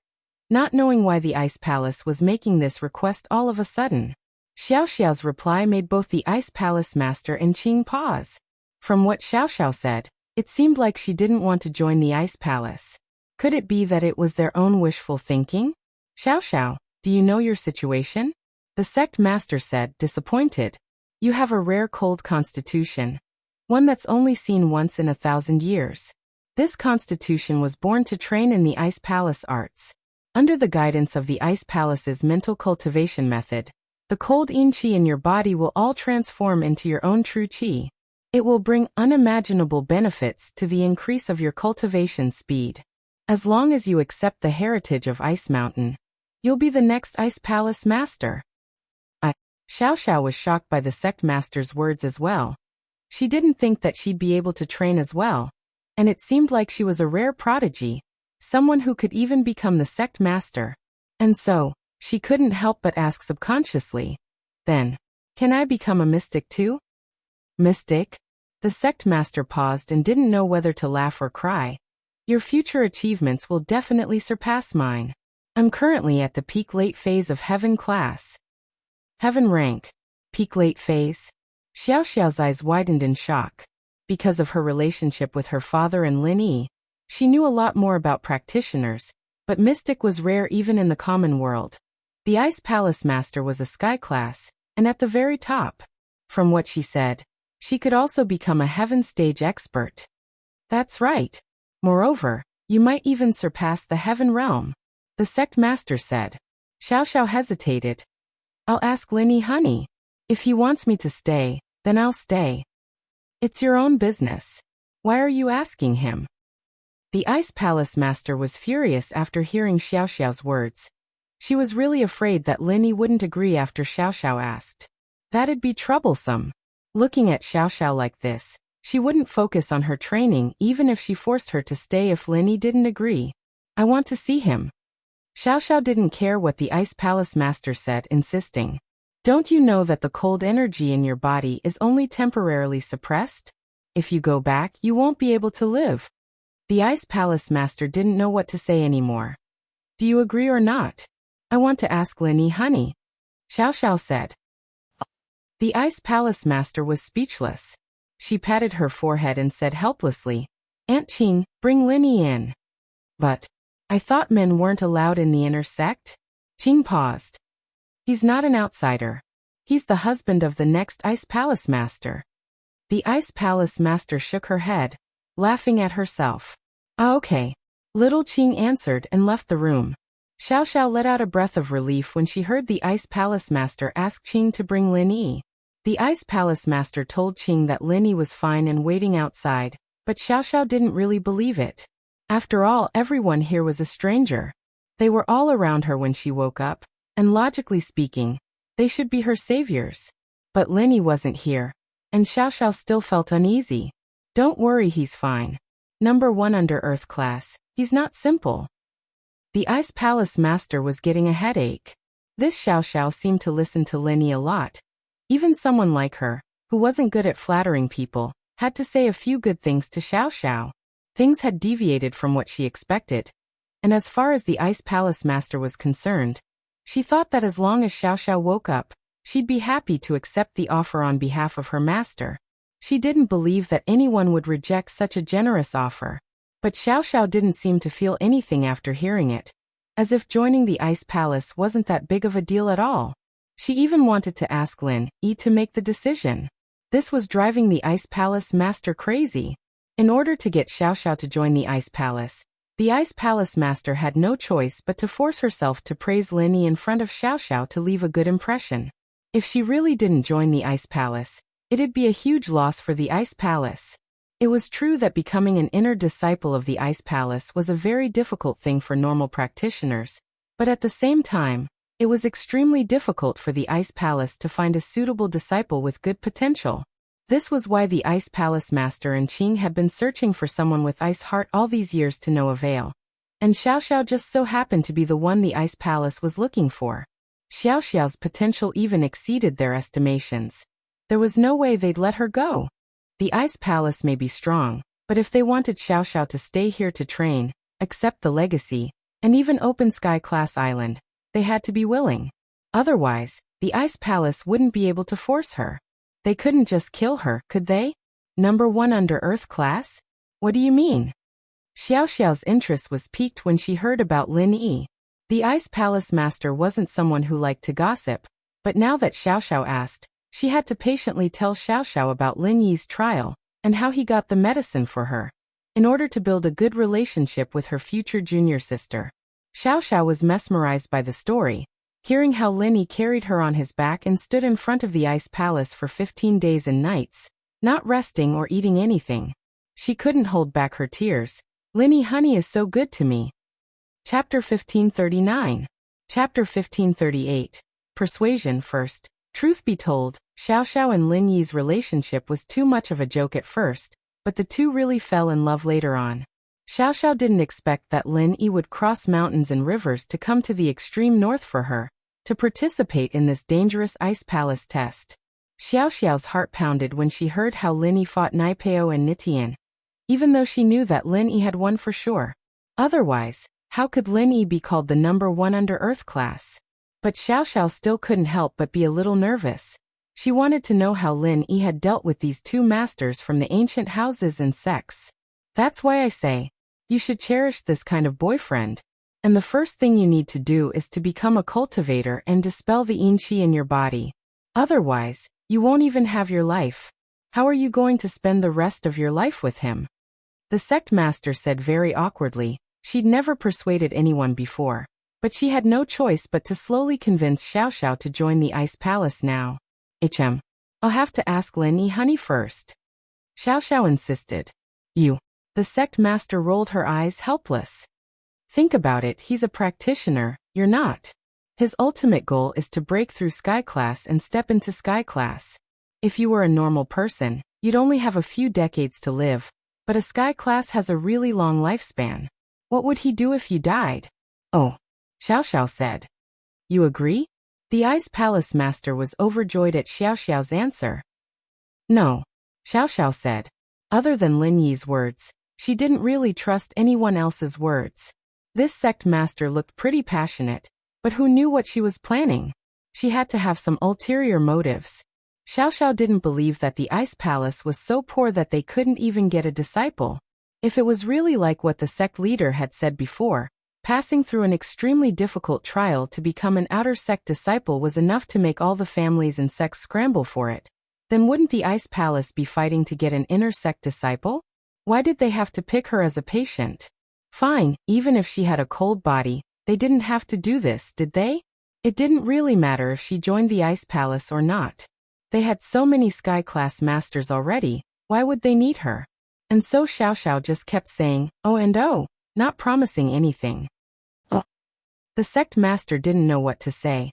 not knowing why the Ice Palace was making this request all of a sudden. Xiao Xiao's reply made both the Ice Palace Master and Qing pause. From what Xiao Xiao said, it seemed like she didn't want to join the Ice Palace. Could it be that it was their own wishful thinking? "Xiao Xiao, do you know your situation?" the sect master said, disappointed. "You have a rare cold constitution. One that's only seen once in 1,000 years. This constitution was born to train in the Ice Palace arts. Under the guidance of the Ice Palace's mental cultivation method, the cold yin qi in your body will all transform into your own true qi. It will bring unimaginable benefits to the increase of your cultivation speed. As long as you accept the heritage of Ice Mountain, you'll be the next Ice Palace master. Xiao Xiao was shocked by the sect master's words as well. She didn't think that she'd be able to train as well, and it seemed like she was a rare prodigy, someone who could even become the sect master. And so, she couldn't help but ask subconsciously, then, can I become a mystic too? Mystic? The sect master paused and didn't know whether to laugh or cry. Your future achievements will definitely surpass mine. I'm currently at the peak late phase of heaven class. Heaven rank. Peak late phase? Xiao Xiao's eyes widened in shock. Because of her relationship with her father and Lin Yi, she knew a lot more about practitioners, but mystic was rare even in the common world. The Ice Palace Master was a sky class, and at the very top. From what she said, she could also become a heaven stage expert. That's right. Moreover, you might even surpass the heaven realm, the sect master said. Xiao Xiao hesitated. I'll ask Lin Yi honey. If he wants me to stay, then I'll stay. It's your own business. Why are you asking him? The Ice Palace Master was furious after hearing Xiao Xiao's words. She was really afraid that Lin Yi wouldn't agree after Xiao Xiao asked. That'd be troublesome. Looking at Xiao Xiao like this, she wouldn't focus on her training even if she forced her to stay if Lin Yi didn't agree. I want to see him. Xiao Xiao didn't care what the Ice Palace Master said, insisting. Don't you know that the cold energy in your body is only temporarily suppressed? If you go back, you won't be able to live. The Ice Palace Master didn't know what to say anymore. Do you agree or not? I want to ask Lin Yi honey. Xiao Xiao said. The Ice Palace Master was speechless. She patted her forehead and said helplessly, Aunt Qing, bring Lin Yi in. But I thought men weren't allowed in the inner sect? Qing paused. He's not an outsider. He's the husband of the next Ice Palace Master. The Ice Palace Master shook her head, laughing at herself. Ah, okay. Little Qing answered and left the room. Xiao Xiao let out a breath of relief when she heard the Ice Palace Master ask Qing to bring Lin Yi. The Ice Palace Master told Qing that Lin Yi was fine and waiting outside, but Xiao Xiao didn't really believe it. After all, everyone here was a stranger. They were all around her when she woke up, and logically speaking, they should be her saviors. But Lin Yi wasn't here, and Xiao Xiao still felt uneasy. Don't worry, he's fine. Number 1 under Earth class, he's not simple. The Ice Palace Master was getting a headache. This Xiao Xiao seemed to listen to Lin Yi a lot. Even someone like her, who wasn't good at flattering people, had to say a few good things to Xiao Xiao. Things had deviated from what she expected. And as far as the Ice Palace Master was concerned, she thought that as long as Xiao Xiao woke up, she'd be happy to accept the offer on behalf of her master. She didn't believe that anyone would reject such a generous offer. But Xiao Xiao didn't seem to feel anything after hearing it. As if joining the Ice Palace wasn't that big of a deal at all. She even wanted to ask Lin Yi to make the decision. This was driving the Ice Palace Master crazy. In order to get Xiao Xiao to join the Ice Palace, the Ice Palace Master had no choice but to force herself to praise Lin Yi in front of Xiao Xiao to leave a good impression. If she really didn't join the Ice Palace, it'd be a huge loss for the Ice Palace. It was true that becoming an inner disciple of the Ice Palace was a very difficult thing for normal practitioners, but at the same time, it was extremely difficult for the Ice Palace to find a suitable disciple with good potential. This was why the Ice Palace Master and Qing had been searching for someone with ice heart all these years to no avail. And Xiao Xiao just so happened to be the one the Ice Palace was looking for. Xiao Xiao's potential even exceeded their estimations. There was no way they'd let her go. The Ice Palace may be strong, but if they wanted Xiao Xiao to stay here to train, accept the legacy, and even open Sky Class Island, they had to be willing. Otherwise, the Ice Palace wouldn't be able to force her. They couldn't just kill her, could they? Number 1 under Earth class? What do you mean? Xiao Xiao's interest was piqued when she heard about Lin Yi. The Ice Palace Master wasn't someone who liked to gossip, but now that Xiao Xiao asked, she had to patiently tell Xiao Xiao about Lin Yi's trial, and how he got the medicine for her, in order to build a good relationship with her future junior sister. Xiao Xiao was mesmerized by the story, hearing how Lin Yi carried her on his back and stood in front of the Ice Palace for 15 days and nights, not resting or eating anything. She couldn't hold back her tears. Linny honey is so good to me. Chapter 1539. Chapter 1538. Persuasion first. Truth be told, Xiao Xiao and Lin Yi's relationship was too much of a joke at first, but the two really fell in love later on. Xiao Xiao didn't expect that Lin Yi would cross mountains and rivers to come to the extreme north for her, to participate in this dangerous ice palace test. Xiao Xiao's heart pounded when she heard how Lin Yi fought Naipeo and Nitian, even though she knew that Lin Yi had won for sure. Otherwise, how could Lin Yi be called the number one under Earth class? But Xiao Xiao still couldn't help but be a little nervous. She wanted to know how Lin Yi had dealt with these two masters from the ancient houses and sects. That's why I say, you should cherish this kind of boyfriend. And the first thing you need to do is to become a cultivator and dispel the yin qi in your body. Otherwise, you won't even have your life. How are you going to spend the rest of your life with him? The sect master said very awkwardly. She'd never persuaded anyone before, but she had no choice but to slowly convince Xiao Xiao to join the ice palace now. I'll have to ask Lin Yi honey first. Xiao Xiao insisted. You. The sect master rolled her eyes helpless. Think about it, he's a practitioner, you're not. His ultimate goal is to break through sky class and step into sky class. If you were a normal person, you'd only have a few decades to live, but a sky class has a really long lifespan. What would he do if you died? Oh, Xiao Xiao said. You agree? The Ice Palace Master was overjoyed at Xiao Xiao's answer. No, Xiao Xiao said. Other than Lin Yi's words, she didn't really trust anyone else's words. This sect master looked pretty passionate, but who knew what she was planning? She had to have some ulterior motives. Xiao Xiao didn't believe that the Ice Palace was so poor that they couldn't even get a disciple. If it was really like what the sect leader had said before, passing through an extremely difficult trial to become an outer sect disciple was enough to make all the families and sects scramble for it, then wouldn't the Ice Palace be fighting to get an inner sect disciple? Why did they have to pick her as a patient? Fine, even if she had a cold body, they didn't have to do this, did they? It didn't really matter if she joined the Ice Palace or not. They had so many sky class masters already, why would they need her? And so Xiao Xiao just kept saying, oh and oh, not promising anything. The sect master didn't know what to say.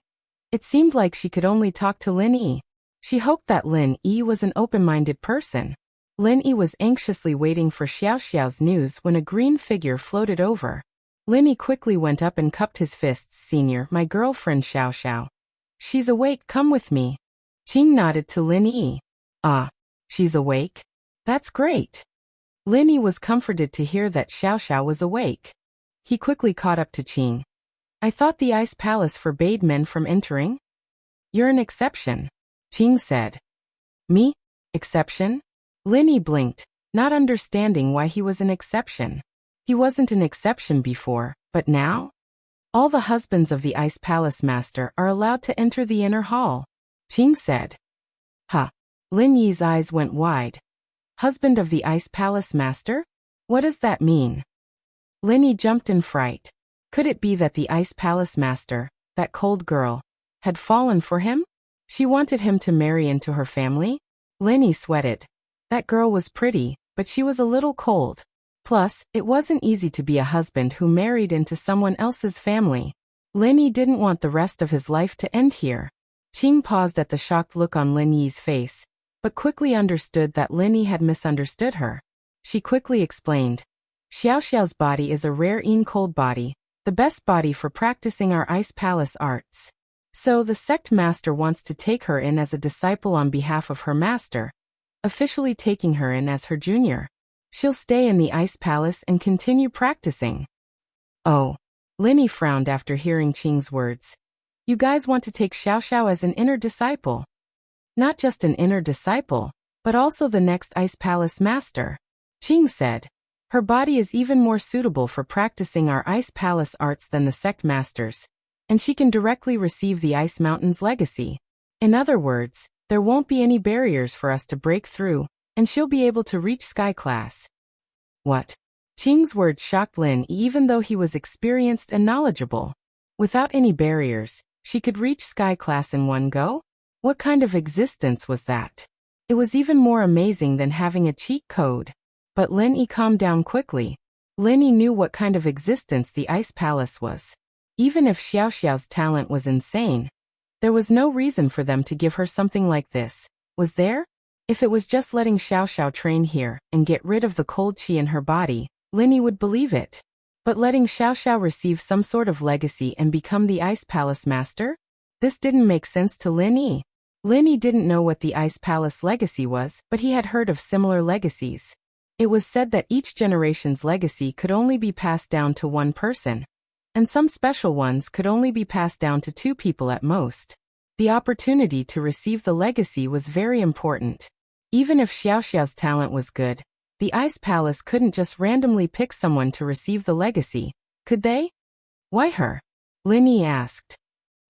It seemed like she could only talk to Lin Yi. She hoped that Lin Yi was an open-minded person. Lin Yi was anxiously waiting for Xiao Xiao's news when a green figure floated over. Lin Yi quickly went up and cupped his fists. Senior, my girlfriend Xiao Xiao. She's awake, come with me. Qing nodded to Lin Yi. Ah, she's awake? That's great. Lin Yi was comforted to hear that Xiao Xiao was awake. He quickly caught up to Qing. I thought the Ice Palace forbade men from entering? You're an exception, Qing said. Me? Exception? Lin Yi blinked, not understanding why he was an exception. He wasn't an exception before, but now? All the husbands of the Ice Palace Master are allowed to enter the inner hall, Qing said. Huh. Lin Yi's eyes went wide. Husband of the Ice Palace Master? What does that mean? Lin Yi jumped in fright. Could it be that the Ice Palace Master, that cold girl, had fallen for him? She wanted him to marry into her family? Lin Yi sweated. That girl was pretty, but she was a little cold. Plus, it wasn't easy to be a husband who married into someone else's family. Lin Yi didn't want the rest of his life to end here. Qing paused at the shocked look on Lin Yi's face, but quickly understood that Lin Yi had misunderstood her. She quickly explained. Xiao Xiao's body is a rare yin cold body, the best body for practicing our Ice Palace arts. So the sect master wants to take her in as a disciple on behalf of her master, officially taking her in as her junior. She'll stay in the Ice Palace and continue practicing. Oh. Lin Yi frowned after hearing Qing's words. You guys want to take Xiao Xiao as an inner disciple. Not just an inner disciple, but also the next Ice Palace Master. Qing said. Her body is even more suitable for practicing our Ice Palace arts than the sect masters, and she can directly receive the Ice Mountain's legacy. In other words, there won't be any barriers for us to break through, and she'll be able to reach sky class. What? Qing's words shocked Lin Yi even though he was experienced and knowledgeable. Without any barriers, she could reach sky class in one go? What kind of existence was that? It was even more amazing than having a cheat code. But Lin Yi calmed down quickly. Lin knew what kind of existence the Ice Palace was. Even if Xiao Xiao's talent was insane, there was no reason for them to give her something like this, was there? If it was just letting Xiao Xiao train here and get rid of the cold qi in her body, Lin would believe it. But letting Xiao Xiao receive some sort of legacy and become the Ice Palace master? This didn't make sense to Lin. Lin didn't know what the Ice Palace legacy was, but he had heard of similar legacies. It was said that each generation's legacy could only be passed down to one person, and some special ones could only be passed down to 2 people at most. The opportunity to receive the legacy was very important. Even if Xiao Xiao's talent was good, the Ice Palace couldn't just randomly pick someone to receive the legacy, could they? Why her? Lin asked.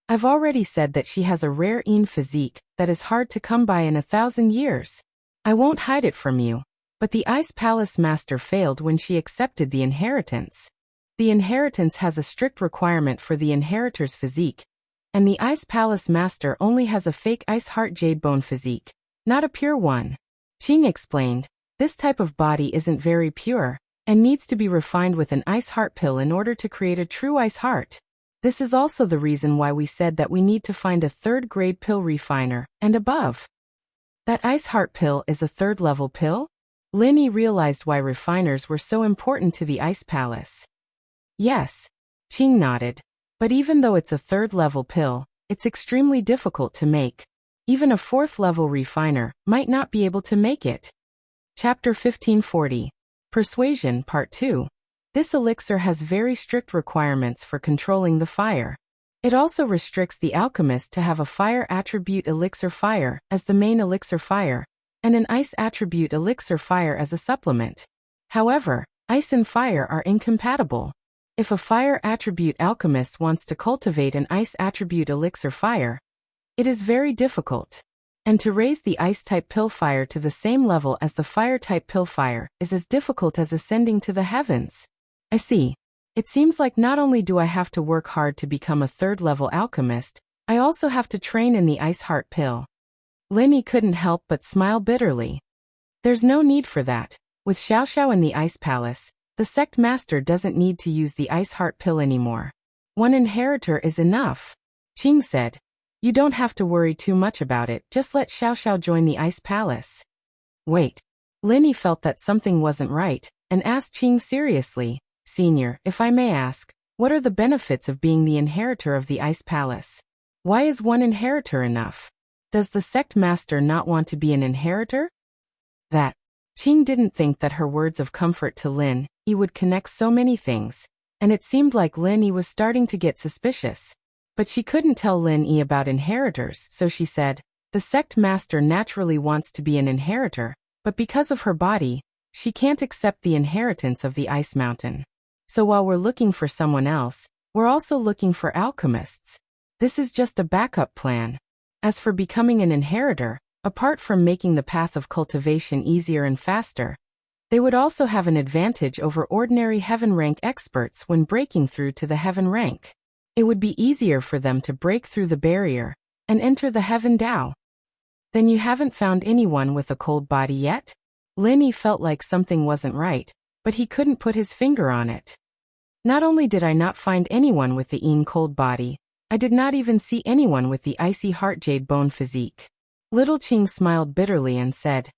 I've already said that she has a rare physique that is hard to come by in 1,000 years. I won't hide it from you. But the Ice Palace master failed when she accepted the inheritance. The inheritance has a strict requirement for the inheritor's physique, and the Ice Palace master only has a fake ice heart jade bone physique, not a pure one. Qing explained, this type of body isn't very pure, and needs to be refined with an ice heart pill in order to create a true ice heart. This is also the reason why we said that we need to find a 3rd-grade pill refiner, and above. That ice heart pill is a 3rd-level pill? Lin realized why refiners were so important to the Ice Palace. Yes. Qing nodded. But even though it's a 3rd-level pill, it's extremely difficult to make. Even a 4th-level refiner might not be able to make it. Chapter 1540. Persuasion Part 2. This elixir has very strict requirements for controlling the fire. It also restricts the alchemist to have a fire attribute elixir fire as the main elixir fire, and an ice attribute elixir fire as a supplement. However, ice and fire are incompatible. If a fire attribute alchemist wants to cultivate an ice attribute elixir fire, it is very difficult. And to raise the ice-type pill fire to the same level as the fire-type pill fire is as difficult as ascending to the heavens. I see. It seems like not only do I have to work hard to become a 3rd-level alchemist, I also have to train in the ice heart pill. Lin couldn't help but smile bitterly. There's no need for that. With Xiao Xiao in the Ice Palace, the sect master doesn't need to use the ice heart pill anymore. One inheritor is enough. Qing said. You don't have to worry too much about it, just let Xiao Xiao join the Ice Palace. Wait. Lin felt that something wasn't right, and asked Qing seriously, Senior, if I may ask, what are the benefits of being the inheritor of the Ice Palace? Why is one inheritor enough? Does the sect master not want to be an inheritor? That. Qing didn't think that her words of comfort to Lin would connect so many things, and it seemed like Lin was starting to get suspicious. But she couldn't tell Lin about inheritors, so she said, the sect master naturally wants to be an inheritor, but because of her body, she can't accept the inheritance of the Ice Mountain. So while we're looking for someone else, we're also looking for alchemists. This is just a backup plan. As for becoming an inheritor, apart from making the path of cultivation easier and faster, they would also have an advantage over ordinary heaven rank experts when breaking through to the heaven rank. It would be easier for them to break through the barrier and enter the heaven Dao. Then you haven't found anyone with a cold body yet? Lin felt like something wasn't right, but he couldn't put his finger on it. Not only did I not find anyone with the cold body, I did not even see anyone with the icy heart jade bone physique. Little Qing smiled bitterly and said,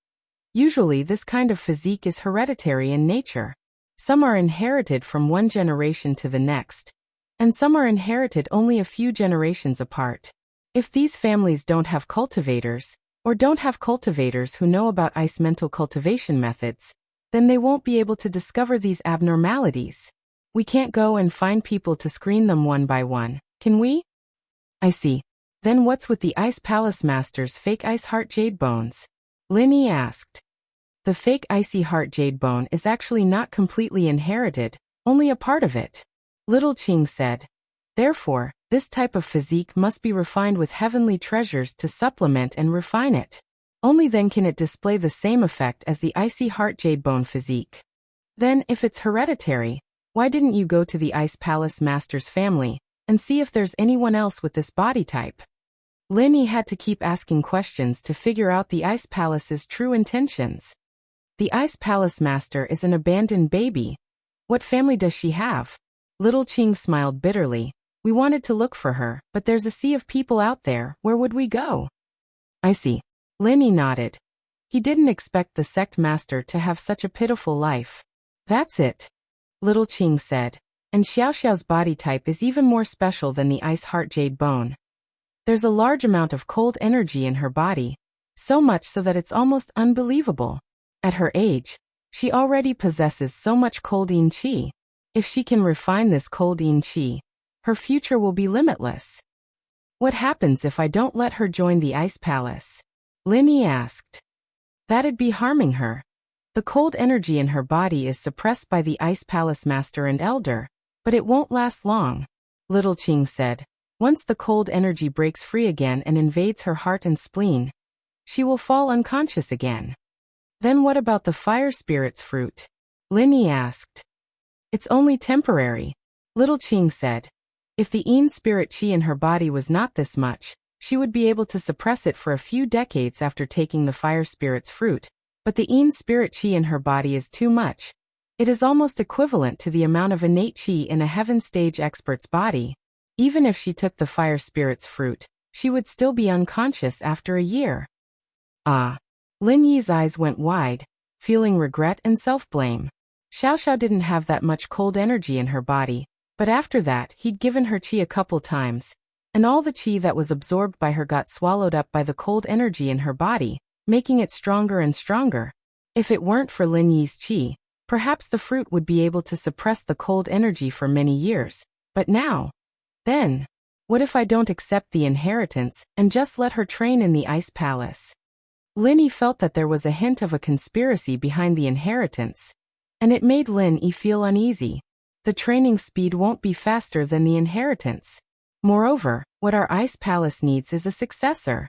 usually this kind of physique is hereditary in nature. Some are inherited from one generation to the next, and some are inherited only a few generations apart. If these families don't have cultivators, or don't have cultivators who know about ice mental cultivation methods, then they won't be able to discover these abnormalities. We can't go and find people to screen them one by one, can we? I see. Then what's with the Ice Palace Master's fake ice heart jade bones? Lin asked. The fake icy heart jade bone is actually not completely inherited, only a part of it. Little Qing said. Therefore, this type of physique must be refined with heavenly treasures to supplement and refine it. Only then can it display the same effect as the icy heart jade bone physique. Then, if it's hereditary, why didn't you go to the Ice Palace Master's family and see if there's anyone else with this body type? Lin had to keep asking questions to figure out the Ice Palace's true intentions. The Ice Palace Master is an abandoned baby. What family does she have? Little Qing smiled bitterly. We wanted to look for her, but there's a sea of people out there, where would we go? I see. Linny nodded. He didn't expect the sect master to have such a pitiful life. That's it. Little Qing said. And Xiao Xiao's body type is even more special than the ice heart jade bone. There's a large amount of cold energy in her body, so much so that it's almost unbelievable. At her age, she already possesses so much cold yin qi. If she can refine this cold yin qi, her future will be limitless. What happens if I don't let her join the ice palace? Linny asked. That'd be harming her. The cold energy in her body is suppressed by the ice palace master and elder, but it won't last long, Little Qing said. Once the cold energy breaks free again and invades her heart and spleen, she will fall unconscious again. Then what about the fire spirit's fruit? Linny asked. It's only temporary, Little Qing said. If the yin spirit qi in her body was not this much, she would be able to suppress it for a few decades after taking the fire spirit's fruit, but the yin spirit qi in her body is too much. It is almost equivalent to the amount of innate qi in a heaven stage expert's body. Even if she took the fire spirit's fruit, she would still be unconscious after a year. Ah. Lin Yi's eyes went wide, feeling regret and self-blame. Xiao Xiao didn't have that much cold energy in her body, but after that he'd given her qi a couple times, and all the qi that was absorbed by her got swallowed up by the cold energy in her body, making it stronger and stronger. If it weren't for Lin Yi's qi, perhaps the fruit would be able to suppress the cold energy for many years, but now? Then, what if I don't accept the inheritance and just let her train in the ice palace? Lin felt that there was a hint of a conspiracy behind the inheritance, and it made Lin feel uneasy. The training speed won't be faster than the inheritance. Moreover, what our ice palace needs is a successor,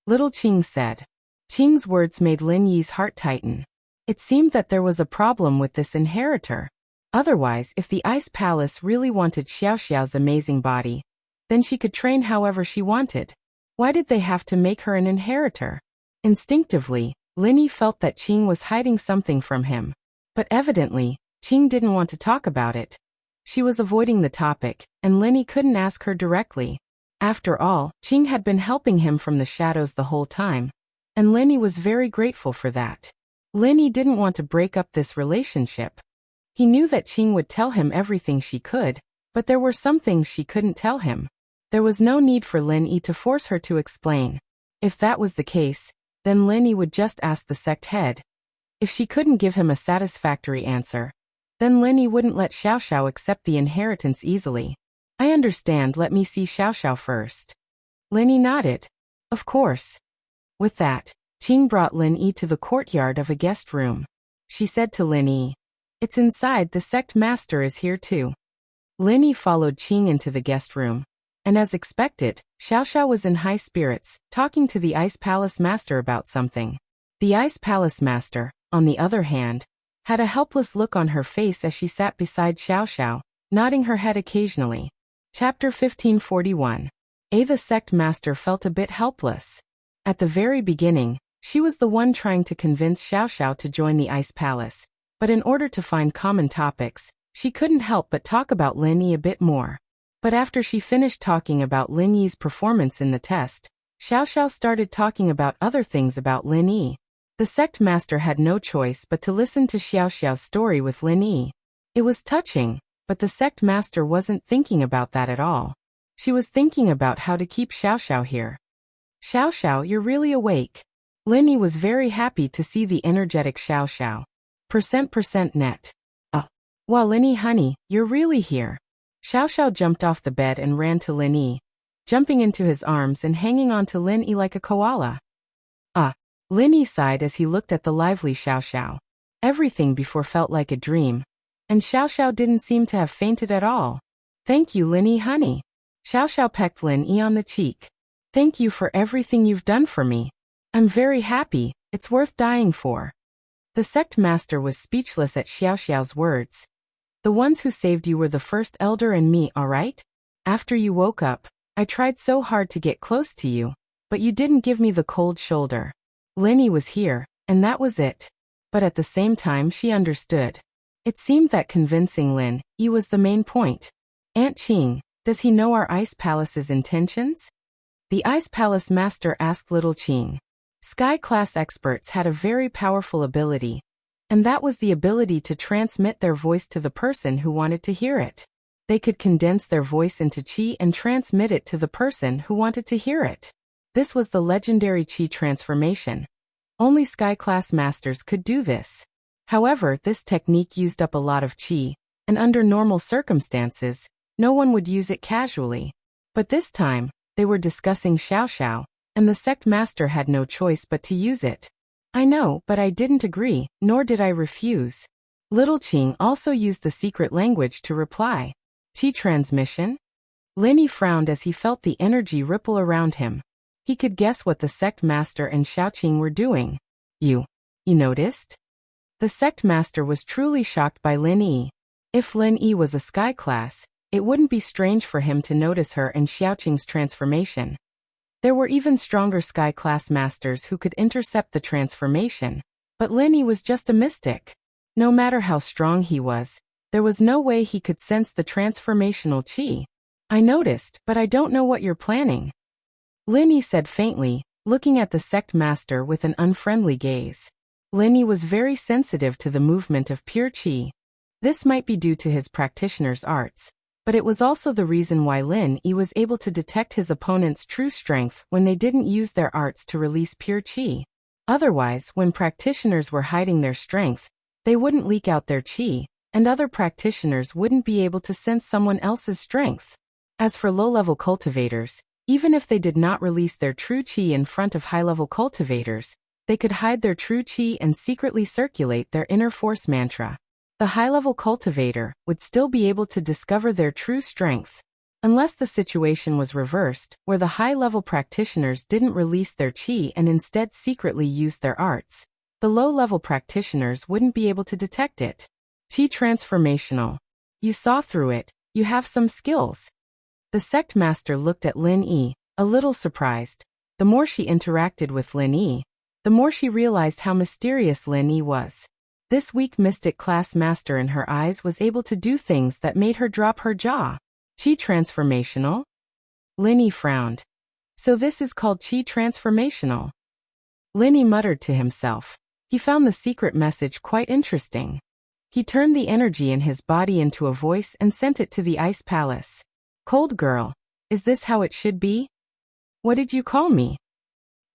Little Qing said. Qing's words made Lin Yi's heart tighten. It seemed that there was a problem with this inheritor. Otherwise, if the ice palace really wanted Xiao Xiao's amazing body, then she could train however she wanted. Why did they have to make her an inheritor? Instinctively, Lin felt that Qing was hiding something from him. But evidently, Qing didn't want to talk about it. She was avoiding the topic, and Lin couldn't ask her directly. After all, Qing had been helping him from the shadows the whole time, and Lin was very grateful for that. Lin didn't want to break up this relationship. He knew that Qing would tell him everything she could, but there were some things she couldn't tell him. There was no need for Lin to force her to explain. If that was the case, then Lin would just ask the sect head. If she couldn't give him a satisfactory answer, then Lin wouldn't let Xiao Xiao accept the inheritance easily. I understand, let me see Xiao Xiao first. Lin nodded. Of course. With that, Qing brought Lin to the courtyard of a guest room. She said to Lin, it's inside, the sect master is here too. Lin followed Qing into the guest room, and as expected, Xiao Xiao was in high spirits, talking to the Ice Palace Master about something. The Ice Palace Master, on the other hand, had a helpless look on her face as she sat beside Xiao Xiao, nodding her head occasionally. Chapter 1541. The sect master felt a bit helpless. At the very beginning, she was the one trying to convince Xiao Xiao to join the Ice Palace, but in order to find common topics, she couldn't help but talk about Lin Yi a bit more. But after she finished talking about Lin Yi's performance in the test, Xiao Xiao started talking about other things about Lin Yi. The sect master had no choice but to listen to Xiao Xiao's story with Lin Yi. It was touching, but the sect master wasn't thinking about that at all. She was thinking about how to keep Xiao Xiao here. Xiao Xiao, you're really awake. Lin Yi was very happy to see the energetic Xiao Xiao. % net. Wow, Lin Yi honey, you're really here. Xiao Xiao jumped off the bed and ran to Lin Yi, jumping into his arms and hanging onto Lin Yi like a koala. Lin Yi sighed as he looked at the lively Xiao Xiao. Everything before felt like a dream, and Xiao Xiao didn't seem to have fainted at all. Thank you, Lin Yi honey. Xiao Xiao pecked Lin Yi on the cheek. Thank you for everything you've done for me. I'm very happy, it's worth dying for. The sect master was speechless at Xiao Xiao's words. The ones who saved you were the first elder and me, alright? After you woke up, I tried so hard to get close to you, but you didn't give me the cold shoulder. Lin Yi was here, and that was it. But at the same time she understood. It seemed that convincing Lin Yi was the main point. Aunt Qing, does he know our Ice Palace's intentions? The Ice Palace Master asked little Qing. Sky-class experts had a very powerful ability, and that was the ability to transmit their voice to the person who wanted to hear it. They could condense their voice into qi and transmit it to the person who wanted to hear it. This was the legendary qi transformation. Only Sky-class masters could do this. However, this technique used up a lot of qi, and under normal circumstances, no one would use it casually. But this time, they were discussing Xiao Xiao, and the sect master had no choice but to use it. I know, but I didn't agree, nor did I refuse. Little Qing also used the secret language to reply. Qi transmission? Lin Yi frowned as he felt the energy ripple around him. He could guess what the sect master and Xiaoqing were doing. You noticed? The sect master was truly shocked by Lin Yi. If Lin Yi was a sky class, it wouldn't be strange for him to notice her and Xiaoqing's transformation. There were even stronger sky class masters who could intercept the transformation, but Lin Yi was just a mystic. No matter how strong he was, there was no way he could sense the transformational qi. I noticed, but I don't know what you're planning. Lin Yi said faintly, looking at the sect master with an unfriendly gaze. Lin Yi was very sensitive to the movement of pure qi. This might be due to his practitioner's arts, but it was also the reason why Lin Yi was able to detect his opponent's true strength when they didn't use their arts to release pure qi. Otherwise, when practitioners were hiding their strength, they wouldn't leak out their qi, and other practitioners wouldn't be able to sense someone else's strength. As for low-level cultivators, even if they did not release their true qi in front of high-level cultivators, they could hide their true qi and secretly circulate their inner force mantra. The high-level cultivator would still be able to discover their true strength. Unless the situation was reversed, where the high-level practitioners didn't release their qi and instead secretly used their arts, the low-level practitioners wouldn't be able to detect it. Qi transformational. You saw through it, you have some skills. The sect master looked at Lin Yi, a little surprised. The more she interacted with Lin Yi, the more she realized how mysterious Lin Yi was. This weak mystic class master in her eyes was able to do things that made her drop her jaw. Qi transformational? Lin Yi frowned. So this is called qi transformational. Lin Yi muttered to himself. He found the secret message quite interesting. He turned the energy in his body into a voice and sent it to the Ice Palace. Cold girl, is this how it should be? What did you call me?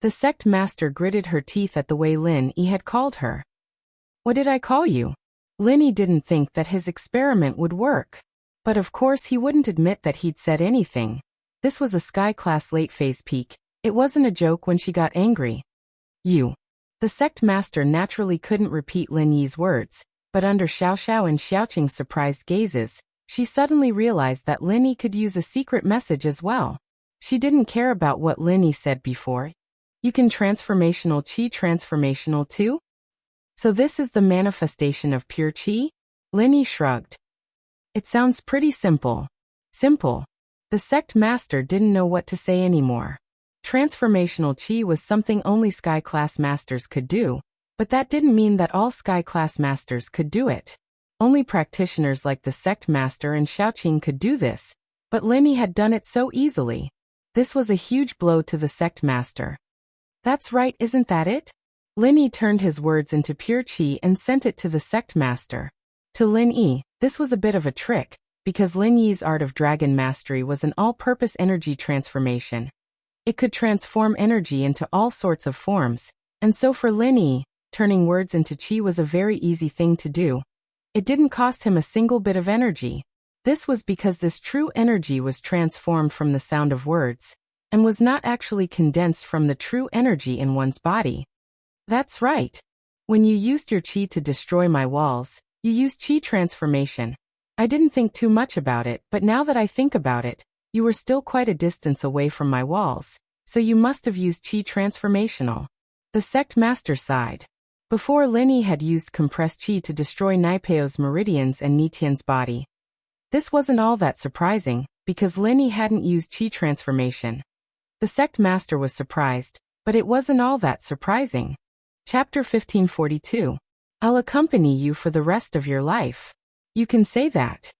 The sect master gritted her teeth at the way Lin Yi had called her. What did I call you? Lin Yi didn't think that his experiment would work. But of course he wouldn't admit that he'd said anything. This was a sky-class late-phase peak. It wasn't a joke when she got angry. You. The sect master naturally couldn't repeat Lin Yi's words, but under Xiao Xiao and Xiaoqing's surprised gazes, she suddenly realized that Lin Yi could use a secret message as well. She didn't care about what Lin Yi said before. You can transformational qi transformational too? So this is the manifestation of pure qi? Lin Yi shrugged. It sounds pretty simple. Simple. The sect master didn't know what to say anymore. Transformational qi was something only sky-class masters could do, but that didn't mean that all sky-class masters could do it. Only practitioners like the sect master and Xiaoqing could do this, but Lin Yi had done it so easily. This was a huge blow to the sect master. That's right, isn't that it? Lin Yi turned his words into pure qi and sent it to the sect master. To Lin Yi, this was a bit of a trick, because Lin Yi's art of dragon mastery was an all-purpose energy transformation. It could transform energy into all sorts of forms, and so for Lin Yi, turning words into qi was a very easy thing to do. It didn't cost him a single bit of energy. This was because this true energy was transformed from the sound of words, and was not actually condensed from the true energy in one's body. That's right. When you used your qi to destroy my walls, you used qi transformation. I didn't think too much about it, but now that I think about it, you were still quite a distance away from my walls, so you must have used qi transformational. The sect master sighed. Before Lin Yi had used compressed qi to destroy Naipeo's meridians and Nitian's body. This wasn't all that surprising, because Lin Yi hadn't used qi transformation. The sect master was surprised, but it wasn't all that surprising. Chapter 1542. I'll accompany you for the rest of your life. You can say that.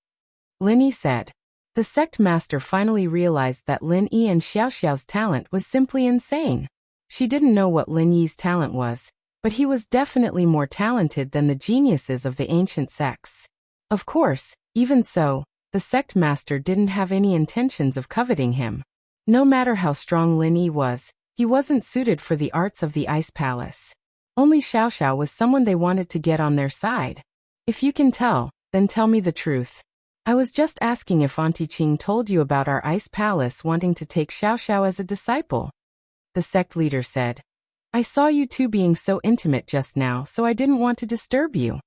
Lin Yi said. The sect master finally realized that Lin Yi and Xiao Xiao's talent was simply insane. She didn't know what Lin Yi's talent was, but he was definitely more talented than the geniuses of the ancient sects. Of course, even so, the sect master didn't have any intentions of coveting him. No matter how strong Lin Yi was, he wasn't suited for the arts of the Ice Palace. Only Xiao Xiao was someone they wanted to get on their side. If you can tell, then tell me the truth. I was just asking if Auntie Qing told you about our Ice Palace wanting to take Xiao Xiao as a disciple. The sect leader said. I saw you two being so intimate just now, so I didn't want to disturb you.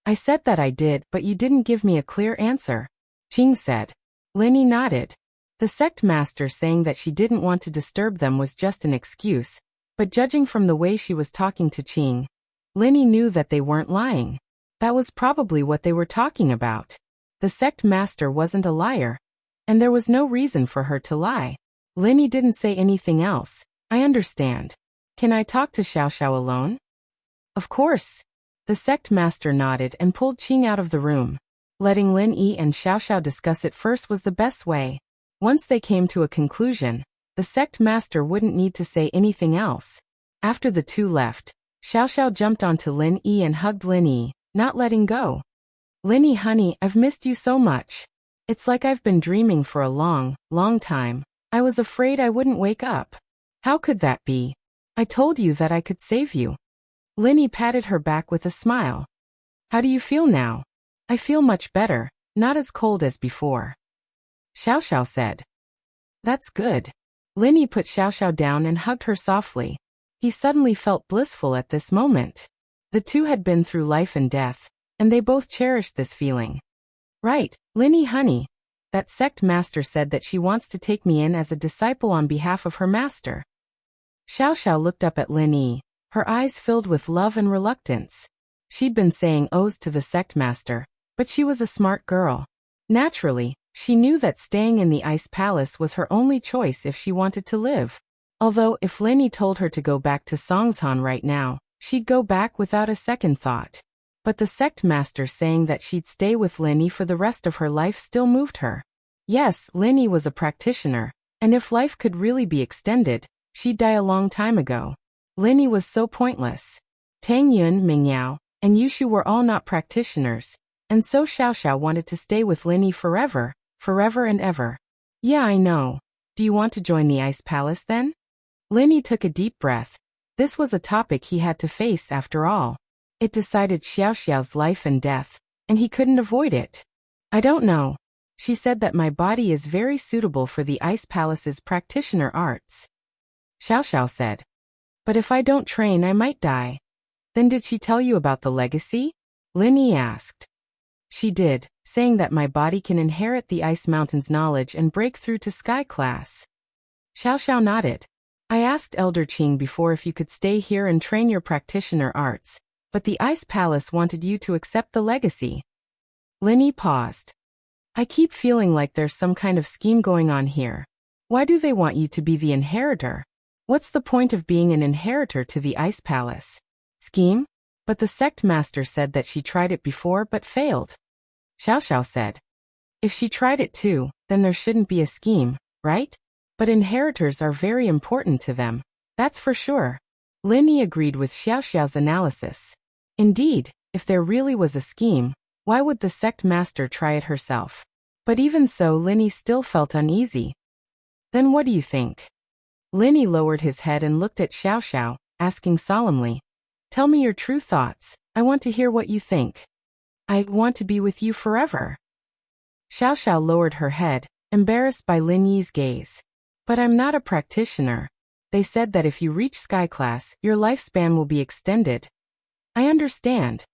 I said that I did, but you didn't give me a clear answer. Qing said. Lin Yi nodded. The sect master saying that she didn't want to disturb them was just an excuse, but judging from the way she was talking to Qing, Lin Yi knew that they weren't lying. That was probably what they were talking about. The sect master wasn't a liar, and there was no reason for her to lie. Lin Yi didn't say anything else. I understand. Can I talk to Xiao Xiao alone? Of course. The sect master nodded and pulled Qing out of the room. Letting Lin Yi and Xiao Xiao discuss it first was the best way. Once they came to a conclusion, the sect master wouldn't need to say anything else. After the two left, Xiao Xiao jumped onto Lin Yi and hugged Lin Yi, not letting go. Lin Yi, honey, I've missed you so much. It's like I've been dreaming for a long, long time. I was afraid I wouldn't wake up. How could that be? I told you that I could save you. Lin Yi patted her back with a smile. How do you feel now? I feel much better, not as cold as before. Xiao Xiao said. That's good. Lin Yi put Xiao Xiao down and hugged her softly. He suddenly felt blissful at this moment. The two had been through life and death, and they both cherished this feeling. Right, Lin Yi, honey. That sect master said that she wants to take me in as a disciple on behalf of her master. Xiao Xiao looked up at Lin Yi, her eyes filled with love and reluctance. She'd been saying ohs to the sect master, but she was a smart girl. Naturally, she knew that staying in the Ice Palace was her only choice if she wanted to live. Although if Lin Yi told her to go back to Songshan right now, she'd go back without a second thought. But the sect master saying that she'd stay with Lin Yi for the rest of her life still moved her. Yes, Lin Yi was a practitioner, and if life could really be extended, she'd die a long time ago. Lin Yi was so pointless. Tang Yun, Mingyao, and Yushu were all not practitioners, and so Xiao Xiao wanted to stay with Lin Yi forever, forever and ever. Yeah, I know. Do you want to join the Ice Palace then? Lin Yi took a deep breath. This was a topic he had to face after all. It decided Xiao Xiao's life and death, and he couldn't avoid it. I don't know. She said that my body is very suitable for the Ice Palace's practitioner arts. Xiao Xiao said. But if I don't train, I might die. Then did she tell you about the legacy? Lin Yi asked. She did, saying that my body can inherit the Ice Mountain's knowledge and break through to Sky Class. Xiao Xiao nodded. I asked Elder Qing before if you could stay here and train your practitioner arts, but the Ice Palace wanted you to accept the legacy. Lin Yi paused. I keep feeling like there's some kind of scheme going on here. Why do they want you to be the inheritor? What's the point of being an inheritor to the Ice Palace? Scheme? But the sect master said that she tried it before but failed. Xiao Xiao said. If she tried it too, then there shouldn't be a scheme, right? But inheritors are very important to them, that's for sure. Lin Yi agreed with Xiao Xiao's analysis. Indeed, if there really was a scheme, why would the sect master try it herself? But even so, Lin Yi still felt uneasy. Then what do you think? Lin Yi lowered his head and looked at Xiao Xiao, asking solemnly. Tell me your true thoughts, I want to hear what you think. I want to be with you forever. Xiao Xiao lowered her head, embarrassed by Lin Yi's gaze. But I'm not a practitioner. They said that if you reach Sky Class, your lifespan will be extended. I understand.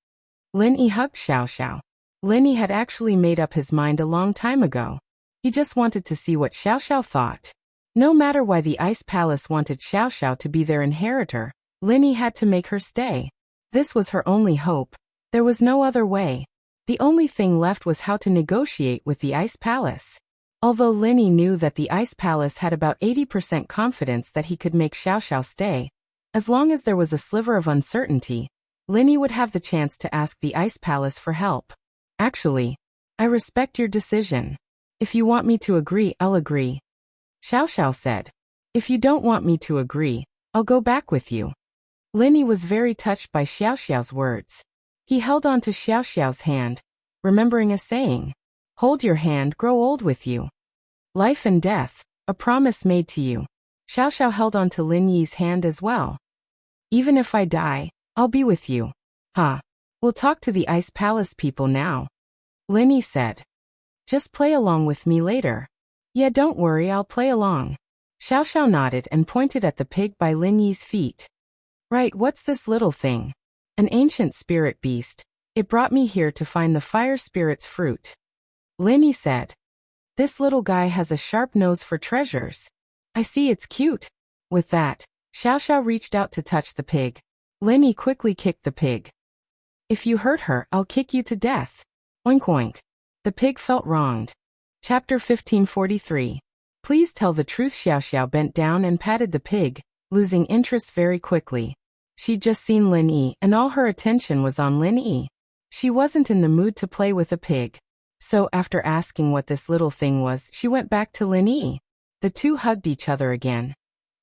Lin Yi hugged Xiao Xiao. Lin Yi had actually made up his mind a long time ago. He just wanted to see what Xiao Xiao thought. No matter why the Ice Palace wanted Xiao Xiao to be their inheritor, Lin Yi had to make her stay. This was her only hope. There was no other way. The only thing left was how to negotiate with the Ice Palace. Although Lin Yi knew that the Ice Palace had about 80% confidence that he could make Xiao Xiao stay, as long as there was a sliver of uncertainty, Linny would have the chance to ask the Ice Palace for help. Actually, I respect your decision. If you want me to agree, I'll agree. Xiao Xiao said. If you don't want me to agree, I'll go back with you. Linny was very touched by Xiao Xiao's words. He held on to Xiao Xiao's hand, remembering a saying, "Hold your hand, grow old with you." Life and death, a promise made to you. Xiao Xiao held on to Lin Yi's hand as well. Even if I die, I'll be with you. We'll talk to the Ice Palace people now. Lin Yi said. Just play along with me later. Yeah, don't worry, I'll play along. Xiao Xiao nodded and pointed at the pig by Lin Yi's feet. Right, what's this little thing? An ancient spirit beast. It brought me here to find the fire spirit's fruit. Lin Yi said. This little guy has a sharp nose for treasures. I see, it's cute. With that, Xiao Xiao reached out to touch the pig. Lin Yi quickly kicked the pig. If you hurt her, I'll kick you to death. Oink oink. The pig felt wronged. Chapter 1543. Please tell the truth. Xiao Xiao bent down and patted the pig, losing interest very quickly. She'd just seen Lin Yi and all her attention was on Lin Yi. She wasn't in the mood to play with a pig. So after asking what this little thing was, she went back to Lin Yi. The two hugged each other again.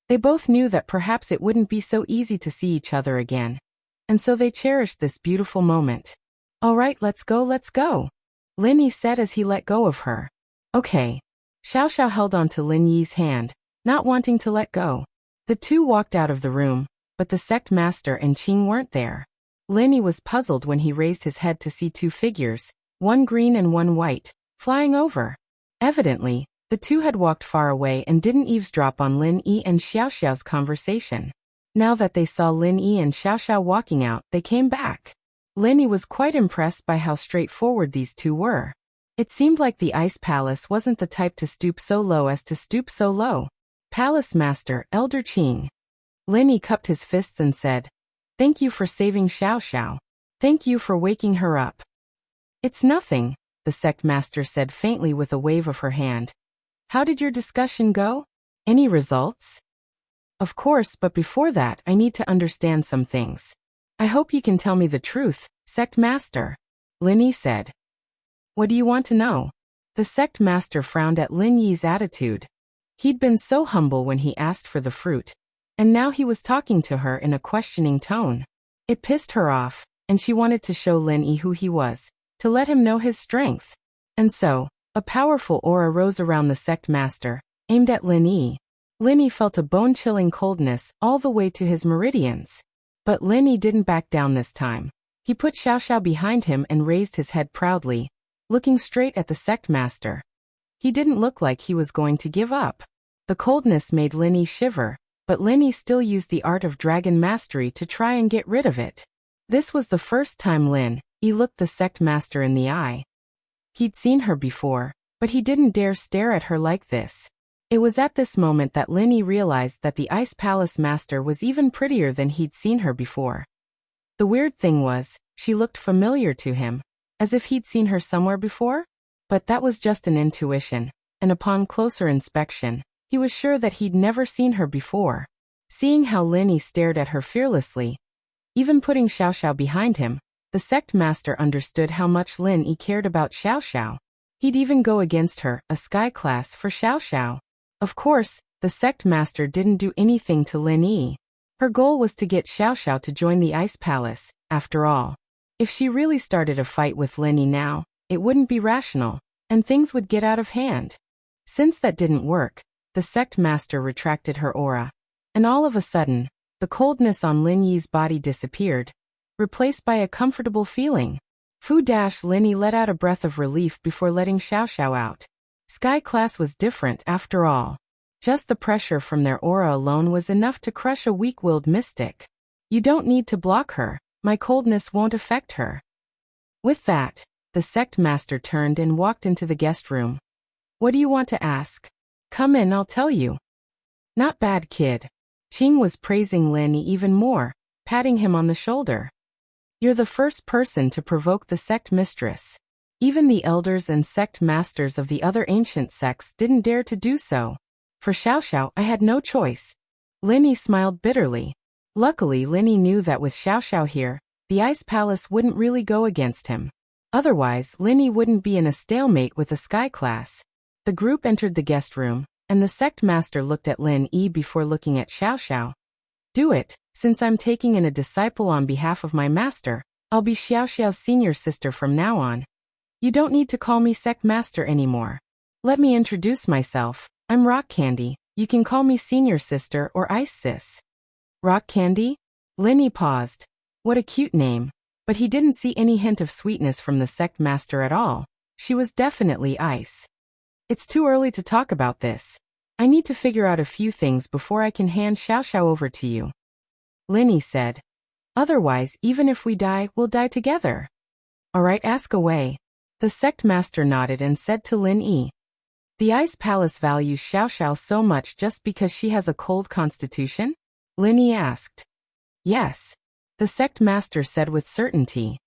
They both knew that perhaps it wouldn't be so easy to see each other again. And so they cherished this beautiful moment. All right, let's go, let's go. Lin Yi said as he let go of her. Okay. Xiao Xiao held on to Lin Yi's hand, not wanting to let go. The two walked out of the room, but the sect master and Qing weren't there. Lin Yi was puzzled when he raised his head to see two figures, one green and one white, flying over. Evidently, the two had walked far away and didn't eavesdrop on Lin Yi and Xiao Xiao's conversation. Now that they saw Lin Yi and Xiao Xiao walking out, they came back. Lin Yi was quite impressed by how straightforward these two were. It seemed like the Ice Palace wasn't the type to stoop so low as to stoop so low. Palace Master, Elder Qing. Lin Yi cupped his fists and said, "Thank you for saving Xiao Xiao. Thank you for waking her up." It's nothing, the sect master said faintly with a wave of her hand. How did your discussion go? Any results? Of course, but before that, I need to understand some things. I hope you can tell me the truth, sect master. Lin Yi said. What do you want to know? The sect master frowned at Lin Yi's attitude. He'd been so humble when he asked for the fruit, and now he was talking to her in a questioning tone. It pissed her off, and she wanted to show Lin Yi who he was, to let him know his strength. And so, a powerful aura rose around the sect master, aimed at Lin Yi. Lin Yi felt a bone-chilling coldness all the way to his meridians. But Lin Yi didn't back down this time. He put Xiao Xiao behind him and raised his head proudly, looking straight at the sect master. He didn't look like he was going to give up. The coldness made Lin Yi shiver, but Lin Yi still used the art of dragon mastery to try and get rid of it. This was the first time Lin Yi looked the sect master in the eye. He'd seen her before, but he didn't dare stare at her like this. It was at this moment that Lin Yi realized that the Ice Palace Master was even prettier than he'd seen her before. The weird thing was, she looked familiar to him, as if he'd seen her somewhere before? But that was just an intuition, and upon closer inspection, he was sure that he'd never seen her before. Seeing how Lin Yi stared at her fearlessly, even putting Xiao Xiao behind him, the sect master understood how much Lin Yi cared about Xiao Xiao. He'd even go against her, a sky class, for Xiao Xiao. Of course, the sect master didn't do anything to Lin Yi. Her goal was to get Xiao Xiao to join the Ice Palace, after all. If she really started a fight with Lin Yi now, it wouldn't be rational, and things would get out of hand. Since that didn't work, the sect master retracted her aura. And all of a sudden, the coldness on Lin Yi's body disappeared, replaced by a comfortable feeling. Lin Yi let out a breath of relief before letting Xiao Xiao out. Sky class was different after all. Just the pressure from their aura alone was enough to crush a weak-willed mystic. You don't need to block her, my coldness won't affect her. With that, the sect master turned and walked into the guest room. What do you want to ask? Come in, I'll tell you. Not bad, kid. Qing was praising Lin Yi even more, patting him on the shoulder. You're the first person to provoke the sect mistress. Even the elders and sect masters of the other ancient sects didn't dare to do so. For Xiao Xiao, I had no choice. Lin Yi smiled bitterly. Luckily, Lin Yi knew that with Xiao Xiao here, the Ice Palace wouldn't really go against him. Otherwise, Linny wouldn't be in a stalemate with the Sky class. The group entered the guest room, and the sect master looked at Lin Yi before looking at Xiao Xiao. Do it, since I'm taking in a disciple on behalf of my master. I'll be Xiao Xiao's senior sister from now on. You don't need to call me sect master anymore. Let me introduce myself. I'm Rock Candy. You can call me senior sister or Ice Sis. Rock Candy? Linny paused. What a cute name. But he didn't see any hint of sweetness from the sect master at all. She was definitely Ice. It's too early to talk about this. I need to figure out a few things before I can hand Xiao Xiao over to you. Linny said. Otherwise, even if we die, we'll die together. Alright, ask away. The sect master nodded and said to Lin Yi. The Ice Palace values Xiao Xiao so much just because she has a cold constitution? Lin Yi asked. Yes. The sect master said with certainty.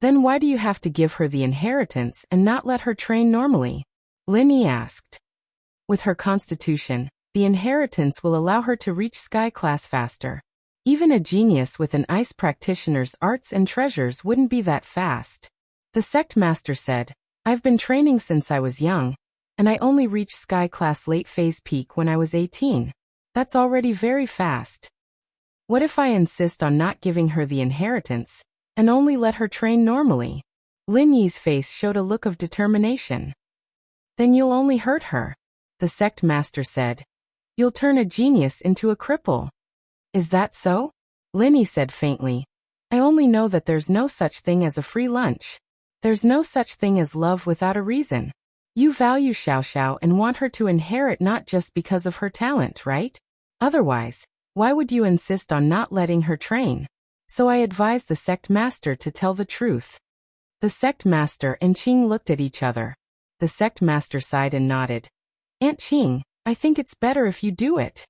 Then why do you have to give her the inheritance and not let her train normally? Lin Yi asked. With her constitution, the inheritance will allow her to reach Sky class faster. Even a genius with an ice practitioner's arts and treasures wouldn't be that fast. The sect master said, I've been training since I was young, and I only reached Sky class late phase peak when I was 18. That's already very fast. What if I insist on not giving her the inheritance, and only let her train normally? Lin Yi's face showed a look of determination. Then you'll only hurt her, the sect master said. You'll turn a genius into a cripple. Is that so? Lin Yi said faintly. I only know that there's no such thing as a free lunch. There's no such thing as love without a reason. You value Xiao Xiao and want her to inherit not just because of her talent, right? Otherwise, why would you insist on not letting her train? So I advised the sect master to tell the truth. The sect master and Qing looked at each other. The sect master sighed and nodded. Aunt Qing, I think it's better if you do it.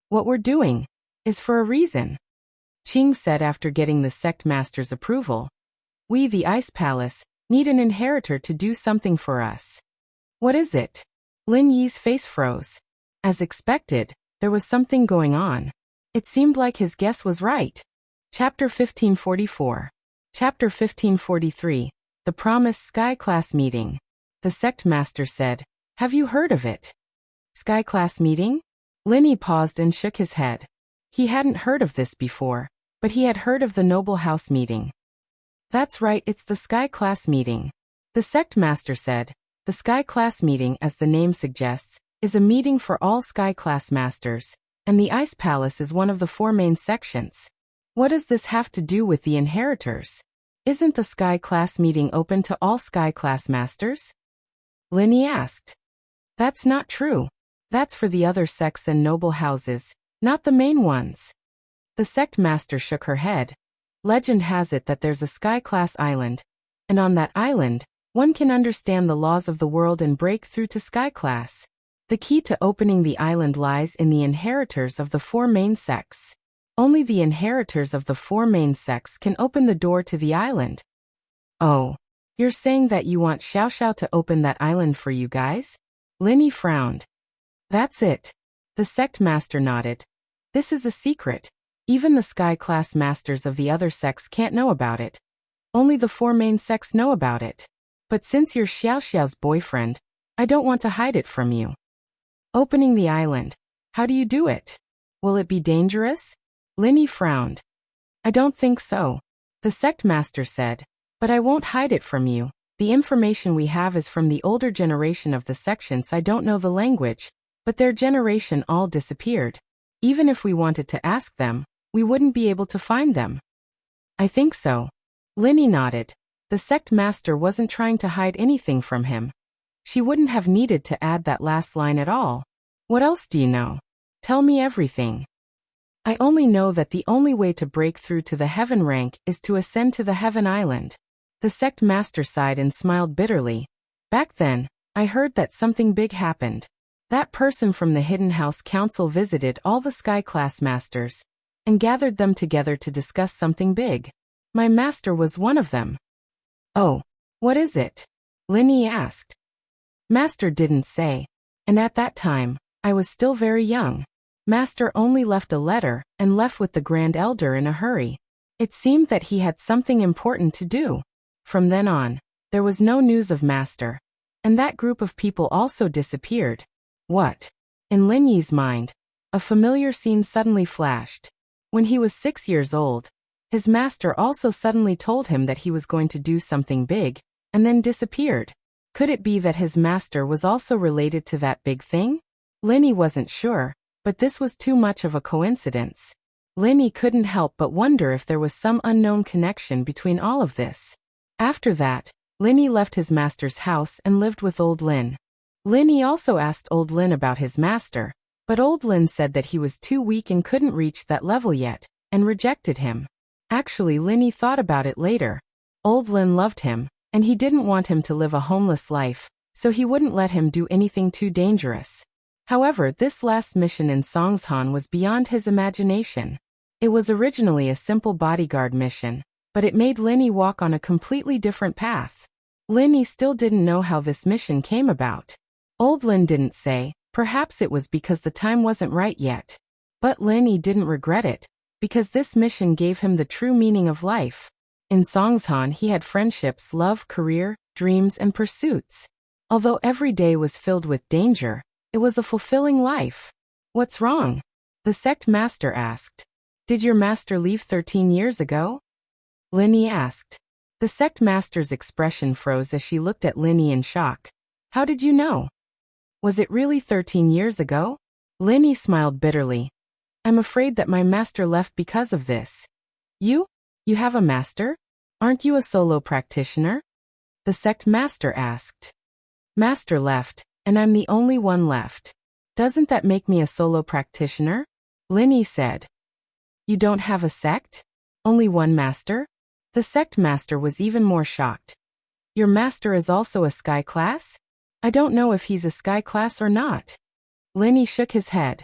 What we're doing is for a reason. Qing said after getting the sect master's approval. We, the Ice Palace, need an inheritor to do something for us. What is it? Lin Yi's face froze. As expected, there was something going on. It seemed like his guess was right. Chapter 1544. Chapter 1543. The Promised Sky Class Meeting. The sect master said, Have you heard of it? Sky Class Meeting? Lin Yi paused and shook his head. He hadn't heard of this before, but he had heard of the Noble House Meeting. That's right, it's the Sky Class Meeting. The sect master said, The Sky Class Meeting, as the name suggests, is a meeting for all Sky Class Masters, and the Ice Palace is one of the 4 main sections. What does this have to do with the inheritors? Isn't the Sky Class Meeting open to all Sky Class Masters? Lin Yi asked. That's not true. That's for the other sects and noble houses, not the main ones. The sect master shook her head. Legend has it that there's a Sky Class island, and on that island, one can understand the laws of the world and break through to Sky Class. The key to opening the island lies in the inheritors of the 4 main sects. Only the inheritors of the 4 main sects can open the door to the island. Oh, you're saying that you want Xiao Xiao to open that island for you guys? Lin Yi frowned. That's it. The sect master nodded. This is a secret. Even the Sky Class Masters of the other sects can't know about it. Only the 4 main sects know about it. But since you're Xiao Xiao's boyfriend, I don't want to hide it from you. Opening the island. How do you do it? Will it be dangerous? Lin Yi frowned. I don't think so. The sect master said. But I won't hide it from you. The information we have is from the older generation of the sections. I don't know the language, but their generation all disappeared. Even if we wanted to ask them, we wouldn't be able to find them. I think so. Lin Yi nodded. The sect master wasn't trying to hide anything from him. She wouldn't have needed to add that last line at all. What else do you know? Tell me everything. I only know that the only way to break through to the heaven rank is to ascend to the heaven island. The sect master sighed and smiled bitterly. Back then, I heard that something big happened. That person from the Hidden House Council visited all the Sky Class Masters and gathered them together to discuss something big. My master was one of them. Oh, what is it? Lin Yi asked. Master didn't say, and at that time, I was still very young. Master only left a letter and left with the Grand Elder in a hurry. It seemed that he had something important to do. From then on, there was no news of Master. And that group of people also disappeared. What? In Lin Yi's mind, a familiar scene suddenly flashed. When he was 6 years old, his master also suddenly told him that he was going to do something big, and then disappeared. Could it be that his master was also related to that big thing? Lin Yi wasn't sure, but this was too much of a coincidence. Lin Yi couldn't help but wonder if there was some unknown connection between all of this. After that, Lin Yi left his master's house and lived with old Lin. Lin Yi also asked old Lin about his master, but old Lin said that he was too weak and couldn't reach that level yet, and rejected him. Actually, Lin Yi thought about it later. Old Lin loved him, and he didn't want him to live a homeless life, so he wouldn't let him do anything too dangerous. However, this last mission in Songshan was beyond his imagination. It was originally a simple bodyguard mission, but it made Lin Yi walk on a completely different path. Lin Yi still didn't know how this mission came about. Old Lin didn't say, perhaps it was because the time wasn't right yet. But Lin Yi didn't regret it, because this mission gave him the true meaning of life. In Songshan he had friendships, love, career, dreams and pursuits. Although every day was filled with danger, it was a fulfilling life. What's wrong? The sect master asked. Did your master leave 13 years ago? Lin Yi asked. The sect master's expression froze as she looked at Lin Yi in shock. How did you know? Was it really 13 years ago? Lin Yi smiled bitterly. I'm afraid that my master left because of this. You? You have a master? Aren't you a solo practitioner? The sect master asked. Master left, and I'm the only one left. Doesn't that make me a solo practitioner? Lin Yi said. You don't have a sect? Only one master? The sect master was even more shocked. Your master is also a sky class? I don't know if he's a sky class or not. Lin Yi shook his head.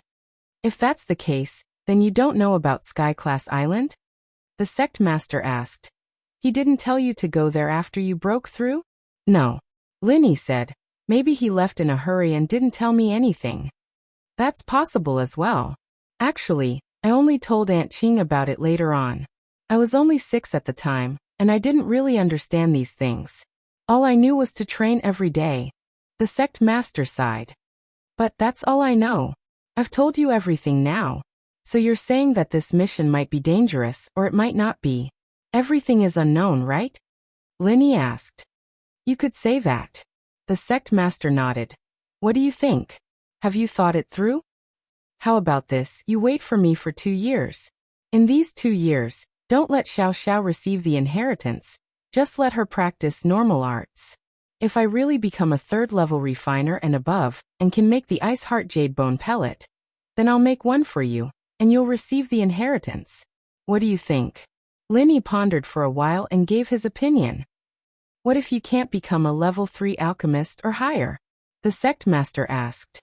If that's the case, then you don't know about Sky Class Island? The sect master asked. He didn't tell you to go there after you broke through? No. Lin Yi said. Maybe he left in a hurry and didn't tell me anything. That's possible as well. Actually, I only told Aunt Qing about it later on. I was only 6 at the time, and I didn't really understand these things. All I knew was to train every day. The sect master sighed. But that's all I know. I've told you everything now. So you're saying that this mission might be dangerous or it might not be. Everything is unknown, right? Lin Yi asked. You could say that. The sect master nodded. What do you think? Have you thought it through? How about this? You wait for me for 2 years. In these 2 years, don't let Xiao Xiao receive the inheritance. Just let her practice normal arts. If I really become a 3rd-level refiner and above, and can make the Ice Heart Jade Bone Pellet, then I'll make one for you, and you'll receive the inheritance. What do you think? Lin Yi pondered for a while and gave his opinion. What if you can't become a level 3 alchemist or higher? The sect master asked.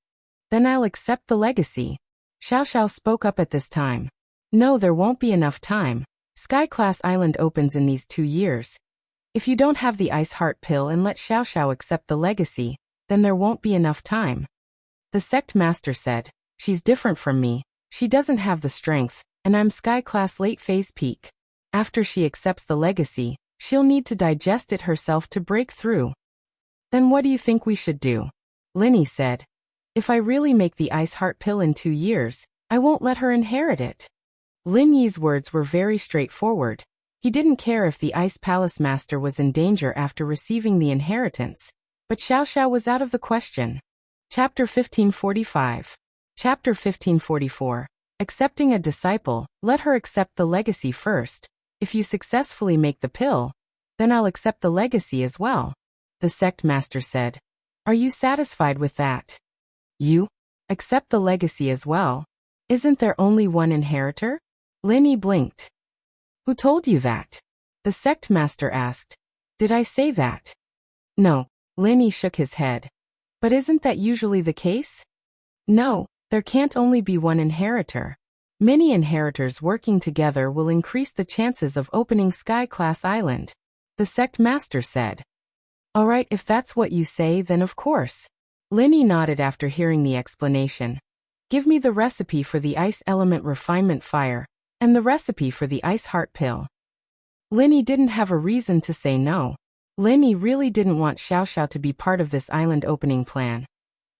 Then I'll accept the legacy. Xiao Xiao spoke up at this time. No, there won't be enough time. Sky Class Island opens in these 2 years. If you don't have the Ice Heart Pill and let Xiao Xiao accept the legacy, then there won't be enough time. The sect master said, she's different from me. She doesn't have the strength, and I'm Sky Class Late Phase Peak. After she accepts the legacy, she'll need to digest it herself to break through. Then what do you think we should do? Lin Yi said. If I really make the Ice Heart Pill in 2 years, I won't let her inherit it. Lin Yi's words were very straightforward. He didn't care if the Ice Palace Master was in danger after receiving the inheritance, but Xiao Xiao was out of the question. Chapter 1545. Chapter 1544. Accepting a disciple, let her accept the legacy first. If you successfully make the pill, then I'll accept the legacy as well. The sect master said. Are you satisfied with that? You? Accept the legacy as well? Isn't there only one inheritor? Lin Yi blinked. Who told you that? The sect master asked. Did I say that? No. Lin Yi shook his head. But isn't that usually the case? No, there can't only be one inheritor. Many inheritors working together will increase the chances of opening Sky Class Island. The sect master said. Alright, if that's what you say, then of course. Lin Yi nodded after hearing the explanation. Give me the recipe for the Ice Element Refinement Fire, and the recipe for the Ice Heart Pill. Linny didn't have a reason to say no. Linny really didn't want Xiao Xiao to be part of this island opening plan.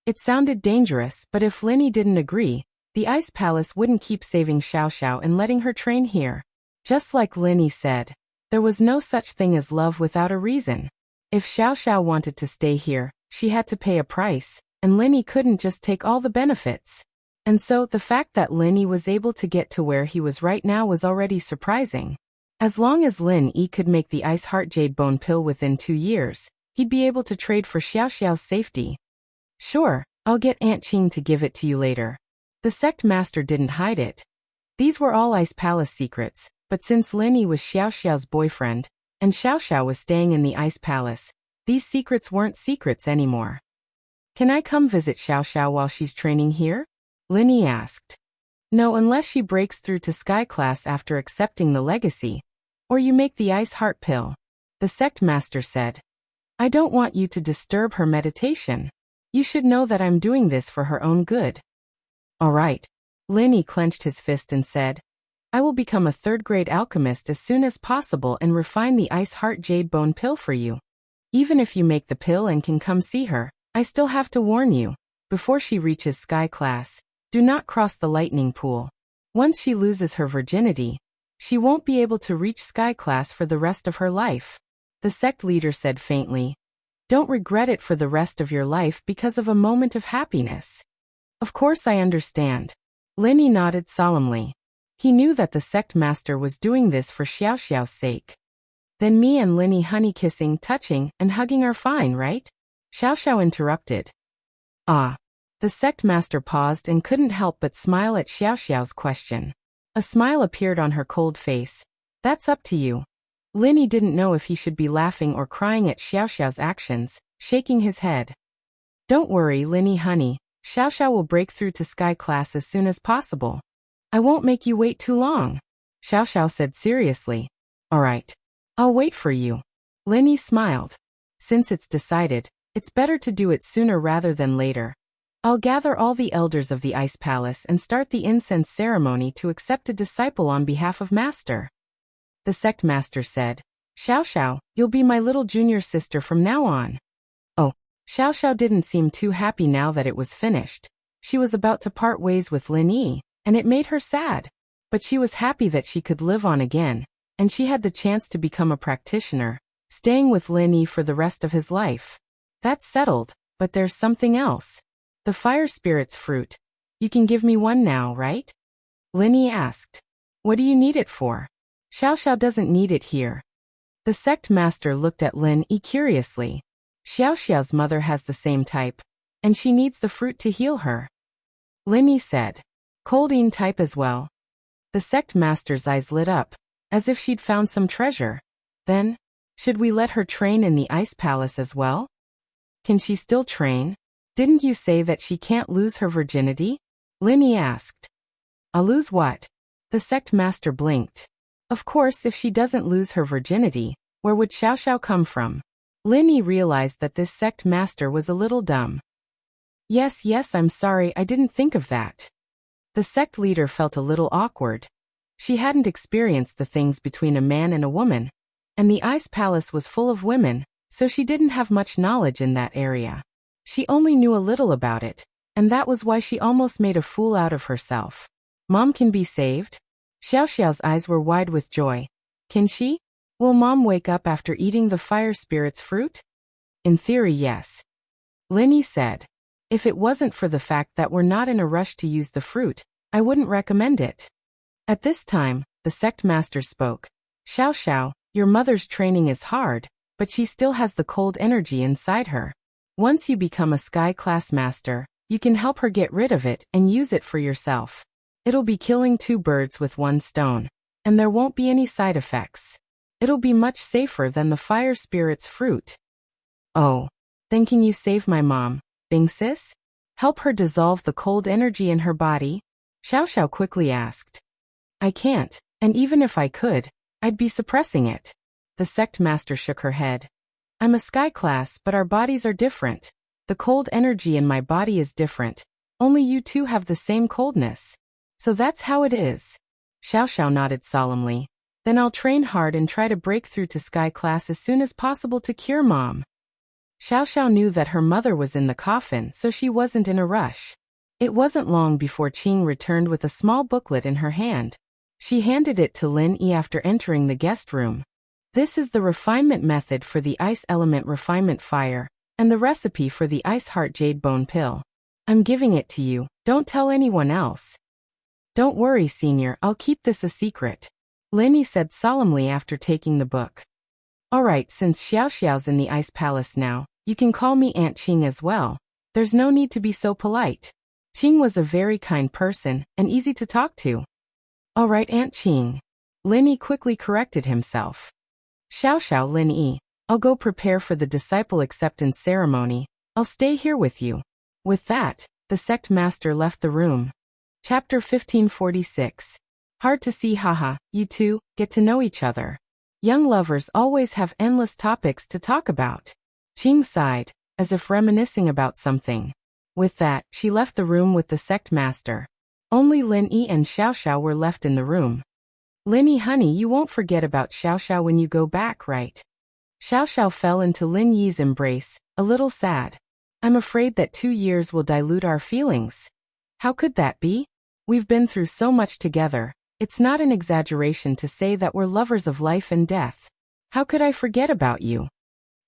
It sounded dangerous, but if Linny didn't agree, the Ice Palace wouldn't keep saving Xiao Xiao and letting her train here. Just like Linny said, there was no such thing as love without a reason. If Xiao Xiao wanted to stay here, she had to pay a price, and Linny couldn't just take all the benefits. And so, the fact that Linny was able to get to where he was right now was already surprising. As long as Lin Yi could make the Ice Heart Jade Bone Pill within 2 years, he'd be able to trade for Xiao Xiao's safety. Sure, I'll get Aunt Qing to give it to you later. The sect master didn't hide it. These were all Ice Palace secrets, but since Lin Yi was Xiao Xiao's boyfriend, and Xiao Xiao was staying in the Ice Palace, these secrets weren't secrets anymore. Can I come visit Xiao Xiao while she's training here? Lin Yi asked. No, unless she breaks through to Sky Class after accepting the legacy. Or you make the Ice Heart Pill. The sect master said. I don't want you to disturb her meditation. You should know that I'm doing this for her own good. All right. Lin Yi clenched his fist and said, I will become a 3rd-grade alchemist as soon as possible and refine the Ice Heart Jade Bone Pill for you. Even if you make the pill and can come see her, I still have to warn you. Before she reaches Sky Class, do not cross the lightning pool. Once she loses her virginity, she won't be able to reach Sky Class for the rest of her life. The sect leader said faintly. Don't regret it for the rest of your life because of a moment of happiness. Of course I understand. Lin Yi nodded solemnly. He knew that the sect master was doing this for Xiao Xiao's sake. Then me and Lin Yi honey kissing, touching, and hugging are fine, right? Xiao Xiao interrupted. Ah. The sect master paused and couldn't help but smile at Xiao Xiao's question. A smile appeared on her cold face. That's up to you. Lin Yi didn't know if he should be laughing or crying at Xiao Xiao's actions, shaking his head. Don't worry, Lin Yi honey, Xiao Xiao will break through to Sky Class as soon as possible. I won't make you wait too long. Xiao Xiao said seriously. All right. I'll wait for you. Lin Yi smiled. Since it's decided, it's better to do it sooner rather than later. I'll gather all the elders of the Ice Palace and start the incense ceremony to accept a disciple on behalf of Master. The sect master said, Xiao Xiao, you'll be my little junior sister from now on. Oh, Xiao Xiao didn't seem too happy now that it was finished. She was about to part ways with Lin Yi, and it made her sad. But she was happy that she could live on again, and she had the chance to become a practitioner, staying with Lin Yi for the rest of his life. That's settled, but there's something else. The fire spirit's fruit. You can give me one now, right? Lin Yi asked. What do you need it for? Xiao Xiao doesn't need it here. The sect master looked at Lin Yi curiously. Xiao Xiao's mother has the same type, and she needs the fruit to heal her. Lin Yi said. Coldine type as well. The sect master's eyes lit up, as if she'd found some treasure. Then, should we let her train in the Ice Palace as well? Can she still train? Didn't you say that she can't lose her virginity? Lin Yi asked. I'll lose what? The sect master blinked. Of course, if she doesn't lose her virginity, where would Xiao Xiao come from? Lin Yi realized that this sect master was a little dumb. Yes, I'm sorry, I didn't think of that. The sect leader felt a little awkward. She hadn't experienced the things between a man and a woman, and the Ice Palace was full of women, so she didn't have much knowledge in that area. She only knew a little about it, and that was why she almost made a fool out of herself. Mom can be saved? Xiao Xiao's eyes were wide with joy. Can she? Will Mom wake up after eating the fire spirit's fruit? In theory, yes. Lin Yi said. If it wasn't for the fact that we're not in a rush to use the fruit, I wouldn't recommend it. At this time, the sect master spoke. Xiao Xiao, your mother's training is hard, but she still has the cold energy inside her. Once you become a Sky Class master, you can help her get rid of it and use it for yourself. It'll be killing 2 birds with 1 stone, and there won't be any side effects. It'll be much safer than the fire spirit's fruit. Oh, then can you save my mom, Bing sis? Help her dissolve the cold energy in her body? Xiao Xiao quickly asked. I can't, and even if I could, I'd be suppressing it. The sect master shook her head. I'm a Sky Class, but our bodies are different. The cold energy in my body is different. Only you two have the same coldness. So that's how it is. Xiao Xiao nodded solemnly. Then I'll train hard and try to break through to Sky Class as soon as possible to cure Mom. Xiao Xiao knew that her mother was in the coffin, so she wasn't in a rush. It wasn't long before Qing returned with a small booklet in her hand. She handed it to Lin Yi after entering the guest room. This is the refinement method for the ice element refinement fire, and the recipe for the ice heart jade bone pill. I'm giving it to you, don't tell anyone else. Don't worry, Senior, I'll keep this a secret, Lin Yi said solemnly after taking the book. Alright, since Xiao Xiao's in the ice palace now, you can call me Aunt Qing as well. There's no need to be so polite. Qing was a very kind person, and easy to talk to. Alright, Aunt Qing. Lin Yi quickly corrected himself. Xiao Xiao, Lin Yi, I'll go prepare for the disciple acceptance ceremony. I'll stay here with you. With that, the sect master left the room. Chapter 1546. Hard to see, haha, you two get to know each other. Young lovers always have endless topics to talk about. Qing sighed, as if reminiscing about something. With that, she left the room with the sect master. Only Lin Yi and Xiao Xiao were left in the room. Lin Yi, honey, you won't forget about Xiao Xiao when you go back, right? Xiao Xiao fell into Lin Yi's embrace, a little sad. I'm afraid that 2 years will dilute our feelings. How could that be? We've been through so much together. It's not an exaggeration to say that we're lovers of life and death. How could I forget about you?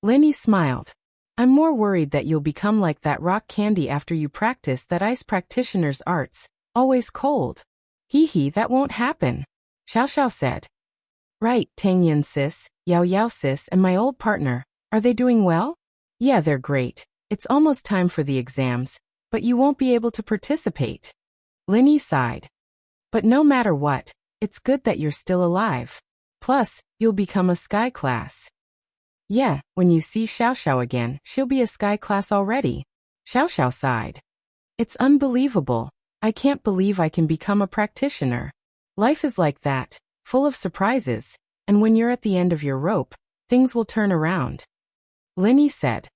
Lin Yi smiled. I'm more worried that you'll become like that rock candy after you practice that ice practitioner's arts, always cold. Hee hee, that won't happen, Xiao Xiao said. Right, Tang Yin sis, Yao Yao sis and my old partner, are they doing well? Yeah, they're great. It's almost time for the exams, but you won't be able to participate. Lin Yi sighed. But no matter what, it's good that you're still alive. Plus, you'll become a Sky Class. Yeah, when you see Xiao Xiao again, she'll be a Sky Class already. Xiao Xiao sighed. It's unbelievable. I can't believe I can become a practitioner. Life is like that, full of surprises, and when you're at the end of your rope, things will turn around. Lin Yi said.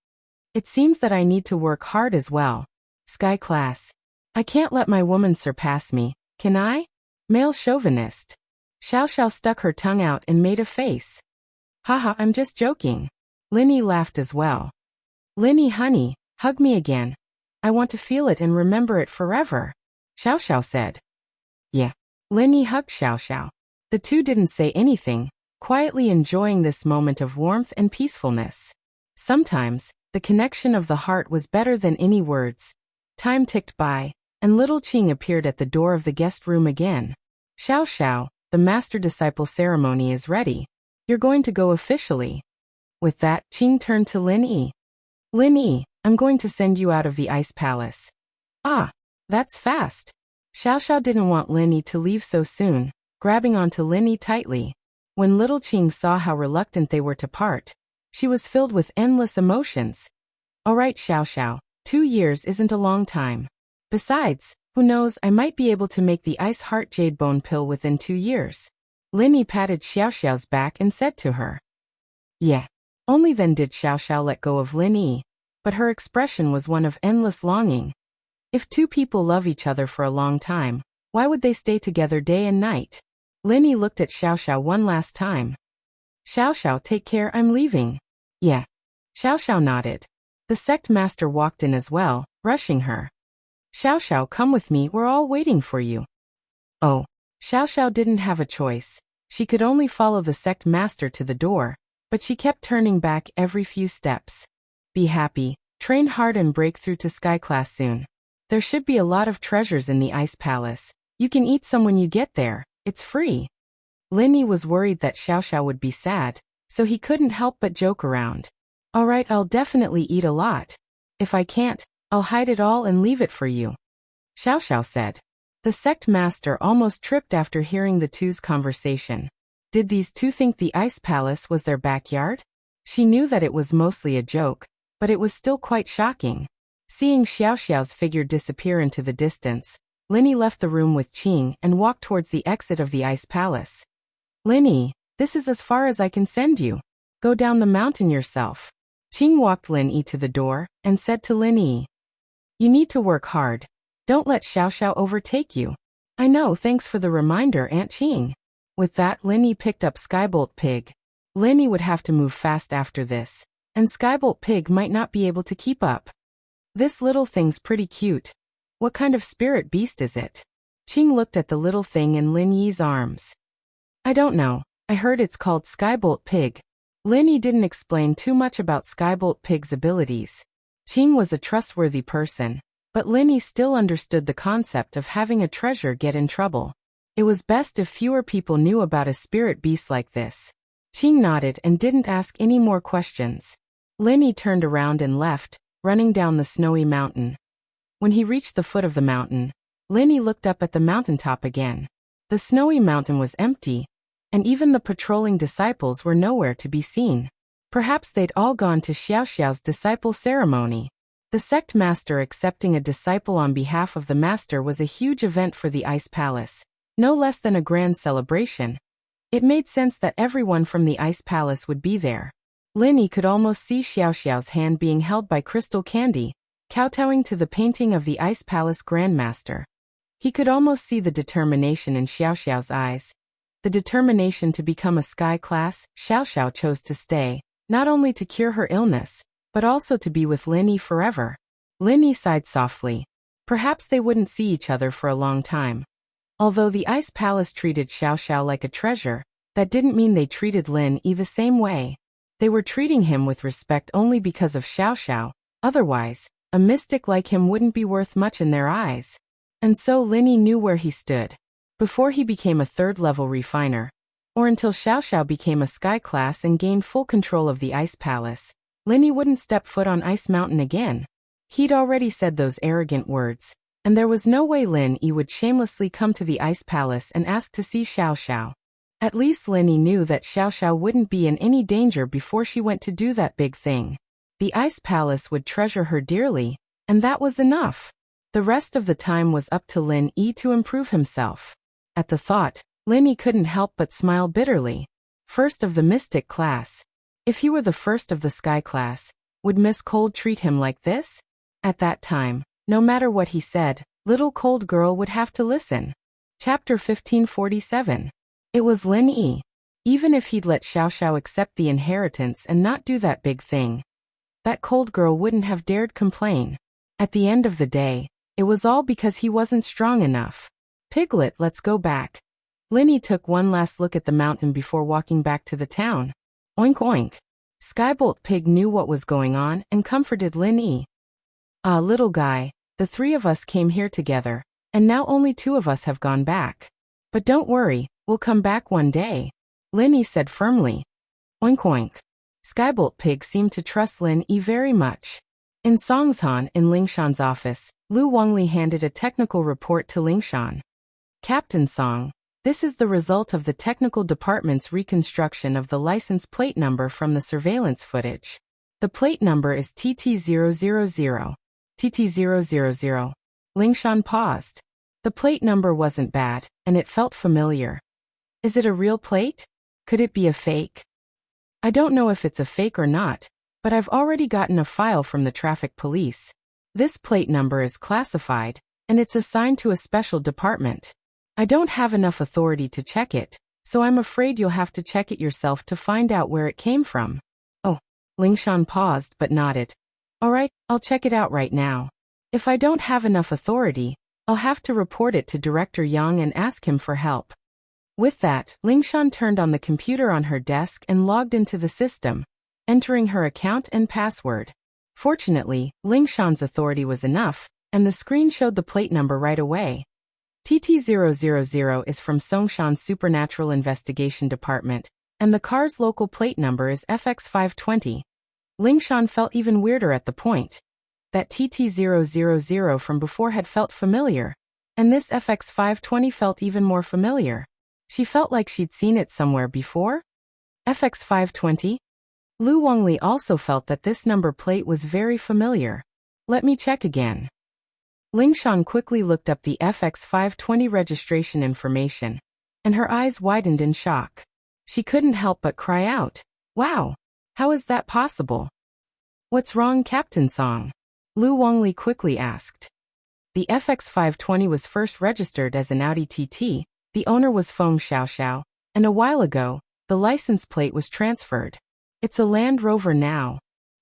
It seems that I need to work hard as well. Sky Class. I can't let my woman surpass me, can I? Male chauvinist. Xiao Xiao stuck her tongue out and made a face. Haha, I'm just joking. Lin Yi laughed as well. Lin Yi, honey, hug me again. I want to feel it and remember it forever, Xiao Xiao said. Yeah. Lin Yi hugged Xiao Xiao. The two didn't say anything, quietly enjoying this moment of warmth and peacefulness. Sometimes, the connection of the heart was better than any words. Time ticked by, and little Qing appeared at the door of the guest room again. Xiao Xiao, the master-disciple ceremony is ready. You're going to go officially. With that, Qing turned to Lin Yi. Lin Yi, I'm going to send you out of the ice palace. Ah, that's fast. Xiao Xiao didn't want Lin Yi to leave so soon, grabbing onto Lin Yi tightly. When little Qing saw how reluctant they were to part, she was filled with endless emotions. Alright, Xiao Xiao, 2 years isn't a long time. Besides, who knows, I might be able to make the ice heart jade bone pill within 2 years. Lin Yi patted Xiao Xiao's back and said to her. Yeah. Only then did Xiao Xiao let go of Lin Yi, but her expression was one of endless longing. If two people love each other for a long time, why would they stay together day and night? Lin Yi looked at Xiao Xiao one last time. Xiao Xiao, take care, I'm leaving. Yeah. Xiao Xiao nodded. The sect master walked in as well, rushing her. Xiao Xiao, come with me, we're all waiting for you. Oh. Xiao Xiao didn't have a choice. She could only follow the sect master to the door, but she kept turning back every few steps. Be happy, train hard and break through to Sky Class soon. There should be a lot of treasures in the ice palace. You can eat some when you get there, it's free. Lin Yi was worried that Xiao Xiao would be sad, so he couldn't help but joke around. Alright, I'll definitely eat a lot. If I can't, I'll hide it all and leave it for you, Xiao Xiao said. The sect master almost tripped after hearing the two's conversation. Did these two think the ice palace was their backyard? She knew that it was mostly a joke, but it was still quite shocking. Seeing Xiao Xiao's figure disappear into the distance, Lin Yi left the room with Qing and walked towards the exit of the ice palace. Lin Yi, this is as far as I can send you. Go down the mountain yourself. Qing walked Lin Yi to the door and said to Lin Yi. You need to work hard. Don't let Xiao Xiao overtake you. I know, thanks for the reminder, Aunt Qing. With that, Linny picked up Skybolt Pig. Linny would have to move fast after this, and Skybolt Pig might not be able to keep up. This little thing's pretty cute. What kind of spirit beast is it? Qing looked at the little thing in Lin Yi's arms. I don't know. I heard it's called Skybolt Pig. Lin Yi didn't explain too much about Skybolt Pig's abilities. Qing was a trustworthy person, but Lin Yi still understood the concept of having a treasure get in trouble. It was best if fewer people knew about a spirit beast like this. Qing nodded and didn't ask any more questions. Lin Yi turned around and left, running down the snowy mountain. When he reached the foot of the mountain, Lin Yi looked up at the mountaintop again. The snowy mountain was empty, and even the patrolling disciples were nowhere to be seen. Perhaps they'd all gone to Xiao Xiao's disciple ceremony. The sect master accepting a disciple on behalf of the master was a huge event for the Ice Palace, no less than a grand celebration. It made sense that everyone from the Ice Palace would be there. Lin Yi could almost see Xiao Xiao's hand being held by crystal candy, kowtowing to the painting of the Ice Palace Grandmaster. He could almost see the determination in Xiao Xiao's eyes. The determination to become a sky class. Xiao Xiao chose to stay, not only to cure her illness, but also to be with Lin Yi forever. Lin Yi sighed softly. Perhaps they wouldn't see each other for a long time. Although the Ice Palace treated Xiao Xiao like a treasure, that didn't mean they treated Lin Yi the same way. They were treating him with respect only because of Xiao Xiao. Otherwise, a mystic like him wouldn't be worth much in their eyes. And so Lin Yi knew where he stood. Before he became a third-level refiner, or until Xiao Xiao became a sky class and gained full control of the Ice Palace, Lin Yi wouldn't step foot on Ice Mountain again. He'd already said those arrogant words, and there was no way Lin Yi would shamelessly come to the Ice Palace and ask to see Xiao Xiao. At least Lin Yi knew that Xiao Xiao wouldn't be in any danger before she went to do that big thing. The Ice Palace would treasure her dearly, and that was enough. The rest of the time was up to Lin Yi to improve himself. At the thought, Lin Yi couldn't help but smile bitterly. First of the mystic class. If he were the first of the sky class, would Miss Cold treat him like this? At that time, no matter what he said, little cold girl would have to listen. Chapter 1547. It was Lin Yi. Even if he'd let Xiao Xiao accept the inheritance and not do that big thing, that cold girl wouldn't have dared complain. At the end of the day, it was all because he wasn't strong enough. Piglet, let's go back. Lin Yi took one last look at the mountain before walking back to the town. Oink oink. Skybolt Pig knew what was going on and comforted Lin Yi. Ah, little guy, the three of us came here together, and now only two of us have gone back. But don't worry, we'll come back one day, Lin Yi said firmly. Oink oink. Skybolt Pig seemed to trust Lin Yi very much. In Songshan, in Lingshan's office, Lu Wangli handed a technical report to Lingshan. Captain Song, this is the result of the technical department's reconstruction of the license plate number from the surveillance footage. The plate number is TT000. TT000. Lingshan paused. The plate number wasn't bad, and it felt familiar. Is it a real plate? Could it be a fake? I don't know if it's a fake or not, but I've already gotten a file from the traffic police. This plate number is classified, and it's assigned to a special department. I don't have enough authority to check it, so I'm afraid you'll have to check it yourself to find out where it came from. Oh, Lingshan paused but nodded. Alright, I'll check it out right now. If I don't have enough authority, I'll have to report it to Director Yang and ask him for help. With that, Lingshan turned on the computer on her desk and logged into the system, entering her account and password. Fortunately, Lingshan's authority was enough, and the screen showed the plate number right away. TT000 is from Songshan's Supernatural Investigation Department, and the car's local plate number is FX520. Lingshan felt even weirder at the point. That TT000 from before had felt familiar, and this FX520 felt even more familiar. She felt like she'd seen it somewhere before. FX520? Lu Wangli also felt that this number plate was very familiar. Let me check again. Lingshan quickly looked up the FX520 registration information, and her eyes widened in shock. She couldn't help but cry out, "Wow! How is that possible?" "What's wrong, Captain Song?" Lu Wangli quickly asked. The FX520 was first registered as an Audi TT, the owner was Feng Xiaoxiao, And a while ago, the license plate was transferred. It's a Land Rover now.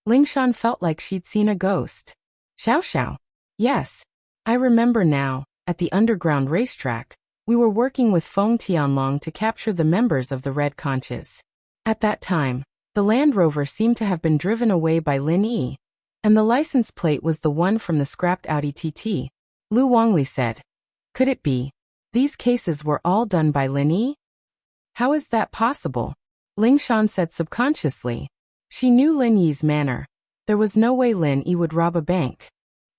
Lingshan felt like she'd seen a ghost. Xiao Xiao. Yes. I remember now, at the underground racetrack, we were working with Feng Tianlong to capture the members of the Red Conches. At that time, the Land Rover seemed to have been driven away by Lin Yi, and the license plate was the one from the scrapped Audi TT. Lu Wangli said. Could it be? These cases were all done by Lin Yi? How is that possible? Lingshan said subconsciously. She knew Lin Yi's manner. There was no way Lin Yi would rob a bank.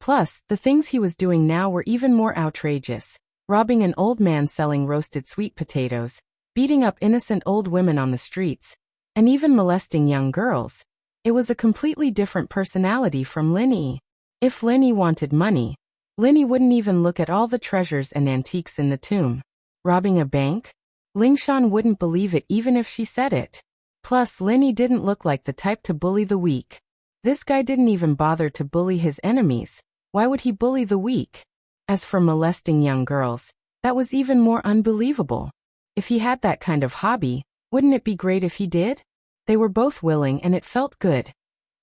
Plus, the things he was doing now were even more outrageous. Robbing an old man selling roasted sweet potatoes, beating up innocent old women on the streets, and even molesting young girls. It was a completely different personality from Lin Yi. If Lin Yi wanted money, Lin Yi wouldn't even look at all the treasures and antiques in the tomb. Robbing a bank? Lingshan wouldn't believe it even if she said it. Plus, Lin Yi didn't look like the type to bully the weak. This guy didn't even bother to bully his enemies. Why would he bully the weak? As for molesting young girls, that was even more unbelievable. If he had that kind of hobby, wouldn't it be great if he did? They were both willing and it felt good.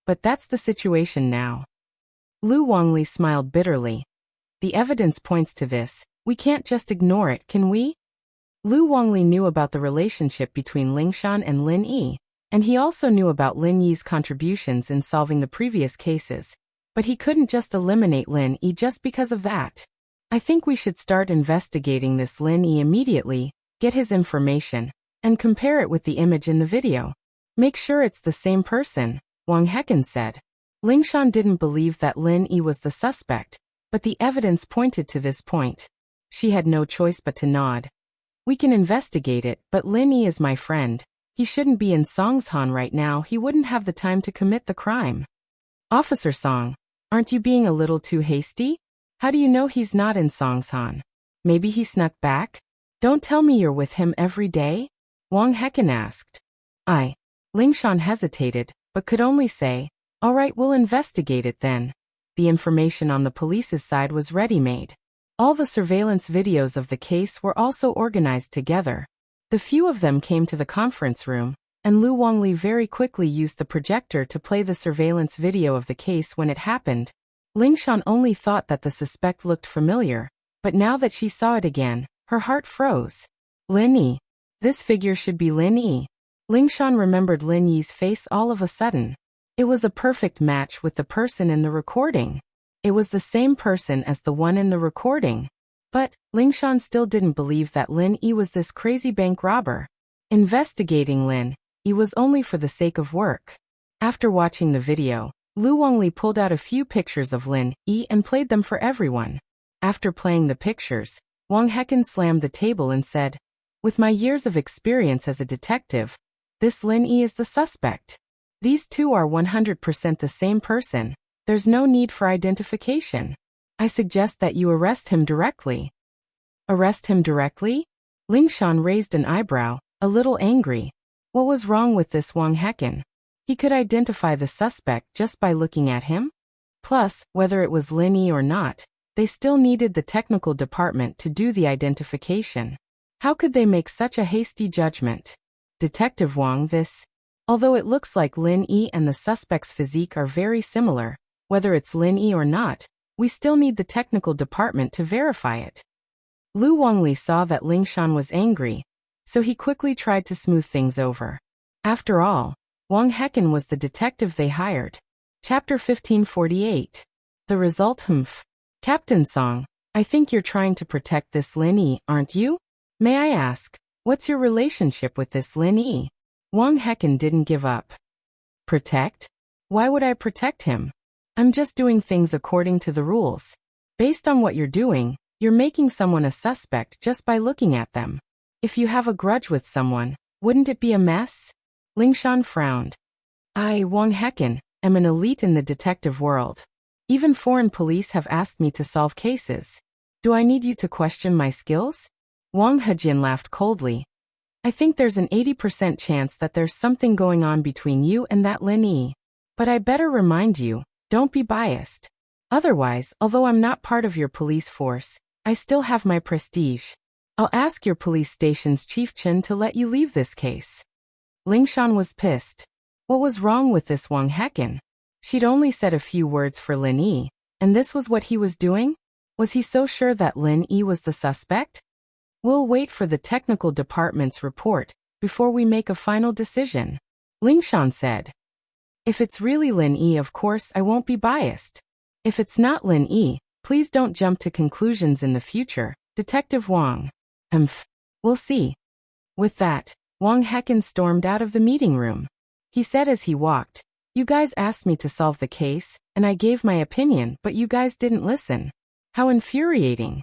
But that's the situation now. Lu Wangli smiled bitterly. The evidence points to this. We can't just ignore it, can we? Lu Wangli knew about the relationship between Lingshan and Lin Yi, and he also knew about Lin Yi's contributions in solving the previous cases. But he couldn't just eliminate Lin Yi just because of that. I think we should start investigating this Lin Yi immediately, get his information, and compare it with the image in the video. Make sure it's the same person, Wang Hecken said. Lingshan didn't believe that Lin Yi was the suspect, but the evidence pointed to this point. She had no choice but to nod. We can investigate it, but Lin Yi is my friend. He shouldn't be in Songshan right now. He wouldn't have the time to commit the crime. Officer Song, aren't you being a little too hasty? How do you know he's not in Songshan? Maybe he snuck back? Don't tell me you're with him every day? Wang Hecken asked. Lingshan hesitated, but could only say, all right, we'll investigate it then. The information on the police's side was ready-made. All the surveillance videos of the case were also organized together. The few of them came to the conference room, and Lu Wangli very quickly used the projector to play the surveillance video of the case when it happened. Lingshan only thought that the suspect looked familiar, but now that she saw it again, her heart froze. Lin Yi. This figure should be Lin Yi. Lingshan remembered Lin Yi's face all of a sudden. It was a perfect match with the person in the recording. It was the same person as the one in the recording. But, Lingshan still didn't believe that Lin Yi was this crazy bank robber. Investigating Lin Yi was only for the sake of work. After watching the video, Lu Wangli pulled out a few pictures of Lin Yi and played them for everyone. After playing the pictures, Wang Hecken slammed the table and said, with my years of experience as a detective, this Lin Yi is the suspect. These two are 100% the same person. There's no need for identification. I suggest that you arrest him directly. Arrest him directly? Lingshan raised an eyebrow, a little angry. What was wrong with this Wang Hecken? He could identify the suspect just by looking at him? Plus, whether it was Lin Yi or not, they still needed the technical department to do the identification. How could they make such a hasty judgment? Detective Wang, although it looks like Lin Yi and the suspect's physique are very similar, whether it's Lin Yi or not, we still need the technical department to verify it. Lu Wangli saw that Lingshan was angry, so he quickly tried to smooth things over. After all, Wang Hecken was the detective they hired. Chapter 1548. The result. Captain Song, I think you're trying to protect this Lin Yi, aren't you? May I ask, what's your relationship with this Lin Yi? Wang Hecken didn't give up. Protect? Why would I protect him? I'm just doing things according to the rules. Based on what you're doing, you're making someone a suspect just by looking at them. If you have a grudge with someone, wouldn't it be a mess? Lingshan frowned. I, Wang Hecken, am an elite in the detective world. Even foreign police have asked me to solve cases. Do I need you to question my skills? Wang Hejin laughed coldly. I think there's an 80% chance that there's something going on between you and that Lin Yi. But I better remind you, don't be biased. Otherwise, although I'm not part of your police force, I still have my prestige. I'll ask your police station's Chief Chen to let you leave this case. Lingshan was pissed. What was wrong with this Wang Hecken? She'd only said a few words for Lin Yi, and this was what he was doing? Was he so sure that Lin Yi was the suspect? We'll wait for the technical department's report before we make a final decision, Lingshan said. If it's really Lin Yi, of course I won't be biased. If it's not Lin Yi, please don't jump to conclusions in the future, Detective Wang. We'll see. With that, Wang Hecken stormed out of the meeting room. He said as he walked, "You guys asked me to solve the case, and I gave my opinion, but you guys didn't listen. How infuriating."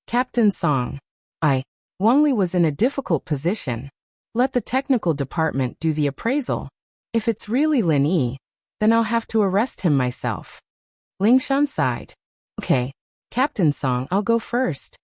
Captain Song. Wang Li was in a difficult position. Let the technical department do the appraisal. If it's really Lin Yi, then I'll have to arrest him myself. Lingshan sighed. Okay, Captain Song, I'll go first.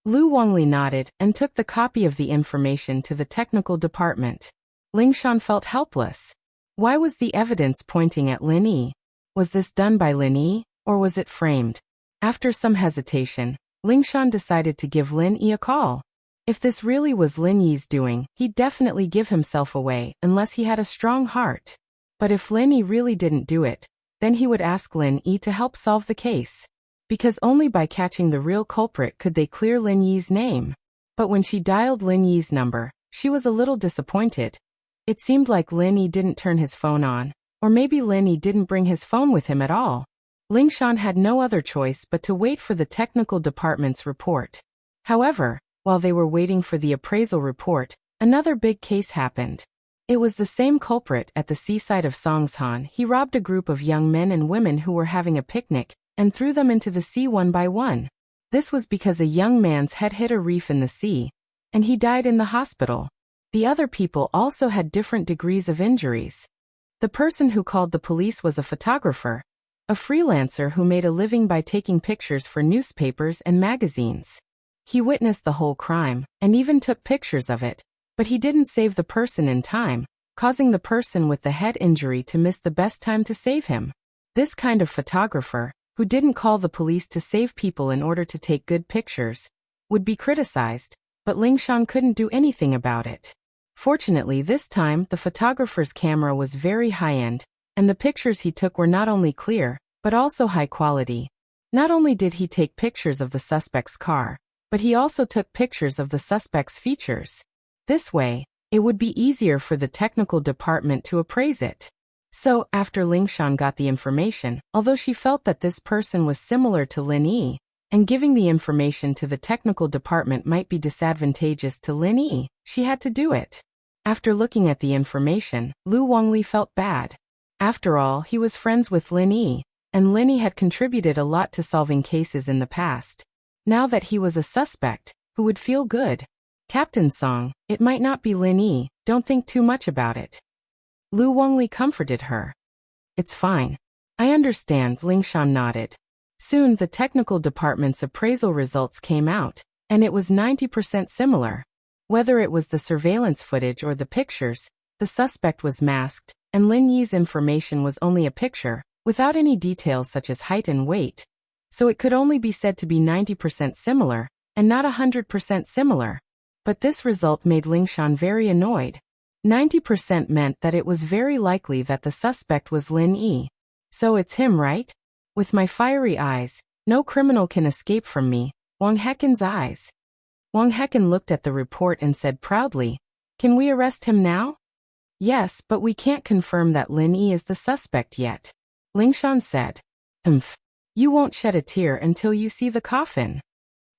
Wang Li nodded and took the copy of the information to the technical department. Lingshan felt helpless. Why was the evidence pointing at Lin Yi? Was this done by Lin Yi, or was it framed? After some hesitation, Lingshan decided to give Lin Yi a call. If this really was Lin Yi's doing, he'd definitely give himself away unless he had a strong heart. But if Lin Yi really didn't do it, then he would ask Lin Yi to help solve the case. Because only by catching the real culprit could they clear Lin Yi's name. But when she dialed Lin Yi's number, she was a little disappointed. It seemed like Lin Yi didn't turn his phone on, or maybe Lin Yi didn't bring his phone with him at all. Lingshan had no other choice but to wait for the technical department's report. However, while they were waiting for the appraisal report, another big case happened. It was the same culprit at the seaside of Songshan. He robbed a group of young men and women who were having a picnic and threw them into the sea one by one. This was because a young man's head hit a reef in the sea, and he died in the hospital. The other people also had different degrees of injuries. The person who called the police was a photographer, a freelancer who made a living by taking pictures for newspapers and magazines. He witnessed the whole crime, and even took pictures of it, but he didn't save the person in time, causing the person with the head injury to miss the best time to save him. This kind of photographer, who didn't call the police to save people in order to take good pictures, would be criticized, but Lingshan couldn't do anything about it. Fortunately, this time the photographer's camera was very high-end, and the pictures he took were not only clear, but also high quality. Not only did he take pictures of the suspect's car, but he also took pictures of the suspect's features. This way, it would be easier for the technical department to appraise it. So, after Lingshan got the information, although she felt that this person was similar to Lin Yi, and giving the information to the technical department might be disadvantageous to Lin Yi, she had to do it. After looking at the information, Wang Li felt bad. After all, he was friends with Lin Yi, and Lin Yi had contributed a lot to solving cases in the past. Now that he was a suspect, who would feel good? Captain Song, it might not be Lin Yi, don't think too much about it. Wang Li comforted her. It's fine. I understand, Lingshan nodded. Soon the technical department's appraisal results came out, and it was 90% similar. Whether it was the surveillance footage or the pictures, the suspect was masked, and Lin Yi's information was only a picture, without any details such as height and weight. So it could only be said to be 90% similar, and not 100% similar. But this result made Lingshan very annoyed. 90% meant that it was very likely that the suspect was Lin Yi. So it's him, right? With my fiery eyes, no criminal can escape from me. Wang Hecken's eyes. Wang Hecken looked at the report and said proudly, "Can we arrest him now?" "Yes, but we can't confirm that Lin Yi is the suspect yet," Lingshan said. You won't shed a tear until you see the coffin."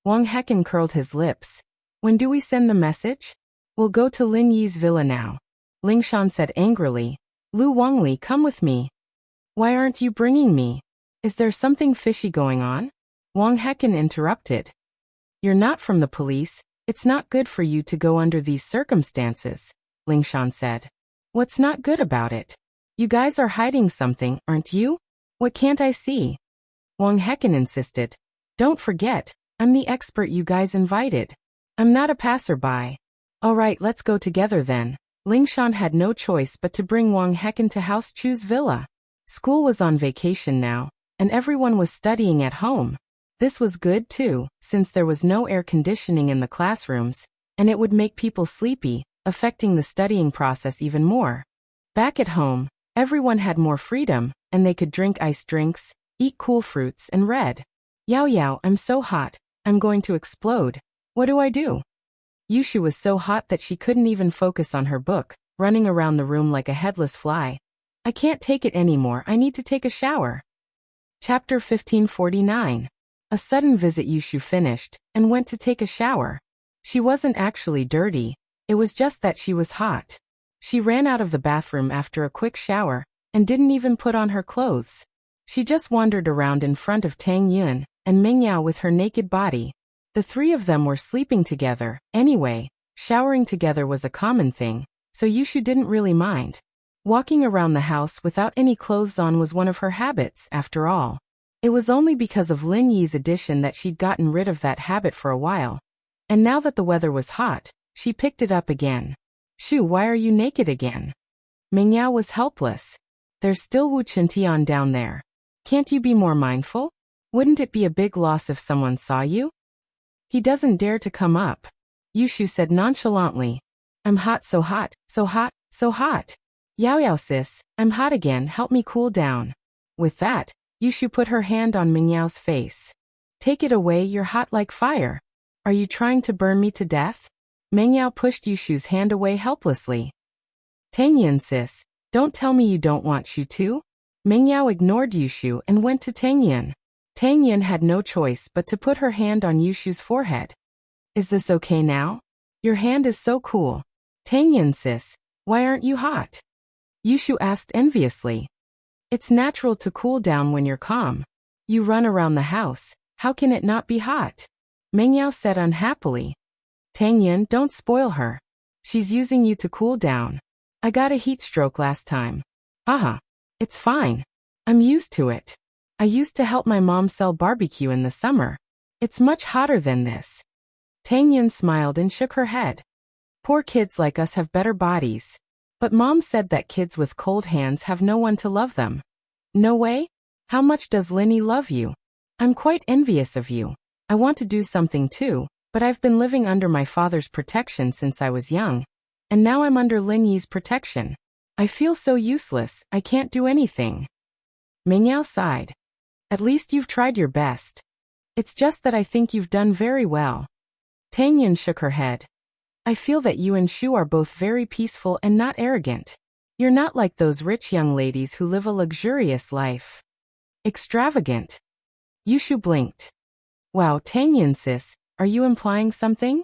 Wang Hecken curled his lips. "When do we send the message?" "We'll go to Lin Yi's villa now," Lingshan said angrily. Wang Li, come with me." "Why aren't you bringing me? Is there something fishy going on?" Wang Hecken interrupted. "You're not from the police. It's not good for you to go under these circumstances," Lingshan said. "What's not good about it? You guys are hiding something, aren't you? What can't I see?" Wang Hecken insisted. "Don't forget, I'm the expert you guys invited. I'm not a passerby." "All right, let's go together then." Lingshan had no choice but to bring Wang Hecken to House Chu's villa. School was on vacation now, and everyone was studying at home. This was good too, since there was no air conditioning in the classrooms, and it would make people sleepy, affecting the studying process even more. Back at home, everyone had more freedom, and they could drink iced drinks, eat cool fruits, and read. Yao Yao, I'm so hot, I'm going to explode. What do I do? Yushu was so hot that she couldn't even focus on her book, running around the room like a headless fly. I can't take it anymore, I need to take a shower. Chapter 1549. A sudden visit. Yushu finished, and went to take a shower. She wasn't actually dirty, it was just that she was hot. She ran out of the bathroom after a quick shower, and didn't even put on her clothes. She just wandered around in front of Tang Yun and Mingyao with her naked body. The three of them were sleeping together. Anyway, showering together was a common thing, so Yushu didn't really mind. Walking around the house without any clothes on was one of her habits, after all. It was only because of Lin Yi's addition that she'd gotten rid of that habit for a while. And now that the weather was hot, she picked it up again. Shu, why are you naked again? Mingyao was helpless. There's still Wu Chintian down there. Can't you be more mindful? Wouldn't it be a big loss if someone saw you? He doesn't dare to come up. Yushu said nonchalantly. I'm hot, so hot, so hot, so hot. Yao Yao sis, I'm hot again, help me cool down. With that, Yushu put her hand on Mingyao's face. Take it away, you're hot like fire. Are you trying to burn me to death? Mingyao pushed Yushu's hand away helplessly. Tangyan sis, don't tell me you don't want Shu too? Mingyao ignored Yushu and went to Tangyan. Tangyan had no choice but to put her hand on Yushu's forehead. Is this okay now? Your hand is so cool. Tangyan sis, why aren't you hot? Yushu asked enviously. It's natural to cool down when you're calm. You run around the house, how can it not be hot? Mingyao said unhappily. Tangyan, don't spoil her. She's using you to cool down. I got a heat stroke last time. Haha, it's fine. I'm used to it. I used to help my mom sell barbecue in the summer. It's much hotter than this. Tangyan smiled and shook her head. Poor kids like us have better bodies. But Mom said that kids with cold hands have no one to love them. No way? How much does Linny love you? I'm quite envious of you. I want to do something too, but I've been living under my father's protection since I was young. And now I'm under Linny's protection. I feel so useless, I can't do anything. Mingyao sighed. At least you've tried your best. It's just that I think you've done very well. Tangyan shook her head. I feel that you and Shu are both very peaceful and not arrogant. You're not like those rich young ladies who live a luxurious life. Extravagant. Yushu blinked. Wow, Tangyan sis, are you implying something?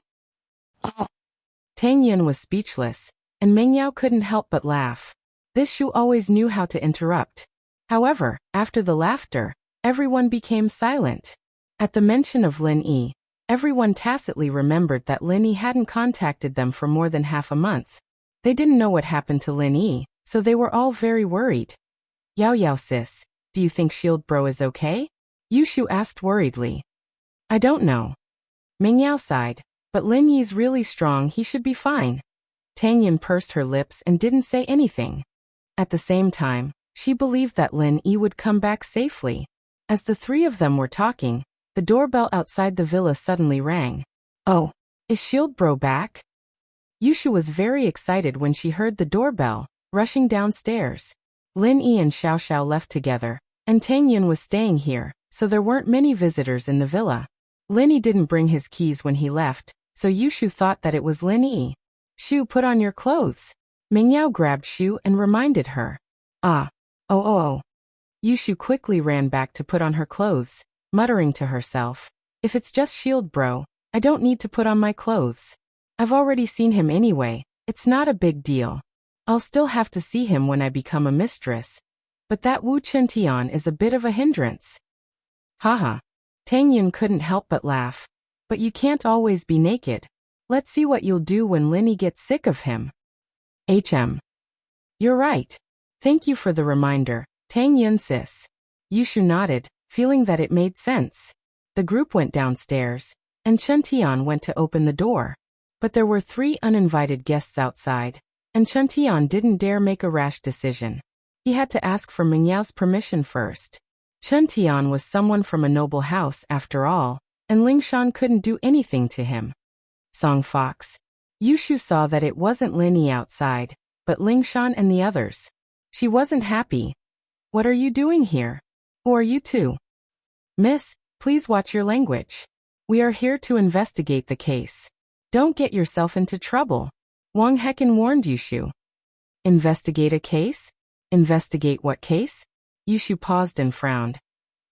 Tangyan was speechless, and Mingyao couldn't help but laugh. This Shu always knew how to interrupt. However, after the laughter, everyone became silent. At the mention of Lin Yi, everyone tacitly remembered that Lin Yi hadn't contacted them for more than half a month. They didn't know what happened to Lin Yi, so they were all very worried. Yao Yao sis, do you think Shield Bro is okay? Yushu asked worriedly. I don't know. Mingyao sighed, but Lin Yi's really strong, he should be fine. Tangyan pursed her lips and didn't say anything. At the same time, she believed that Lin Yi would come back safely. As the three of them were talking, the doorbell outside the villa suddenly rang. Oh, is Shield Bro back? Yushu was very excited when she heard the doorbell, rushing downstairs. Lin Yi and Xiao Xiao left together, and Tangyan was staying here, so there weren't many visitors in the villa. Lin Yi didn't bring his keys when he left, so Yushu thought that it was Lin Yi. Shu, put on your clothes. Mingyao grabbed Shu and reminded her. Oh. Yushu quickly ran back to put on her clothes, muttering to herself. If it's just Shield Bro, I don't need to put on my clothes. I've already seen him anyway, it's not a big deal. I'll still have to see him when I become a mistress. But that Wu Chintian is a bit of a hindrance. Haha. Tangyan couldn't help but laugh. But you can't always be naked. Let's see what you'll do when Linny gets sick of him. You're right. Thank you for the reminder, Tangyan sis. Yushu nodded, feeling that it made sense. The group went downstairs, and Chuntian went to open the door. But there were 3 uninvited guests outside, and Chuntian didn't dare make a rash decision. He had to ask for Mingyao's permission first. Chen Tian was someone from a noble house after all, and Lingshan couldn't do anything to him. Song Fox. Yushu saw that it wasn't Lin Yi outside, but Lingshan and the others. She wasn't happy. What are you doing here? Who are you two? Miss, please watch your language. We are here to investigate the case. Don't get yourself into trouble. Wang Hecken warned Yushu. Investigate a case? Investigate what case? Yushu paused and frowned.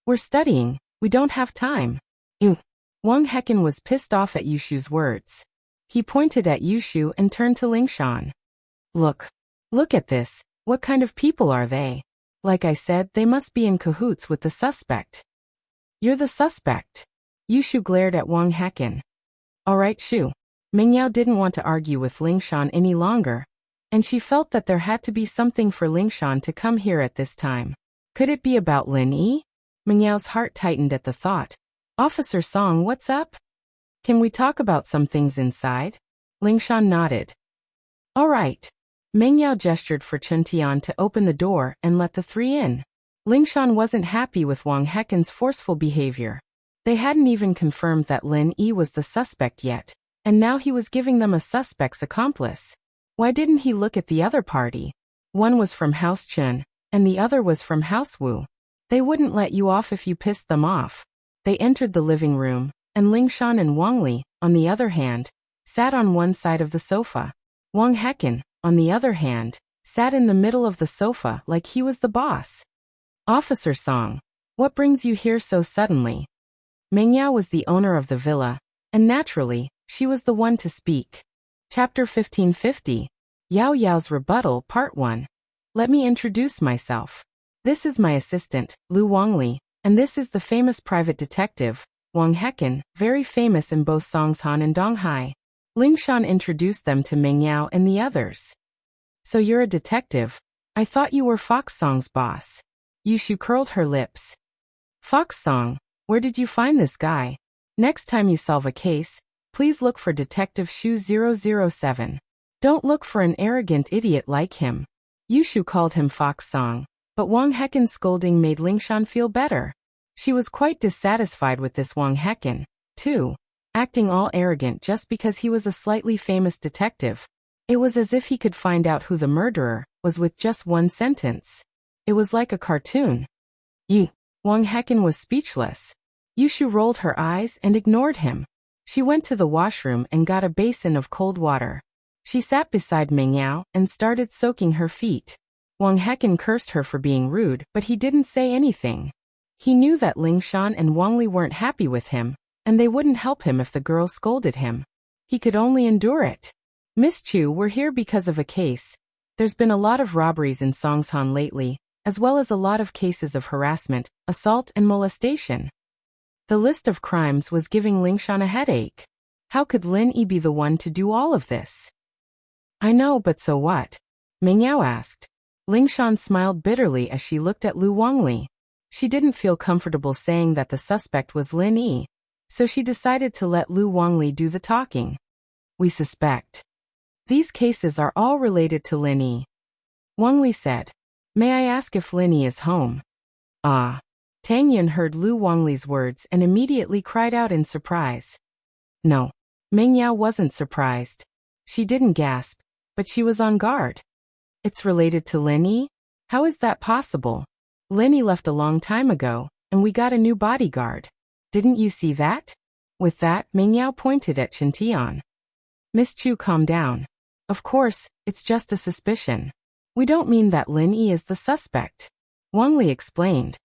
We're studying, we don't have time. Ew. Wang Hecken was pissed off at Yushu's words. He pointed at Yushu and turned to Lingshan. Look at this, what kind of people are they? Like I said, they must be in cahoots with the suspect. You're the suspect. Yushu glared at Wang Hecken. Alright Shu. Mingyao didn't want to argue with Lingshan any longer, and she felt that there had to be something for Lingshan to come here at this time. Could it be about Lin Yi? Mingyao's heart tightened at the thought. Officer Song, what's up? Can we talk about some things inside? Lingshan nodded. Alright. Mingyao gestured for Chen Tian to open the door and let the three in. Lingshan wasn't happy with Wang Hecken's forceful behavior. They hadn't even confirmed that Lin Yi was the suspect yet, and now he was giving them a suspect's accomplice. Why didn't he look at the other party? One was from House Chen, and the other was from House Wu. They wouldn't let you off if you pissed them off. They entered the living room, and Lingshan and Wang Li, on the other hand, sat on one side of the sofa. Wang Hecken, on the other hand, sat in the middle of the sofa like he was the boss. Officer Song, what brings you here so suddenly? Mingyao was the owner of the villa, and naturally, she was the one to speak. Chapter 1550. Yao Yao's Rebuttal Part 1. Let me introduce myself. This is my assistant, Lu Wangli, and this is the famous private detective, Wang Hecken, very famous in both Songshan and Donghai. Lingshan introduced them to Mingyao and the others. So you're a detective? I thought you were Fox Song's boss. Yushu curled her lips. Fox Song, where did you find this guy? Next time you solve a case, please look for Detective Shu 007. Don't look for an arrogant idiot like him. Yushu called him Fox Song, but Wang Hecken's scolding made Lingshan feel better. She was quite dissatisfied with this Wang Hecken, too, acting all arrogant just because he was a slightly famous detective. It was as if he could find out who the murderer was with just one sentence. It was like a cartoon. Wang Hecken was speechless. Yushu rolled her eyes and ignored him. She went to the washroom and got a basin of cold water. She sat beside Mingyao and started soaking her feet. Wang Hecken cursed her for being rude, but he didn't say anything. He knew that Lingshan and Wang Li weren't happy with him, and they wouldn't help him if the girl scolded him. He could only endure it. Miss Chu, we're here because of a case. There's been a lot of robberies in Songshan lately, as well as a lot of cases of harassment, assault and molestation. The list of crimes was giving Lingshan a headache. How could Lin Yi be the one to do all of this? I know, but so what? Mingyao asked. Lingshan smiled bitterly as she looked at Lu Wangli. She didn't feel comfortable saying that the suspect was Lin Yi, so she decided to let Lu Wangli do the talking. We suspect. These cases are all related to Lin Yi. Wangli said. May I ask if Lin Yi is home? Ah. Tang Yin heard Lu Wangli's words and immediately cried out in surprise. No. Mingyao wasn't surprised. She didn't gasp, but she was on guard. It's related to Lin Yi? How is that possible? Lin Yi left a long time ago, and we got a new bodyguard. Didn't you see that? With that, Mingyao pointed at Chen Tian. Miss Chu, calm down. Of course, it's just a suspicion. We don't mean that Lin Yi is the suspect. Wang Li explained.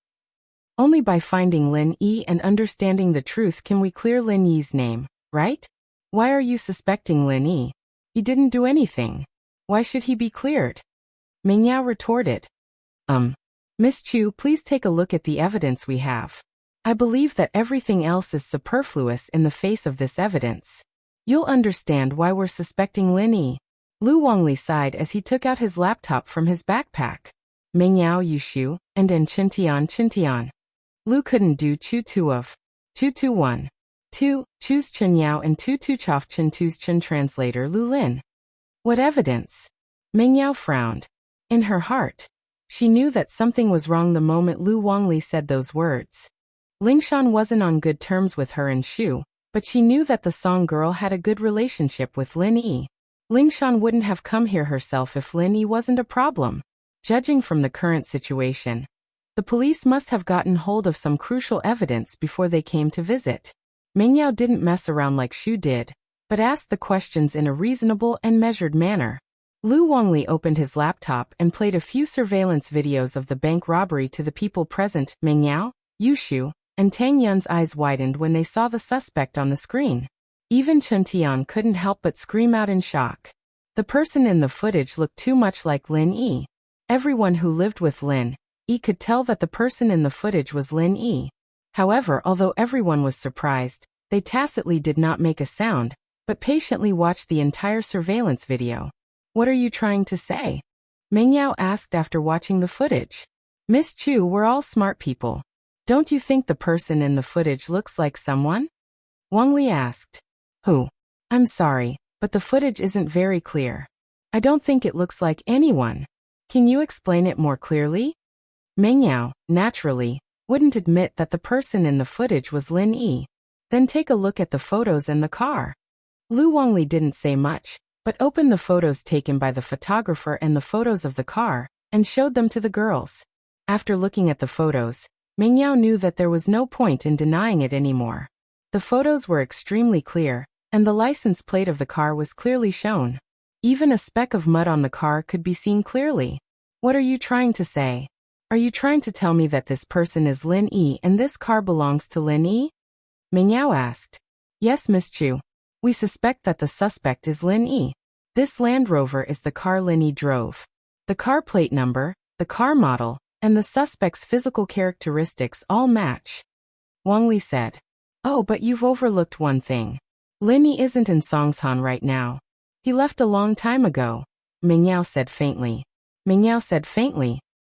Only by finding Lin Yi and understanding the truth can we clear Lin Yi's name, right? Why are you suspecting Lin Yi? He didn't do anything. Why should he be cleared? Mingyao retorted. Miss Chu, please take a look at the evidence we have. I believe that everything else is superfluous in the face of this evidence. You'll understand why we're suspecting Lin Yi. Lu Wangli sighed as he took out his laptop from his backpack. Mingyao, Yushu, and then Chen Tian. Lu couldn't do Chu of 221. 2, choose Chen Yao and 2 Chof Chen 2's Chen translator Lu Lin. What evidence? Mingyao frowned. In her heart, She knew that something was wrong the moment Lu Wangli said those words. Lingshan wasn't on good terms with her and Shu, but she knew that the Song girl had a good relationship with Lin Yi. Lingshan wouldn't have come here herself if Lin Yi wasn't a problem. Judging from the current situation, the police must have gotten hold of some crucial evidence before they came to visit. Mengyao didn't mess around like Shu did, but asked the questions in a reasonable and measured manner. Lu Wangli opened his laptop and played a few surveillance videos of the bank robbery to the people present. Mengyao, Yushu, and Tang Yun's eyes widened when they saw the suspect on the screen. Even Chen Tian couldn't help but scream out in shock. The person in the footage looked too much like Lin Yi. Everyone who lived with Lin Yi could tell that the person in the footage was Lin Yi. However, although everyone was surprised, they tacitly did not make a sound, but patiently watched the entire surveillance video. "What are you trying to say?" Mengyao asked after watching the footage. "Miss Chu, we're all smart people. Don't you think the person in the footage looks like someone?" Wang Li asked. "Who?" "I'm sorry, but the footage isn't very clear. I don't think it looks like anyone. Can you explain it more clearly?" Mengyao, naturally, wouldn't admit that the person in the footage was Lin Yi. "Then take a look at the photos and the car." Lu Wangli didn't say much, but opened the photos taken by the photographer and the photos of the car, and showed them to the girls. After looking at the photos, Mengyao knew that there was no point in denying it anymore. The photos were extremely clear, and the license plate of the car was clearly shown. Even a speck of mud on the car could be seen clearly. "What are you trying to say? Are you trying to tell me that this person is Lin Yi and this car belongs to Lin Yi?" Mengyao asked. "Yes, Miss Chu. We suspect that the suspect is Lin Yi. This Land Rover is the car Lin Yi drove. The car plate number, the car model, and the suspect's physical characteristics all match." Wang Li said. "Oh, but you've overlooked one thing. Lin Yi isn't in Songshan right now. He left a long time ago," Mengyao said faintly.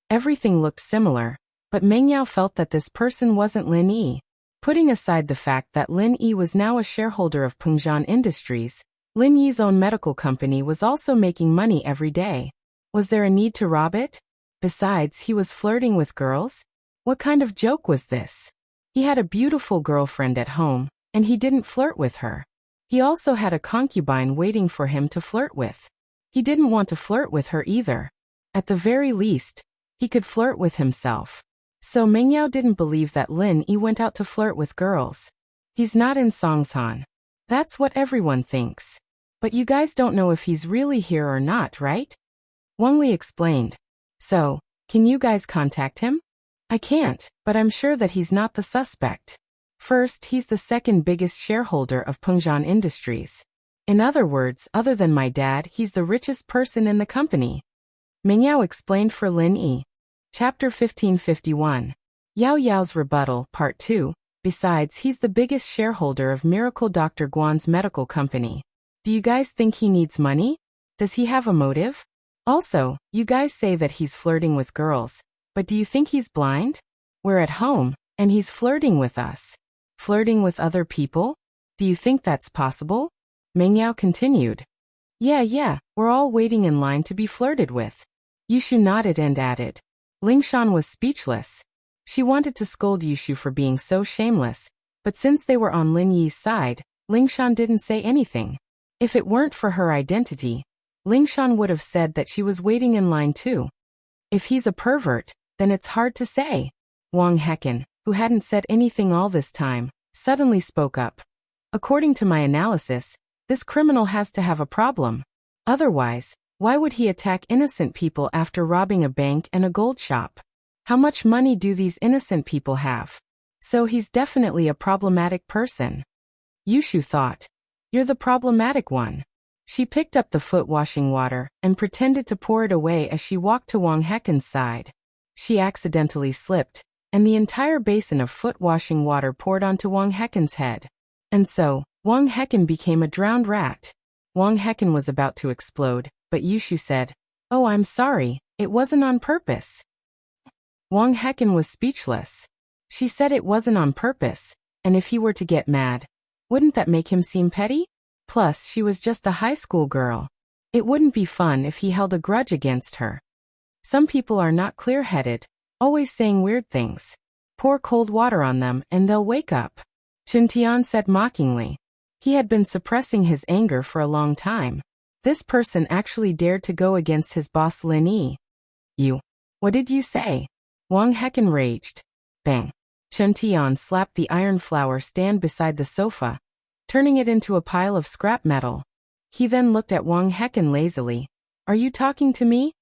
Everything looked similar, but Mengyao felt that this person wasn't Lin Yi. Putting aside the fact that Lin Yi was now a shareholder of Pengzhan Industries, Lin Yi's own medical company was also making money every day. Was there a need to rob it? Besides, he was flirting with girls? What kind of joke was this? He had a beautiful girlfriend at home, and he didn't flirt with her. He also had a concubine waiting for him to flirt with. He didn't want to flirt with her either. At the very least, he could flirt with himself. So Mengyao didn't believe that Lin Yi went out to flirt with girls. He's not in Songshan. That's what everyone thinks. But you guys don't know if he's really here or not, right? Wang Li explained. So, can you guys contact him? I can't, but I'm sure that he's not the suspect. First, he's the second biggest shareholder of Pengzhan Industries. In other words, other than my dad, he's the richest person in the company. Mengyao explained for Lin Yi. Chapter 1551. Yao Yao's Rebuttal, Part 2. Besides, he's the biggest shareholder of Miracle Dr. Guan's medical company. Do you guys think he needs money? Does he have a motive? Also, you guys say that he's flirting with girls, but do you think he's blind? We're at home, and he's flirting with us. Flirting with other people? Do you think that's possible? Mengyao continued. Yeah, we're all waiting in line to be flirted with. Yushu nodded and added. Lingshan was speechless. She wanted to scold Yushu for being so shameless, but since they were on Lin Yi's side, Lingshan didn't say anything. If it weren't for her identity, Lingshan would have said that she was waiting in line too. If he's a pervert, then it's hard to say. Wang Hecken, who hadn't said anything all this time, suddenly spoke up. According to my analysis, this criminal has to have a problem. Otherwise, why would he attack innocent people after robbing a bank and a gold shop? How much money do these innocent people have? So he's definitely a problematic person. Yushu thought. You're the problematic one. She picked up the foot washing water and pretended to pour it away as she walked to Wang Hecken's side. She accidentally slipped, and the entire basin of foot washing water poured onto Wang Hecken's head. And so, Wang Hecken became a drowned rat. Wang Hecken was about to explode, but Yushu said, "Oh, I'm sorry, it wasn't on purpose." Wang Hecken was speechless. She said it wasn't on purpose, and if he were to get mad, wouldn't that make him seem petty? Plus, she was just a high school girl. It wouldn't be fun if he held a grudge against her. Some people are not clear-headed, always saying weird things. Pour cold water on them and they'll wake up. Chuntian said mockingly. He had been suppressing his anger for a long time. This person actually dared to go against his boss Lin Yi. You. What did you say? Wang Hecken raged. Bang. Chuntian slapped the iron flower stand beside the sofa, turning it into a pile of scrap metal. He then looked at Wang Hecken lazily. Are you talking to me?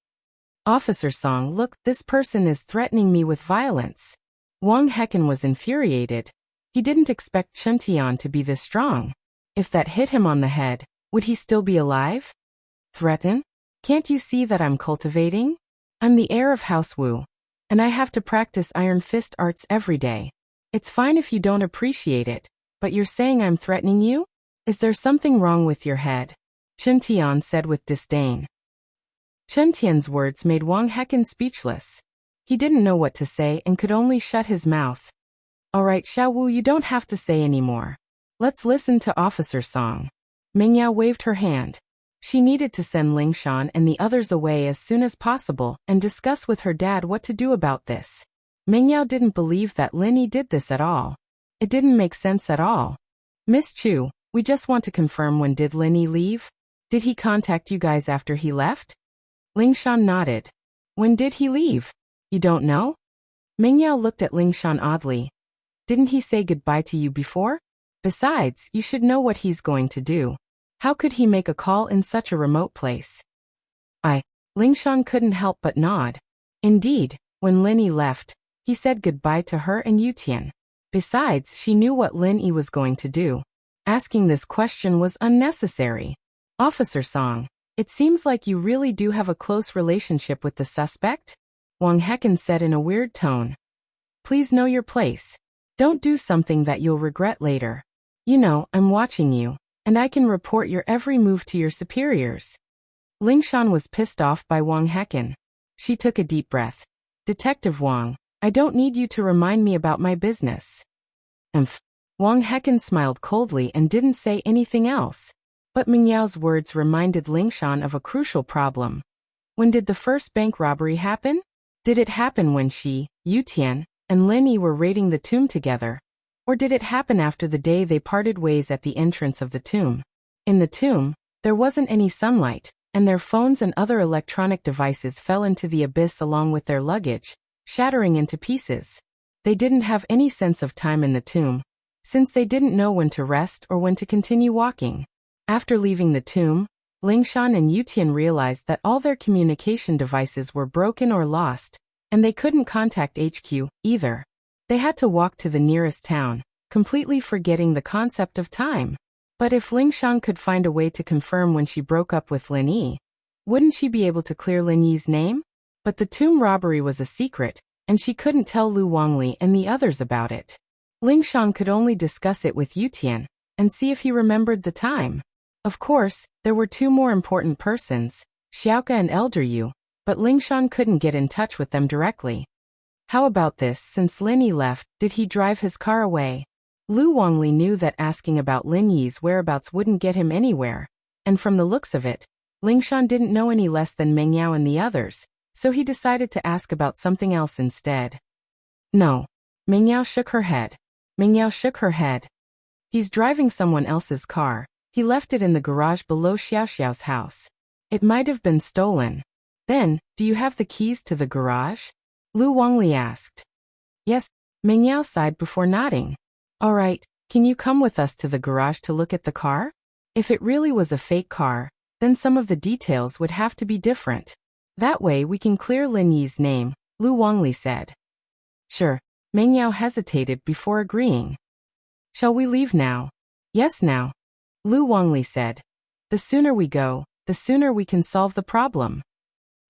Officer Song, look, this person is threatening me with violence. Wang Hecken was infuriated. He didn't expect Chuntian to be this strong. If that hit him on the head, would he still be alive? Threaten? Can't you see that I'm cultivating? I'm the heir of House Wu, and I have to practice Iron Fist arts every day. It's fine if you don't appreciate it, but you're saying I'm threatening you? Is there something wrong with your head? Chuntian said with disdain. Chuntian's words made Wang Hecken speechless. He didn't know what to say and could only shut his mouth. Alright Xiao Wu, you don't have to say anymore. Let's listen to Officer Song. Mengyao waved her hand. She needed to send Lingshan and the others away as soon as possible and discuss with her dad what to do about this. Mengyao didn't believe that Lin Yi did this at all. It didn't make sense at all. Miss Chu, we just want to confirm, when did Lin Yi leave? Did he contact you guys after he left? Lingshan nodded. When did he leave? You don't know? Mengyao looked at Lingshan oddly. Didn't he say goodbye to you before? Besides, you should know what he's going to do. How could he make a call in such a remote place? Lingshan couldn't help but nod. Indeed, when Lin Yi left, he said goodbye to her and Yutian. Besides, she knew what Lin Yi was going to do. Asking this question was unnecessary. Officer Song, it seems like you really do have a close relationship with the suspect? Wang Hecken said in a weird tone. Please know your place. Don't do something that you'll regret later. You know, I'm watching you, and I can report your every move to your superiors. Lingshan was pissed off by Wang Hecken. She took a deep breath. Detective Wang, I don't need you to remind me about my business. Wang Hecken smiled coldly and didn't say anything else. But Mingyao's words reminded Lingshan of a crucial problem. When did the first bank robbery happen? Did it happen when she, Yutian, and Lin Yi were raiding the tomb together? Or did it happen after the day they parted ways at the entrance of the tomb? In the tomb, there wasn't any sunlight, and their phones and other electronic devices fell into the abyss along with their luggage, shattering into pieces. They didn't have any sense of time in the tomb, since they didn't know when to rest or when to continue walking. After leaving the tomb, Lingshan and Yutian realized that all their communication devices were broken or lost, and they couldn't contact HQ either. They had to walk to the nearest town, completely forgetting the concept of time. But if Lingshan could find a way to confirm when she broke up with Lin Yi, wouldn't she be able to clear Lin Yi's name? But the tomb robbery was a secret, and she couldn't tell Lu Wangli and the others about it. Lingshan could only discuss it with Yutian, and see if he remembered the time. Of course, there were two more important persons, Xiaoka and Elder Yu, but Lingshan couldn't get in touch with them directly. How about this? Since Lin Yi left, did he drive his car away? Lu Wangli knew that asking about Lin Yi's whereabouts wouldn't get him anywhere, and from the looks of it, Lingshan didn't know any less than Mengyao and the others, so he decided to ask about something else instead. No. Mengyao shook her head. He's driving someone else's car. He left it in the garage below Xiaoxiao's house. It might have been stolen. Then, do you have the keys to the garage? Lu Wangli asked. Yes, Mengyao sighed before nodding. All right, can you come with us to the garage to look at the car? If it really was a fake car, then some of the details would have to be different. That way we can clear Lin Yi's name, Lu Wangli said. Sure. Mengyao hesitated before agreeing. Shall we leave now? Yes, now. Lu Wangli said. The sooner we go, the sooner we can solve the problem.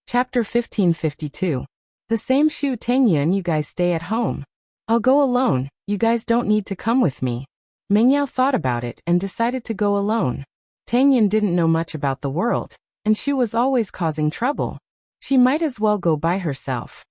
Chapter 1552. The same Shu Tengyun, you guys stay at home. I'll go alone, you guys don't need to come with me. Mengyao thought about it and decided to go alone. Tengyun didn't know much about the world, and Shu was always causing trouble. She might as well go by herself.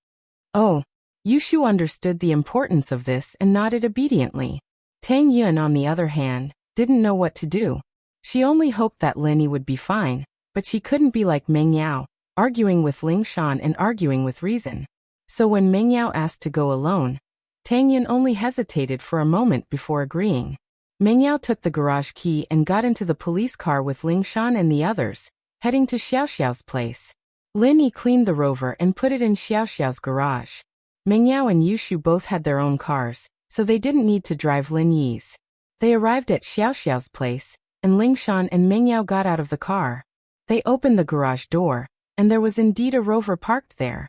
Oh. Yushu understood the importance of this and nodded obediently. Tang Yun, on the other hand, didn't know what to do. She only hoped that Lin Yi would be fine, but she couldn't be like Mengyao, arguing with Ling Shan and arguing with reason. So when Meng Yao asked to go alone, Tang Yin only hesitated for a moment before agreeing. Meng Yao took the garage key and got into the police car with Ling Shan and the others, heading to Xiao Xiao's place. Lin Yi cleaned the Rover and put it in Xiao Xiao's garage. Meng Yao and Yushu both had their own cars, so they didn't need to drive Lin Yi's. They arrived at Xiao Xiao's place, and Ling Shan and Meng Yao got out of the car. They opened the garage door, and there was indeed a Rover parked there.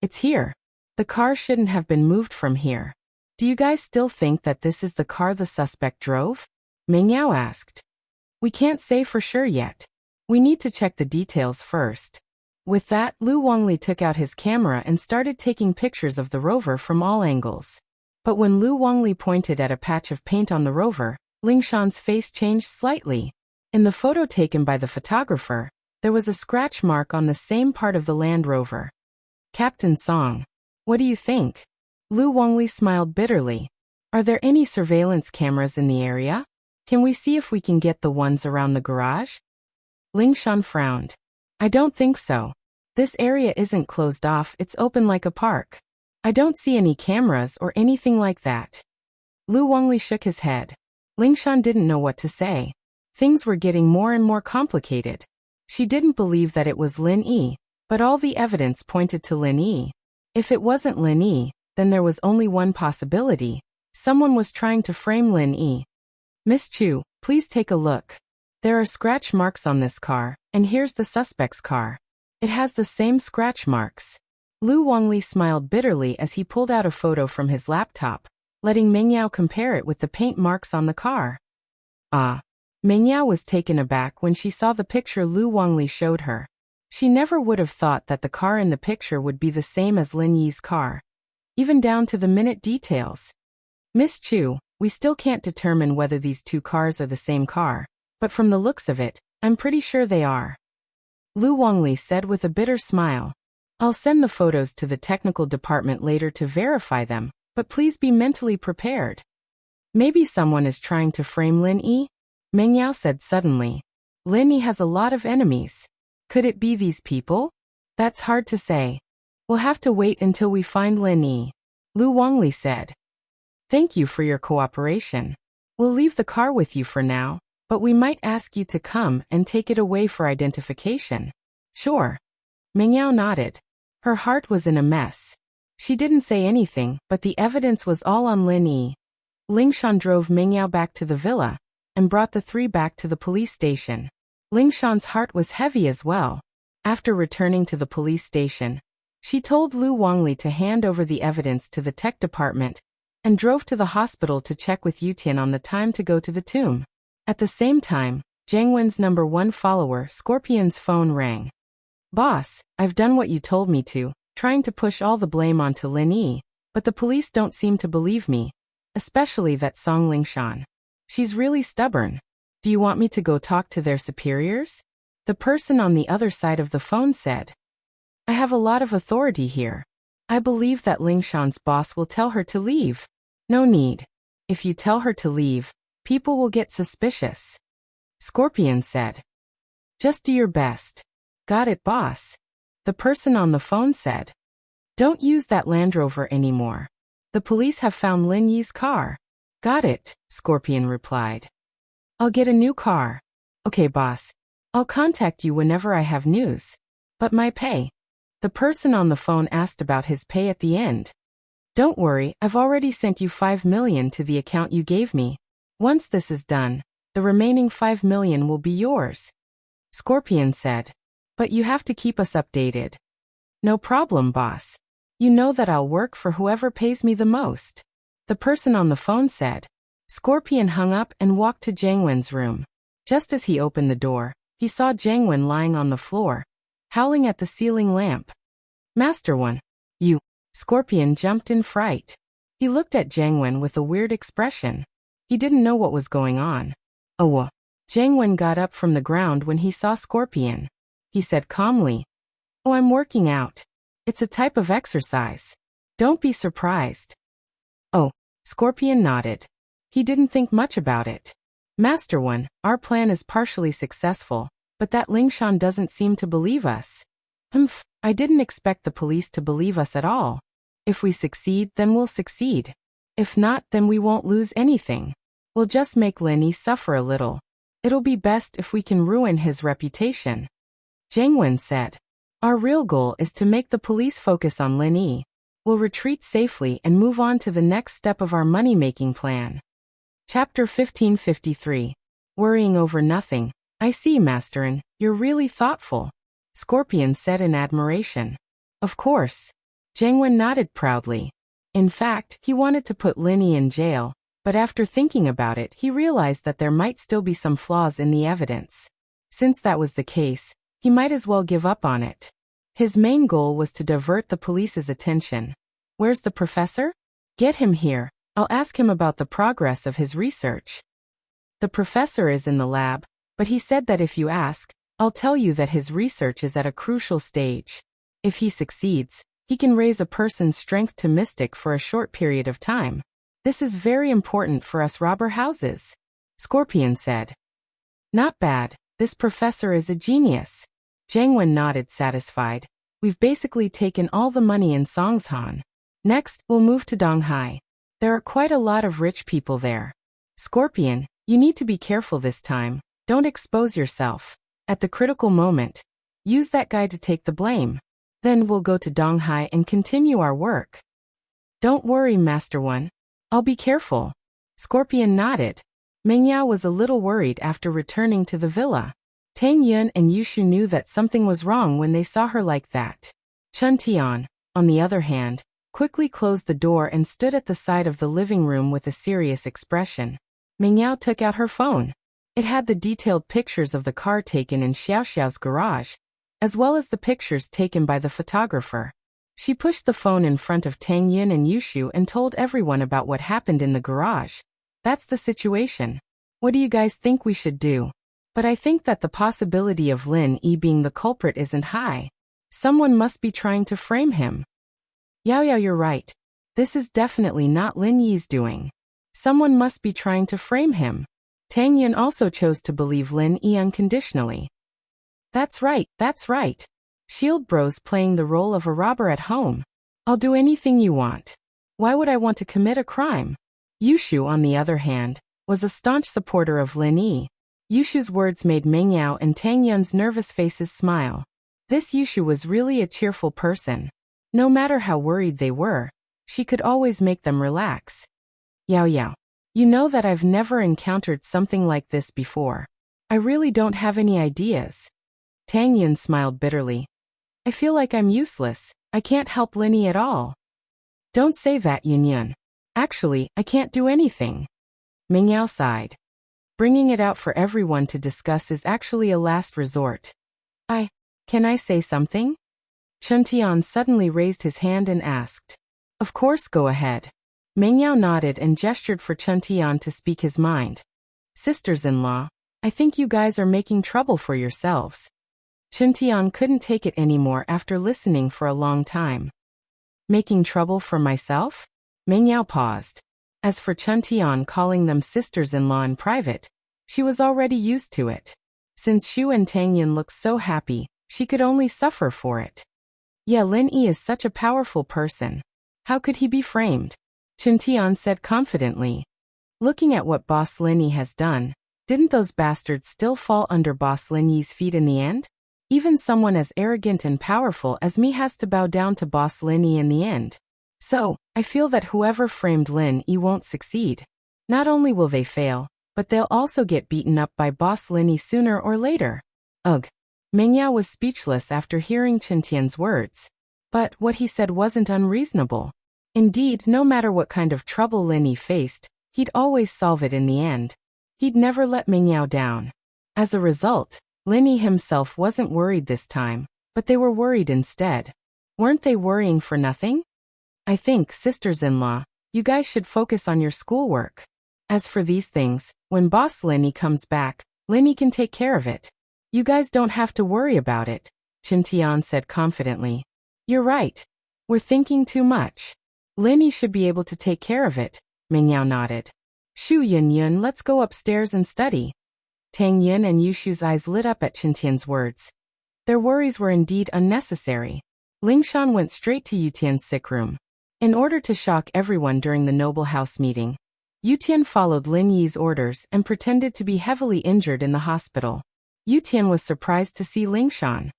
It's here. The car shouldn't have been moved from here. Do you guys still think that this is the car the suspect drove? Meng Yao asked. We can't say for sure yet. We need to check the details first. With that, Lu Wangli took out his camera and started taking pictures of the Rover from all angles. But when Lu Wangli pointed at a patch of paint on the Rover, Ling Shan's face changed slightly. In the photo taken by the photographer, there was a scratch mark on the same part of the Land Rover. Captain Song, what do you think? Lu Wangli smiled bitterly. Are there any surveillance cameras in the area? Can we see if we can get the ones around the garage? Ling Shan frowned. I don't think so. This area isn't closed off, it's open like a park. I don't see any cameras or anything like that. Lu Wangli shook his head. Ling Shan didn't know what to say. Things were getting more and more complicated. She didn't believe that it was Lin Yi, but all the evidence pointed to Lin Yi. If it wasn't Lin Yi, then there was only one possibility. Someone was trying to frame Lin Yi. Miss Chu, please take a look. There are scratch marks on this car, and here's the suspect's car. It has the same scratch marks. Lu Wangli smiled bitterly as he pulled out a photo from his laptop, letting Meng Yao compare it with the paint marks on the car. Ah. Meng Yao was taken aback when she saw the picture Lu Wangli showed her. She never would have thought that the car in the picture would be the same as Lin Yi's car, even down to the minute details. Miss Chu, we still can't determine whether these two cars are the same car, but from the looks of it, I'm pretty sure they are. Lu Wangli said with a bitter smile. I'll send the photos to the technical department later to verify them, but please be mentally prepared. Maybe someone is trying to frame Lin Yi? Meng Yao said suddenly. Lin Yi has a lot of enemies. Could it be these people? That's hard to say. We'll have to wait until we find Lin Yi. Lu Wangli said. Thank you for your cooperation. We'll leave the car with you for now, but we might ask you to come and take it away for identification. Sure. Meng Yao nodded. Her heart was in a mess. She didn't say anything, but the evidence was all on Lin Yi. Ling Shan drove Meng Yao back to the villa and brought the three back to the police station. Ling Shan's heart was heavy as well. After returning to the police station, she told Lu Wangli to hand over the evidence to the tech department and drove to the hospital to check with Yutian on the time to go to the tomb. At the same time, Jiang Wen's #1 follower, Scorpion's phone rang. Boss, I've done what you told me to, trying to push all the blame onto Lin Yi, but the police don't seem to believe me, especially that Song Ling Shan. She's really stubborn. Do you want me to go talk to their superiors? The person on the other side of the phone said. I have a lot of authority here. I believe that Ling Shan's boss will tell her to leave. No need. If you tell her to leave, people will get suspicious. Scorpion said. Just do your best. Got it, boss. The person on the phone said. Don't use that Land Rover anymore. The police have found Lin Yi's car. Got it, Scorpion replied. I'll get a new car. Okay, boss. I'll contact you whenever I have news. But my pay? The person on the phone asked about his pay at the end. Don't worry, I've already sent you 5 million to the account you gave me. Once this is done, the remaining 5 million will be yours. Scorpion said. But you have to keep us updated. No problem, boss. You know that I'll work for whoever pays me the most. The person on the phone said. Scorpion hung up and walked to Jiang Wen's room. Just as he opened the door, he saw Jiang Wen lying on the floor, howling at the ceiling lamp. Master One, you. Scorpion jumped in fright. He looked at Jiang Wen with a weird expression. He didn't know what was going on. Oh. Jiang Wen got up from the ground when he saw Scorpion. He said calmly. Oh, I'm working out. It's a type of exercise. Don't be surprised. Oh. Scorpion nodded. He didn't think much about it. Master One, our plan is partially successful, but that Ling Shan doesn't seem to believe us. I didn't expect the police to believe us at all. If we succeed, then we'll succeed. If not, then we won't lose anything. We'll just make Lin Yi suffer a little. It'll be best if we can ruin his reputation. Jiang Wen said. Our real goal is to make the police focus on Lin Yi. We'll retreat safely and move on to the next step of our money-making plan. Chapter 1553. Worrying over nothing. I see, Masterin, you're really thoughtful. Scorpion said in admiration. Of course. Jiang Wen nodded proudly. In fact, he wanted to put Lin Yi in jail, but after thinking about it, he realized that there might still be some flaws in the evidence. Since that was the case, he might as well give up on it. His main goal was to divert the police's attention. Where's the professor? Get him here. I'll ask him about the progress of his research. The professor is in the lab, but he said that if you ask, I'll tell you that his research is at a crucial stage. If he succeeds, he can raise a person's strength to mystic for a short period of time. This is very important for us robber houses, Scorpion said. Not bad, this professor is a genius. Jiang Wen nodded satisfied. We've basically taken all the money in Songshan. Next, we'll move to Donghai. There are quite a lot of rich people there. Scorpion, you need to be careful this time. Don't expose yourself. At the critical moment, use that guy to take the blame. Then we'll go to Donghai and continue our work. Don't worry, Master One. I'll be careful. Scorpion nodded. Meng Yao was a little worried after returning to the villa. Tang Yun and Yushu knew that something was wrong when they saw her like that. Chun Tian, on the other hand, quickly closed the door and stood at the side of the living room with a serious expression. Meng Yao took out her phone. It had the detailed pictures of the car taken in Xiao Xiao's garage, as well as the pictures taken by the photographer. She pushed the phone in front of Tang Yun and Yushu and told everyone about what happened in the garage. That's the situation. What do you guys think we should do? But I think that the possibility of Lin Yi being the culprit isn't high. Someone must be trying to frame him. Yao, you're right. This is definitely not Lin Yi's doing. Someone must be trying to frame him. Tang Yun also chose to believe Lin Yi unconditionally. That's right. Shield Bro's playing the role of a robber at home. I'll do anything you want. Why would I want to commit a crime? Yushu, on the other hand, was a staunch supporter of Lin Yi. Yushu's words made Meng Yao and Tang Yun's nervous faces smile. This Yushu was really a cheerful person. No matter how worried they were, she could always make them relax. Yao, you know that I've never encountered something like this before. I really don't have any ideas. Tang Yun smiled bitterly. I feel like I'm useless. I can't help Lin Yi at all. Don't say that, Yun. Actually, I can't do anything. Meng Yao sighed. Bringing it out for everyone to discuss is actually a last resort. Can I say something? Chun Tian suddenly raised his hand and asked. Of course, go ahead. Meng Yao nodded and gestured for Chun Tian to speak his mind. Sisters-in-law, I think you guys are making trouble for yourselves. Chun Tian couldn't take it anymore after listening for a long time. Making trouble for myself? Meng Yao paused. As for Chun Tian calling them sisters-in-law in private, she was already used to it. Since Xu and Tang Yun looked so happy, she could only suffer for it. Yeah, Lin Yi is such a powerful person. How could he be framed? Chun Tian said confidently. Looking at what Boss Lin Yi has done, didn't those bastards still fall under Boss Lin Yi's feet in the end? Even someone as arrogant and powerful as me has to bow down to Boss Lin Yi in the end. So, I feel that whoever framed Lin Yi won't succeed. Not only will they fail, but they'll also get beaten up by Boss Lin Yi sooner or later. Ugh. Meng Yao was speechless after hearing Chun Tian's words. But what he said wasn't unreasonable. Indeed, no matter what kind of trouble Lin Yi faced, he'd always solve it in the end. He'd never let Meng Yao down. As a result, Lin Yi himself wasn't worried this time, but they were worried instead. Weren't they worrying for nothing? I think, sisters-in-law, you guys should focus on your schoolwork. As for these things, when Boss Lin Yi comes back, Lin Yi can take care of it. You guys don't have to worry about it, Chun Tian said confidently. You're right. We're thinking too much. Lin Yi should be able to take care of it, Meng Yao nodded. Shu Yun, let's go upstairs and study. Tang Yun and Yushu's eyes lit up at Chun Tian's words. Their worries were indeed unnecessary. Lingshan went straight to Yutian's sick room. In order to shock everyone during the noble house meeting, Yutian followed Lin Yi's orders and pretended to be heavily injured in the hospital. Yutian was surprised to see Lingshan.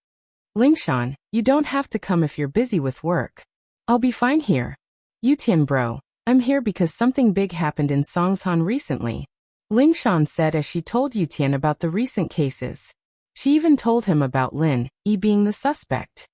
Lingshan, you don't have to come if you're busy with work. I'll be fine here. Yutian bro, I'm here because something big happened in Songshan recently. Lingshan said as she told Yutian about the recent cases. She even told him about Lin Yi being the suspect.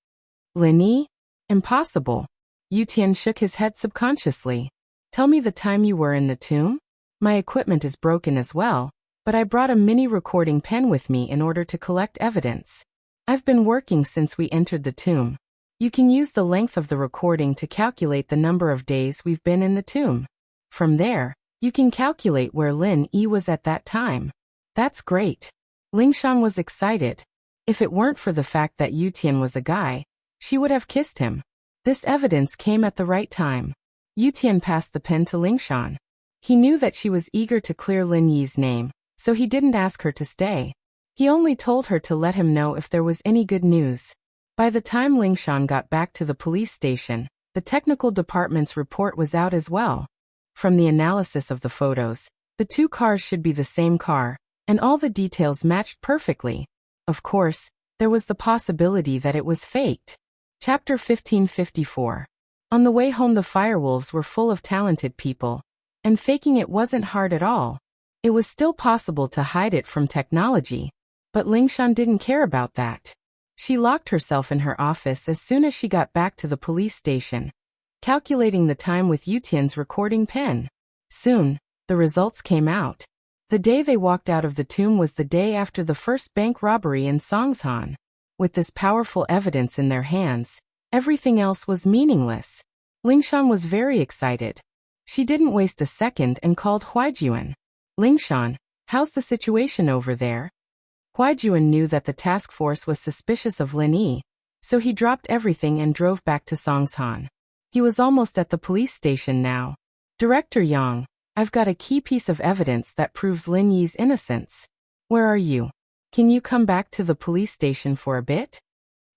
Lin Yi? Impossible. Yutian shook his head subconsciously. Tell me the time you were in the tomb? My equipment is broken as well, but I brought a mini recording pen with me in order to collect evidence. I've been working since we entered the tomb. You can use the length of the recording to calculate the number of days we've been in the tomb. From there, you can calculate where Lin Yi was at that time. That's great. Lingshan was excited. If it weren't for the fact that Yutian was a guy, she would have kissed him. This evidence came at the right time. Yutian passed the pen to Lingshan. He knew that she was eager to clear Lin Yi's name, so he didn't ask her to stay. He only told her to let him know if there was any good news. By the time Lingshan got back to the police station, the technical department's report was out as well. From the analysis of the photos, the two cars should be the same car, and all the details matched perfectly. Of course, there was the possibility that it was faked. Chapter 1554. On the way home, the firewolves were full of talented people, and faking it wasn't hard at all. It was still possible to hide it from technology, but Lingshan didn't care about that. She locked herself in her office as soon as she got back to the police station, calculating the time with Yutian's recording pen. Soon, the results came out. The day they walked out of the tomb was the day after the first bank robbery in Songshan. With this powerful evidence in their hands, everything else was meaningless. Lingshan was very excited. She didn't waste a second and called Huaijuan. Lingshan, how's the situation over there? Huaijuan knew that the task force was suspicious of Lin Yi, so he dropped everything and drove back to Songshan. He was almost at the police station now. Director Yang, I've got a key piece of evidence that proves Lin Yi's innocence. Where are you? Can you come back to the police station for a bit?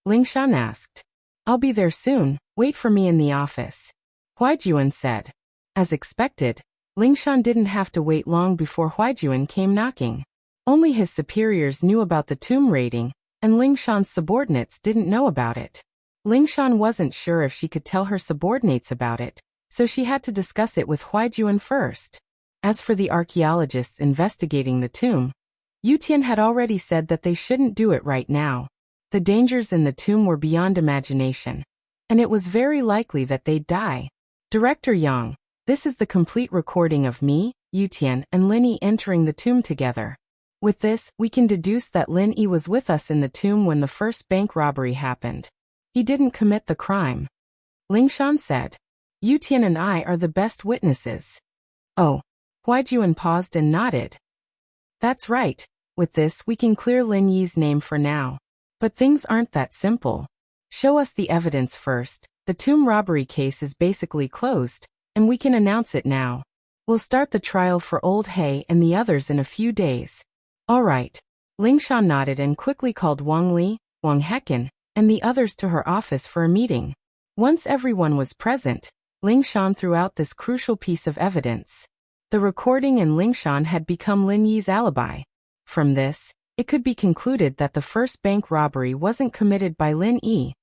Lingshan asked. I'll be there soon, wait for me in the office. Huaijuan said. As expected, Lingshan didn't have to wait long before Huaijuan came knocking. Only his superiors knew about the tomb raiding, and Lingshan's subordinates didn't know about it. Lingshan wasn't sure if she could tell her subordinates about it, so she had to discuss it with Huaijuan first. As for the archaeologists investigating the tomb, Yutian had already said that they shouldn't do it right now. The dangers in the tomb were beyond imagination, and it was very likely that they'd die. Director Yang, this is the complete recording of me, Yutian, and Lin Yi entering the tomb together. With this, we can deduce that Lin Yi was with us in the tomb when the first bank robbery happened. He didn't commit the crime. Lingshan said. Yutian and I are the best witnesses. Oh. Huaijuan paused and nodded. That's right. With this, we can clear Lin Yi's name for now. But things aren't that simple. Show us the evidence first. The tomb robbery case is basically closed, and we can announce it now. We'll start the trial for Old Hay and the others in a few days. All right. Lingshan nodded and quickly called Wang Li, Wang Hecken, and the others to her office for a meeting. Once everyone was present, Lingshan threw out this crucial piece of evidence. The recording in Lingshan had become Lin Yi's alibi. From this, it could be concluded that the first bank robbery wasn't committed by Lin Yi.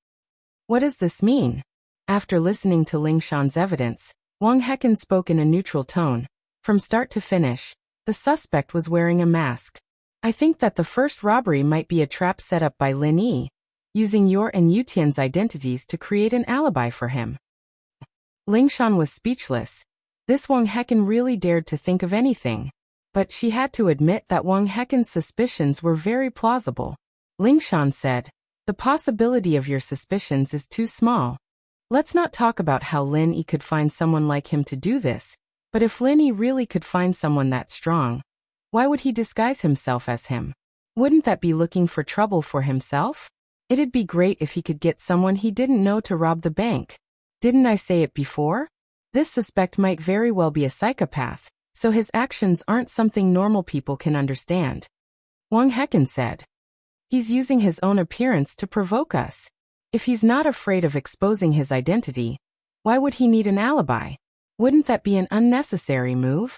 What does this mean? After listening to Lingshan's evidence, Wang Hecken spoke in a neutral tone. From start to finish, the suspect was wearing a mask. I think that the first robbery might be a trap set up by Lin Yi, using your and Yutian's identities to create an alibi for him. Lingshan was speechless. This Wang Hecken really dared to think of anything. But she had to admit that Wang Hecken's suspicions were very plausible. Lingshan said, the possibility of your suspicions is too small. Let's not talk about how Lin Yi could find someone like him to do this, but if Lin Yi really could find someone that strong, why would he disguise himself as him? Wouldn't that be looking for trouble for himself? It'd be great if he could get someone he didn't know to rob the bank. Didn't I say it before? This suspect might very well be a psychopath, so his actions aren't something normal people can understand. Wang Hecken said. He's using his own appearance to provoke us. If he's not afraid of exposing his identity, why would he need an alibi? Wouldn't that be an unnecessary move?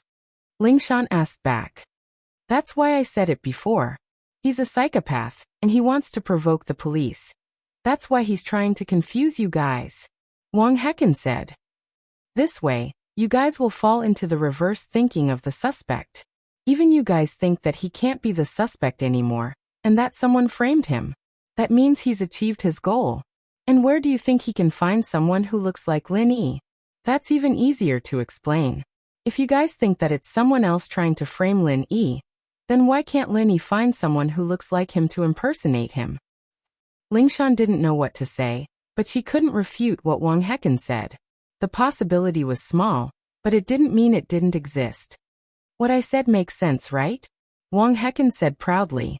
Lingshan asked back. That's why I said it before. He's a psychopath, and he wants to provoke the police. That's why he's trying to confuse you guys. Wang Hecken said. This way, you guys will fall into the reverse thinking of the suspect. Even you guys think that he can't be the suspect anymore, and that someone framed him. That means he's achieved his goal. And where do you think he can find someone who looks like Lin Yi? That's even easier to explain. If you guys think that it's someone else trying to frame Lin Yi, then why can't Lin Yi find someone who looks like him to impersonate him? Lingshan didn't know what to say, but she couldn't refute what Wang Hecken said. The possibility was small, but it didn't mean it didn't exist. What I said makes sense, right? Wang Hecken said proudly.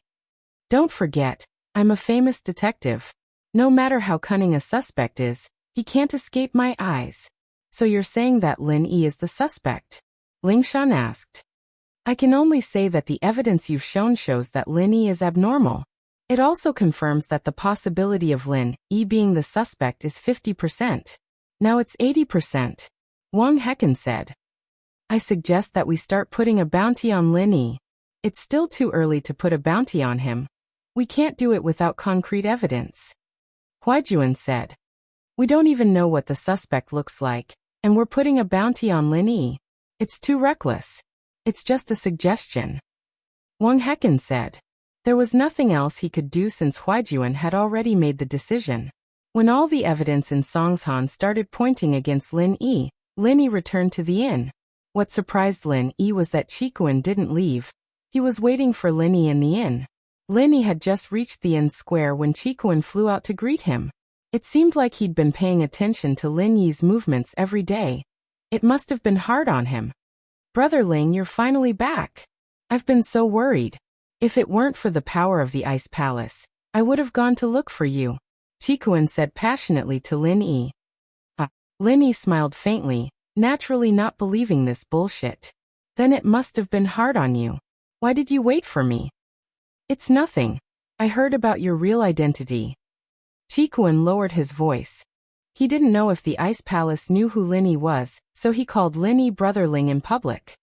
Don't forget, I'm a famous detective. No matter how cunning a suspect is, he can't escape my eyes. So you're saying that Lin Yi is the suspect? Lingshan asked. I can only say that the evidence you've shown shows that Lin Yi is abnormal. It also confirms that the possibility of Lin Yi being the suspect is 50%. Now it's 80%. Wang Hecken said. I suggest that we start putting a bounty on Lin Yi. It's still too early to put a bounty on him. We can't do it without concrete evidence. Huaijuan said. We don't even know what the suspect looks like, and we're putting a bounty on Lin Yi. It's too reckless. It's just a suggestion. Wang Hecken said. There was nothing else he could do since Huaijuan had already made the decision. When all the evidence in Songshan started pointing against Lin Yi returned to the inn. What surprised Lin Yi was that Qikuan didn't leave. He was waiting for Lin Yi in the inn. Lin Yi had just reached the inn square when Qikuan flew out to greet him. It seemed like he'd been paying attention to Lin Yi's movements every day. It must have been hard on him. Brother Ling, you're finally back. I've been so worried. If it weren't for the power of the Ice Palace, I would have gone to look for you, Qikuan said passionately to Lin Yi. Lin Yi smiled faintly, naturally not believing this bullshit. Then it must have been hard on you. Why did you wait for me? It's nothing. I heard about your real identity. Qikuan lowered his voice. He didn't know if the Ice Palace knew who Lin Yi was, so he called Lin Yi Brother Ling in public.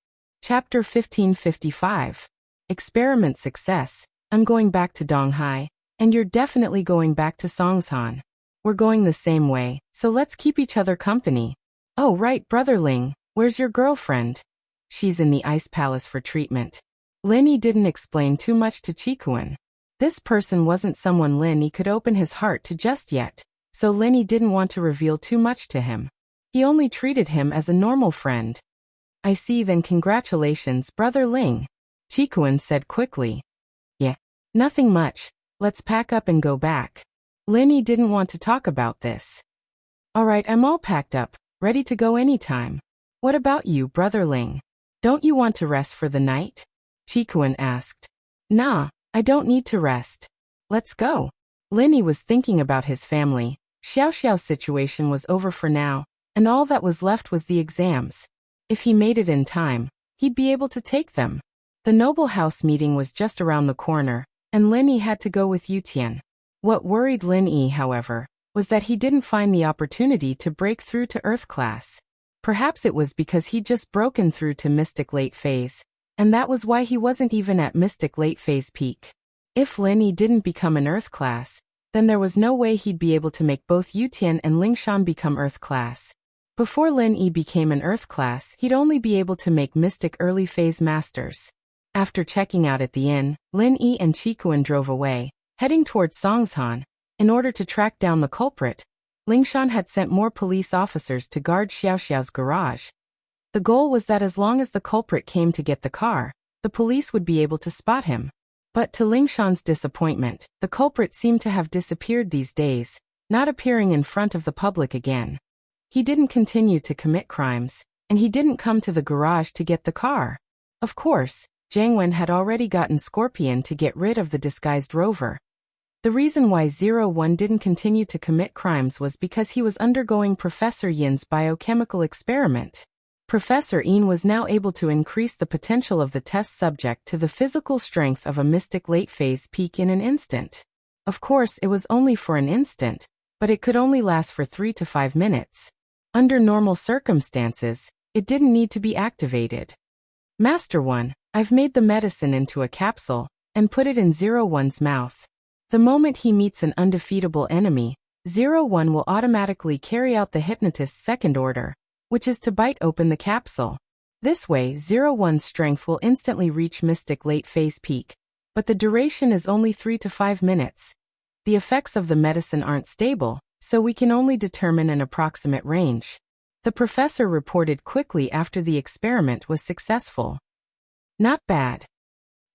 Chapter 1555. Experiment success. I'm going back to Donghai, and you're definitely going back to Songshan. We're going the same way, so let's keep each other company. Oh right, Brother Ling, where's your girlfriend? She's in the Ice Palace for treatment. Lin Yi didn't explain too much to Qikuan. This person wasn't someone Lin Yi could open his heart to just yet, so Lin Yi didn't want to reveal too much to him. He only treated him as a normal friend. I see, then congratulations, Brother Ling, Qikuan said quickly. Yeah, nothing much. Let's pack up and go back. Lin Yi didn't want to talk about this. Alright, I'm all packed up, ready to go anytime. What about you, Brother Ling? Don't you want to rest for the night? Qikuan asked. Nah, I don't need to rest. Let's go. Lin Yi was thinking about his family. Xiao Xiao's situation was over for now, and all that was left was the exams. If he made it in time, he'd be able to take them. The Noble House meeting was just around the corner, and Lin Yi had to go with Yutian. What worried Lin Yi, however, was that he didn't find the opportunity to break through to Earth class. Perhaps it was because he'd just broken through to Mystic Late Phase, and that was why he wasn't even at Mystic Late Phase peak. If Lin Yi didn't become an Earth class, then there was no way he'd be able to make both Yutian and Lingshan become Earth class. Before Lin Yi became an Earth class, he'd only be able to make Mystic Early Phase Masters. After checking out at the inn, Lin Yi and Qikuan drove away, heading towards Songshan. In order to track down the culprit, Lingshan had sent more police officers to guard Xiao Xiao's garage. The goal was that as long as the culprit came to get the car, the police would be able to spot him. But to Lingshan's disappointment, the culprit seemed to have disappeared these days, not appearing in front of the public again. He didn't continue to commit crimes, and he didn't come to the garage to get the car. Of course, Jiang Wen had already gotten Scorpion to get rid of the disguised rover. The reason why 01 didn't continue to commit crimes was because he was undergoing Professor Yin's biochemical experiment. Professor Ian was now able to increase the potential of the test subject to the physical strength of a mystic late phase peak in an instant. Of course, it was only for an instant, but it could only last for 3 to 5 minutes. Under normal circumstances, it didn't need to be activated. Master 1, I've made the medicine into a capsule and put it in 01's mouth. The moment he meets an undefeatable enemy, 01 will automatically carry out the hypnotist's second order, which is to bite open the capsule. This way, 01's strength will instantly reach mystic late phase peak, but the duration is only 3 to 5 minutes. The effects of the medicine aren't stable, so we can only determine an approximate range. The professor reported quickly after the experiment was successful. Not bad.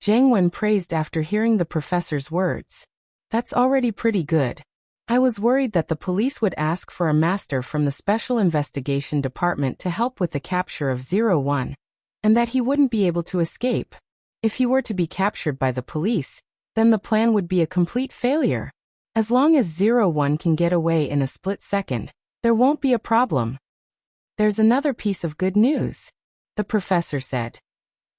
Jiang Wen praised after hearing the professor's words. That's already pretty good. I was worried that the police would ask for a master from the Special Investigation Department to help with the capture of 01, and that he wouldn't be able to escape. If he were to be captured by the police, then the plan would be a complete failure. As long as 01 can get away in a split second, there won't be a problem. There's another piece of good news, the professor said.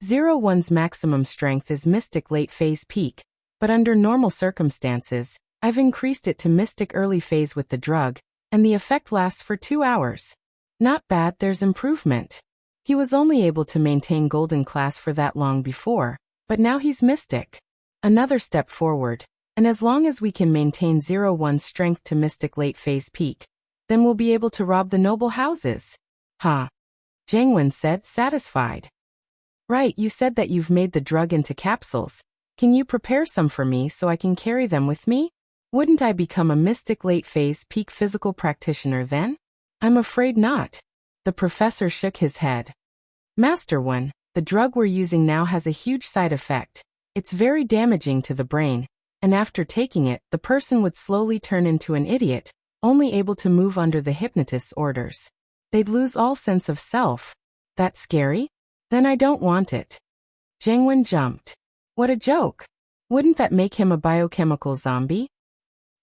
01's maximum strength is mystic late phase peak, but under normal circumstances, I've increased it to mystic early phase with the drug, and the effect lasts for 2 hours. Not bad, there's improvement. He was only able to maintain golden class for that long before, but now he's mystic. Another step forward, and as long as we can maintain 01's strength to mystic late phase peak, then we'll be able to rob the noble houses. Huh? Jiang Wen said, satisfied. Right, you said that you've made the drug into capsules. Can you prepare some for me so I can carry them with me? Wouldn't I become a mystic late phase peak physical practitioner then? I'm afraid not. The professor shook his head. Master 1, the drug we're using now has a huge side effect. It's very damaging to the brain, and after taking it, the person would slowly turn into an idiot, only able to move under the hypnotist's orders. They'd lose all sense of self. That's scary? Then I don't want it. Jiang Wen jumped. What a joke. Wouldn't that make him a biochemical zombie?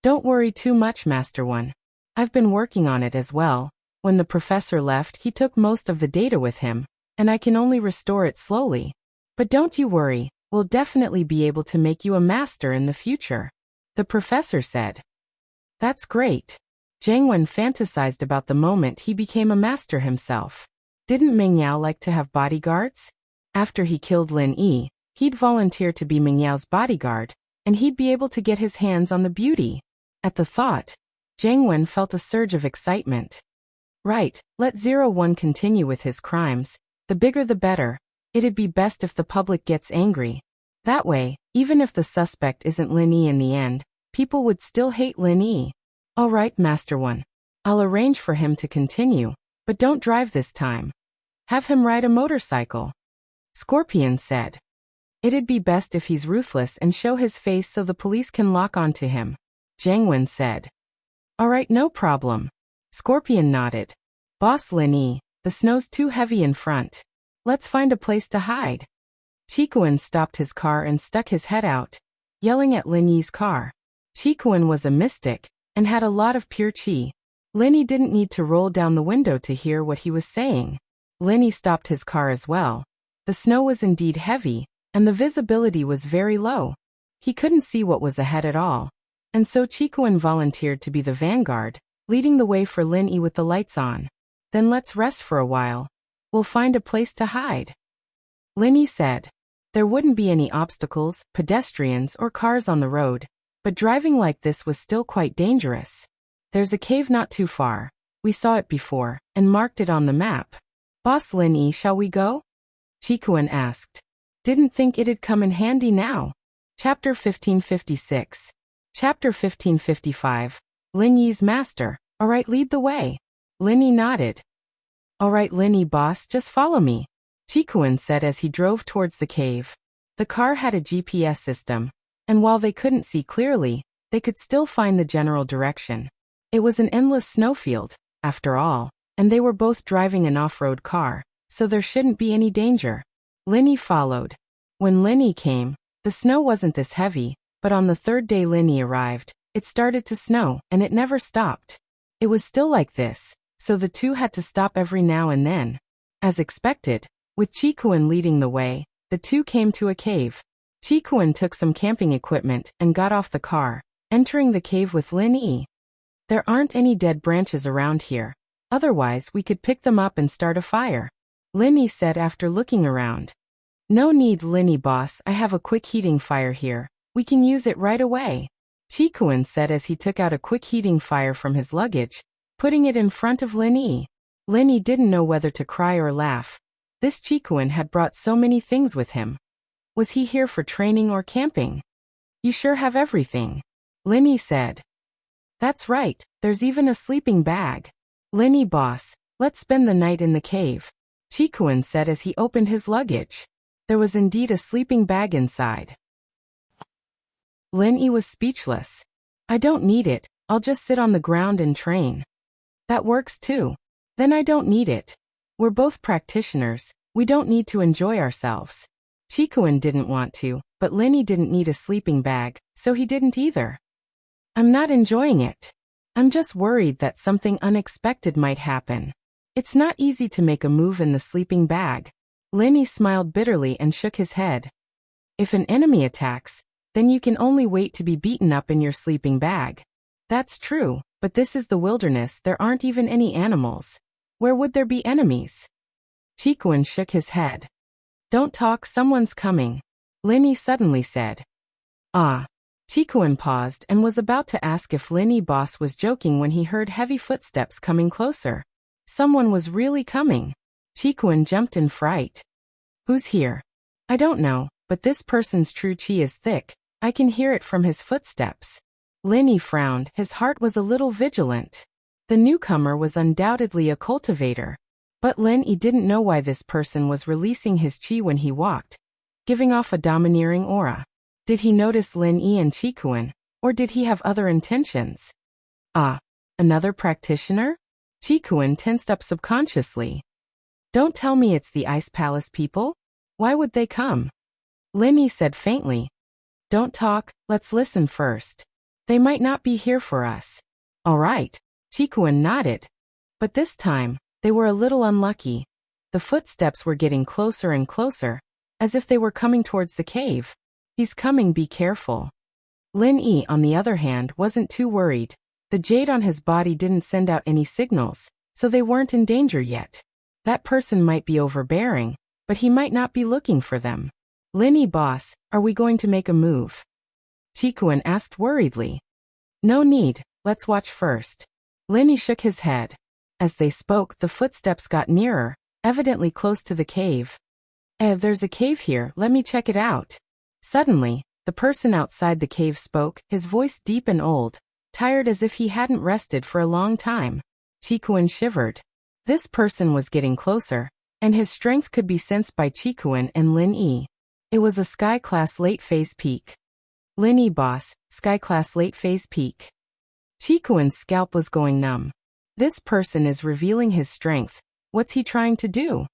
Don't worry too much, Master 1. I've been working on it as well. When the professor left, he took most of the data with him, and I can only restore it slowly. But don't you worry, we'll definitely be able to make you a master in the future, the professor said. That's great. Jiang Wen fantasized about the moment he became a master himself. Didn't Ming Yao like to have bodyguards? After he killed Lin Yi, he'd volunteer to be Ming Yao's bodyguard, and he'd be able to get his hands on the beauty. At the thought, Jiang Wen felt a surge of excitement. Right, let 01 continue with his crimes. The bigger the better. It'd be best if the public gets angry. That way, even if the suspect isn't Lin Yi in the end, people would still hate Lin Yi. All right, Master 1. I'll arrange for him to continue, but don't drive this time. Have him ride a motorcycle. Scorpion said. It'd be best if he's ruthless and show his face so the police can lock onto him, Jiang Wen said. All right, no problem. Scorpion nodded. Boss Lin Yi, the snow's too heavy in front. Let's find a place to hide. Chikuan stopped his car and stuck his head out, yelling at Lin Yi's car. Chikuan was a mystic, and had a lot of pure chi. Lin Yi didn't need to roll down the window to hear what he was saying. Lin Yi stopped his car as well. The snow was indeed heavy, and the visibility was very low. He couldn't see what was ahead at all. And so Chikuan volunteered to be the vanguard, leading the way for Lin Yi with the lights on. Then let's rest for a while. We'll find a place to hide. Lin Yi said. There wouldn't be any obstacles, pedestrians, or cars on the road, but driving like this was still quite dangerous. There's a cave not too far. We saw it before, and marked it on the map. Boss Lin Yi, shall we go? Chikuan asked. Didn't think it'd come in handy now. Chapter 1556. Chapter 1555. Lin Yi's master. Alright, lead the way. Lin Yi nodded. Alright, Lin Yi boss, just follow me, Chikuan said as he drove towards the cave. The car had a GPS system, and while they couldn't see clearly, they could still find the general direction. It was an endless snowfield, after all, and they were both driving an off-road car, so there shouldn't be any danger. Lin Yi followed. When Lin Yi came, the snow wasn't this heavy, but on the third day Lin Yi arrived, it started to snow, and it never stopped. It was still like this, so the two had to stop every now and then. As expected, with Chikuan leading the way, the two came to a cave. Chikuan took some camping equipment and got off the car, entering the cave with Lin Yi. There aren't any dead branches around here. Otherwise, we could pick them up and start a fire, Lin Yi said after looking around. No need, Lin Yi boss, I have a quick heating fire here. We can use it right away, Chikuan said as he took out a quick heating fire from his luggage, putting it in front of Lin Yi. Lin Yi didn't know whether to cry or laugh. This Chikuan had brought so many things with him. Was he here for training or camping? You sure have everything, Lin Yi said. That's right, there's even a sleeping bag. Lin Yi boss, let's spend the night in the cave, Chikuan said as he opened his luggage. There was indeed a sleeping bag inside. Lin Yi was speechless. I don't need it, I'll just sit on the ground and train. That works too. Then I don't need it. We're both practitioners, we don't need to enjoy ourselves. Chikuan didn't want to, but Lin Yi didn't need a sleeping bag, so he didn't either. I'm not enjoying it. I'm just worried that something unexpected might happen. It's not easy to make a move in the sleeping bag. Lin Yi smiled bitterly and shook his head. If an enemy attacks, then you can only wait to be beaten up in your sleeping bag. That's true, but this is the wilderness, there aren't even any animals. Where would there be enemies? Chikuan shook his head. Don't talk, someone's coming, Lin Yi suddenly said. Ah. Chikuan paused and was about to ask if Lin Yi boss was joking when he heard heavy footsteps coming closer. Someone was really coming. Chikuan jumped in fright. Who's here? I don't know, but this person's true chi is thick. I can hear it from his footsteps. Lin Yi frowned, his heart was a little vigilant. The newcomer was undoubtedly a cultivator. But Lin Yi didn't know why this person was releasing his chi when he walked, giving off a domineering aura. Did he notice Lin Yi and Chikuan, or did he have other intentions? Ah, another practitioner? Chikuan tensed up subconsciously. Don't tell me it's the Ice Palace people? Why would they come? Lin Yi said faintly. Don't talk, let's listen first. They might not be here for us. All right, Chikuan nodded. But this time, they were a little unlucky. The footsteps were getting closer and closer, as if they were coming towards the cave. He's coming, be careful. Lin Yi, on the other hand, wasn't too worried. The jade on his body didn't send out any signals, so they weren't in danger yet. That person might be overbearing, but he might not be looking for them. Lin Yi boss, are we going to make a move? Chikuan asked worriedly. No need, let's watch first. Lin Yi shook his head. As they spoke, the footsteps got nearer, evidently close to the cave. There's a cave here, let me check it out. Suddenly, the person outside the cave spoke, his voice deep and old, tired as if he hadn't rested for a long time. Chikuan shivered. This person was getting closer, and his strength could be sensed by Chikuan and Lin Yi. It was a sky-class late-phase peak. Lin Yi boss, sky-class late-phase peak. Chikuan's scalp was going numb. This person is revealing his strength. What's he trying to do?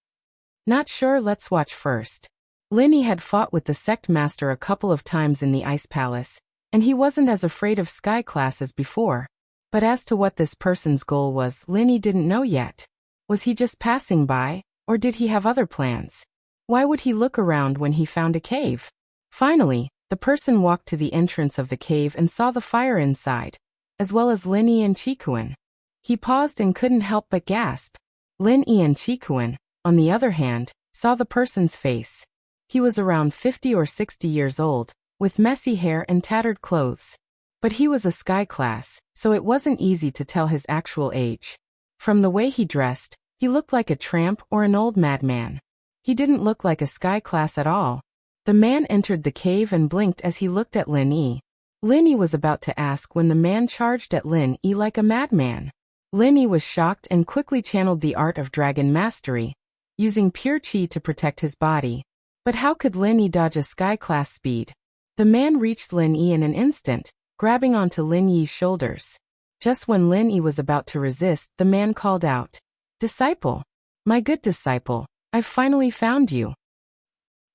Not sure, let's watch first. Lin Yi had fought with the sect master a couple of times in the Ice Palace, and he wasn't as afraid of sky class as before. But as to what this person's goal was, Lin Yi didn't know yet. Was he just passing by, or did he have other plans? Why would he look around when he found a cave? Finally, the person walked to the entrance of the cave and saw the fire inside, as well as Lin Yi and Chikuan. He paused and couldn't help but gasp. Lin Yi and Chikuan, on the other hand, saw the person's face. He was around 50 or 60 years old, with messy hair and tattered clothes. But he was a sky class, so it wasn't easy to tell his actual age. From the way he dressed, he looked like a tramp or an old madman. He didn't look like a sky class at all. The man entered the cave and blinked as he looked at Lin Yi. Lin Yi was about to ask when the man charged at Lin Yi like a madman. Lin Yi was shocked and quickly channeled the art of dragon mastery, using pure chi to protect his body. But how could Lin Yi dodge a sky-class speed? The man reached Lin Yi in an instant, grabbing onto Lin Yi's shoulders. Just when Lin Yi was about to resist, the man called out, "Disciple! My good disciple, I've finally found you."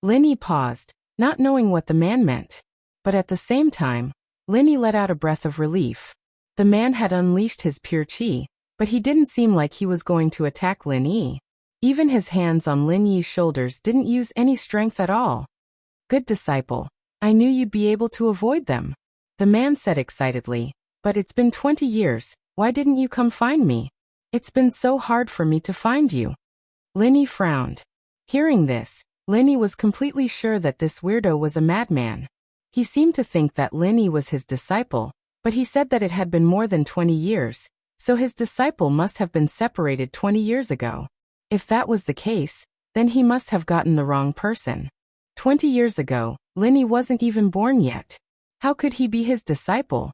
Lin Yi paused, not knowing what the man meant. But at the same time, Lin Yi let out a breath of relief. The man had unleashed his pure chi, but he didn't seem like he was going to attack Lin Yi. Even his hands on Lin Yi's shoulders didn't use any strength at all. Good disciple. I knew you'd be able to avoid them, the man said excitedly. But it's been 20 years, why didn't you come find me? It's been so hard for me to find you. Lin Yi frowned. Hearing this, Lin Yi was completely sure that this weirdo was a madman. He seemed to think that Lin Yi was his disciple, but he said that it had been more than 20 years, so his disciple must have been separated 20 years ago. If that was the case, then he must have gotten the wrong person. 20 years ago, Lin Yi wasn't even born yet. How could he be his disciple?